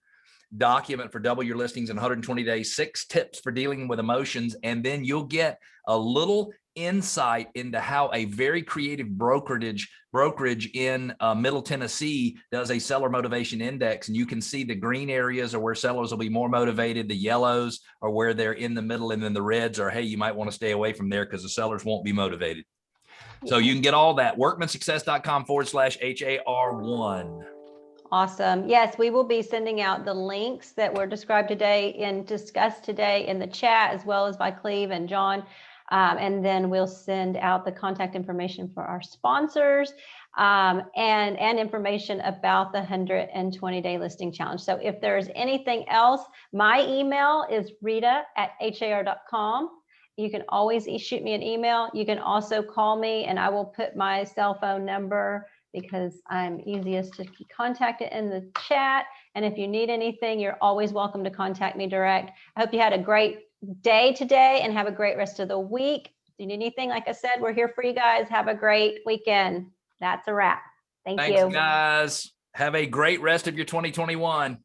document for double your listings in 120 days, 6 tips for dealing with emotions, and then you'll get a little insight into how a very creative brokerage in Middle Tennessee does a seller motivation index. And you can see the green areas are where sellers will be more motivated, the yellows are where they're in the middle, and then the reds are, hey, you might want to stay away from there because the sellers won't be motivated. So you can get all that, workmansuccess.com/HAR1. Awesome. Yes, we will be sending out the links that were described today and discussed today in the chat, as well as by Cleve and John. And then we'll send out the contact information for our sponsors and information about the 120-day listing challenge. So if there's anything else, my email is rita@har.com. You can always shoot me an email. You can also call me, and I will put my cell phone number because I'm easiest to be contacted in the chat. And if you need anything, you're always welcome to contact me direct. I hope you had a great day today and have a great rest of the week. If you need anything, like I said, we're here for you guys. Have a great weekend. That's a wrap. Thanks, you. Thanks, guys. Have a great rest of your 2021.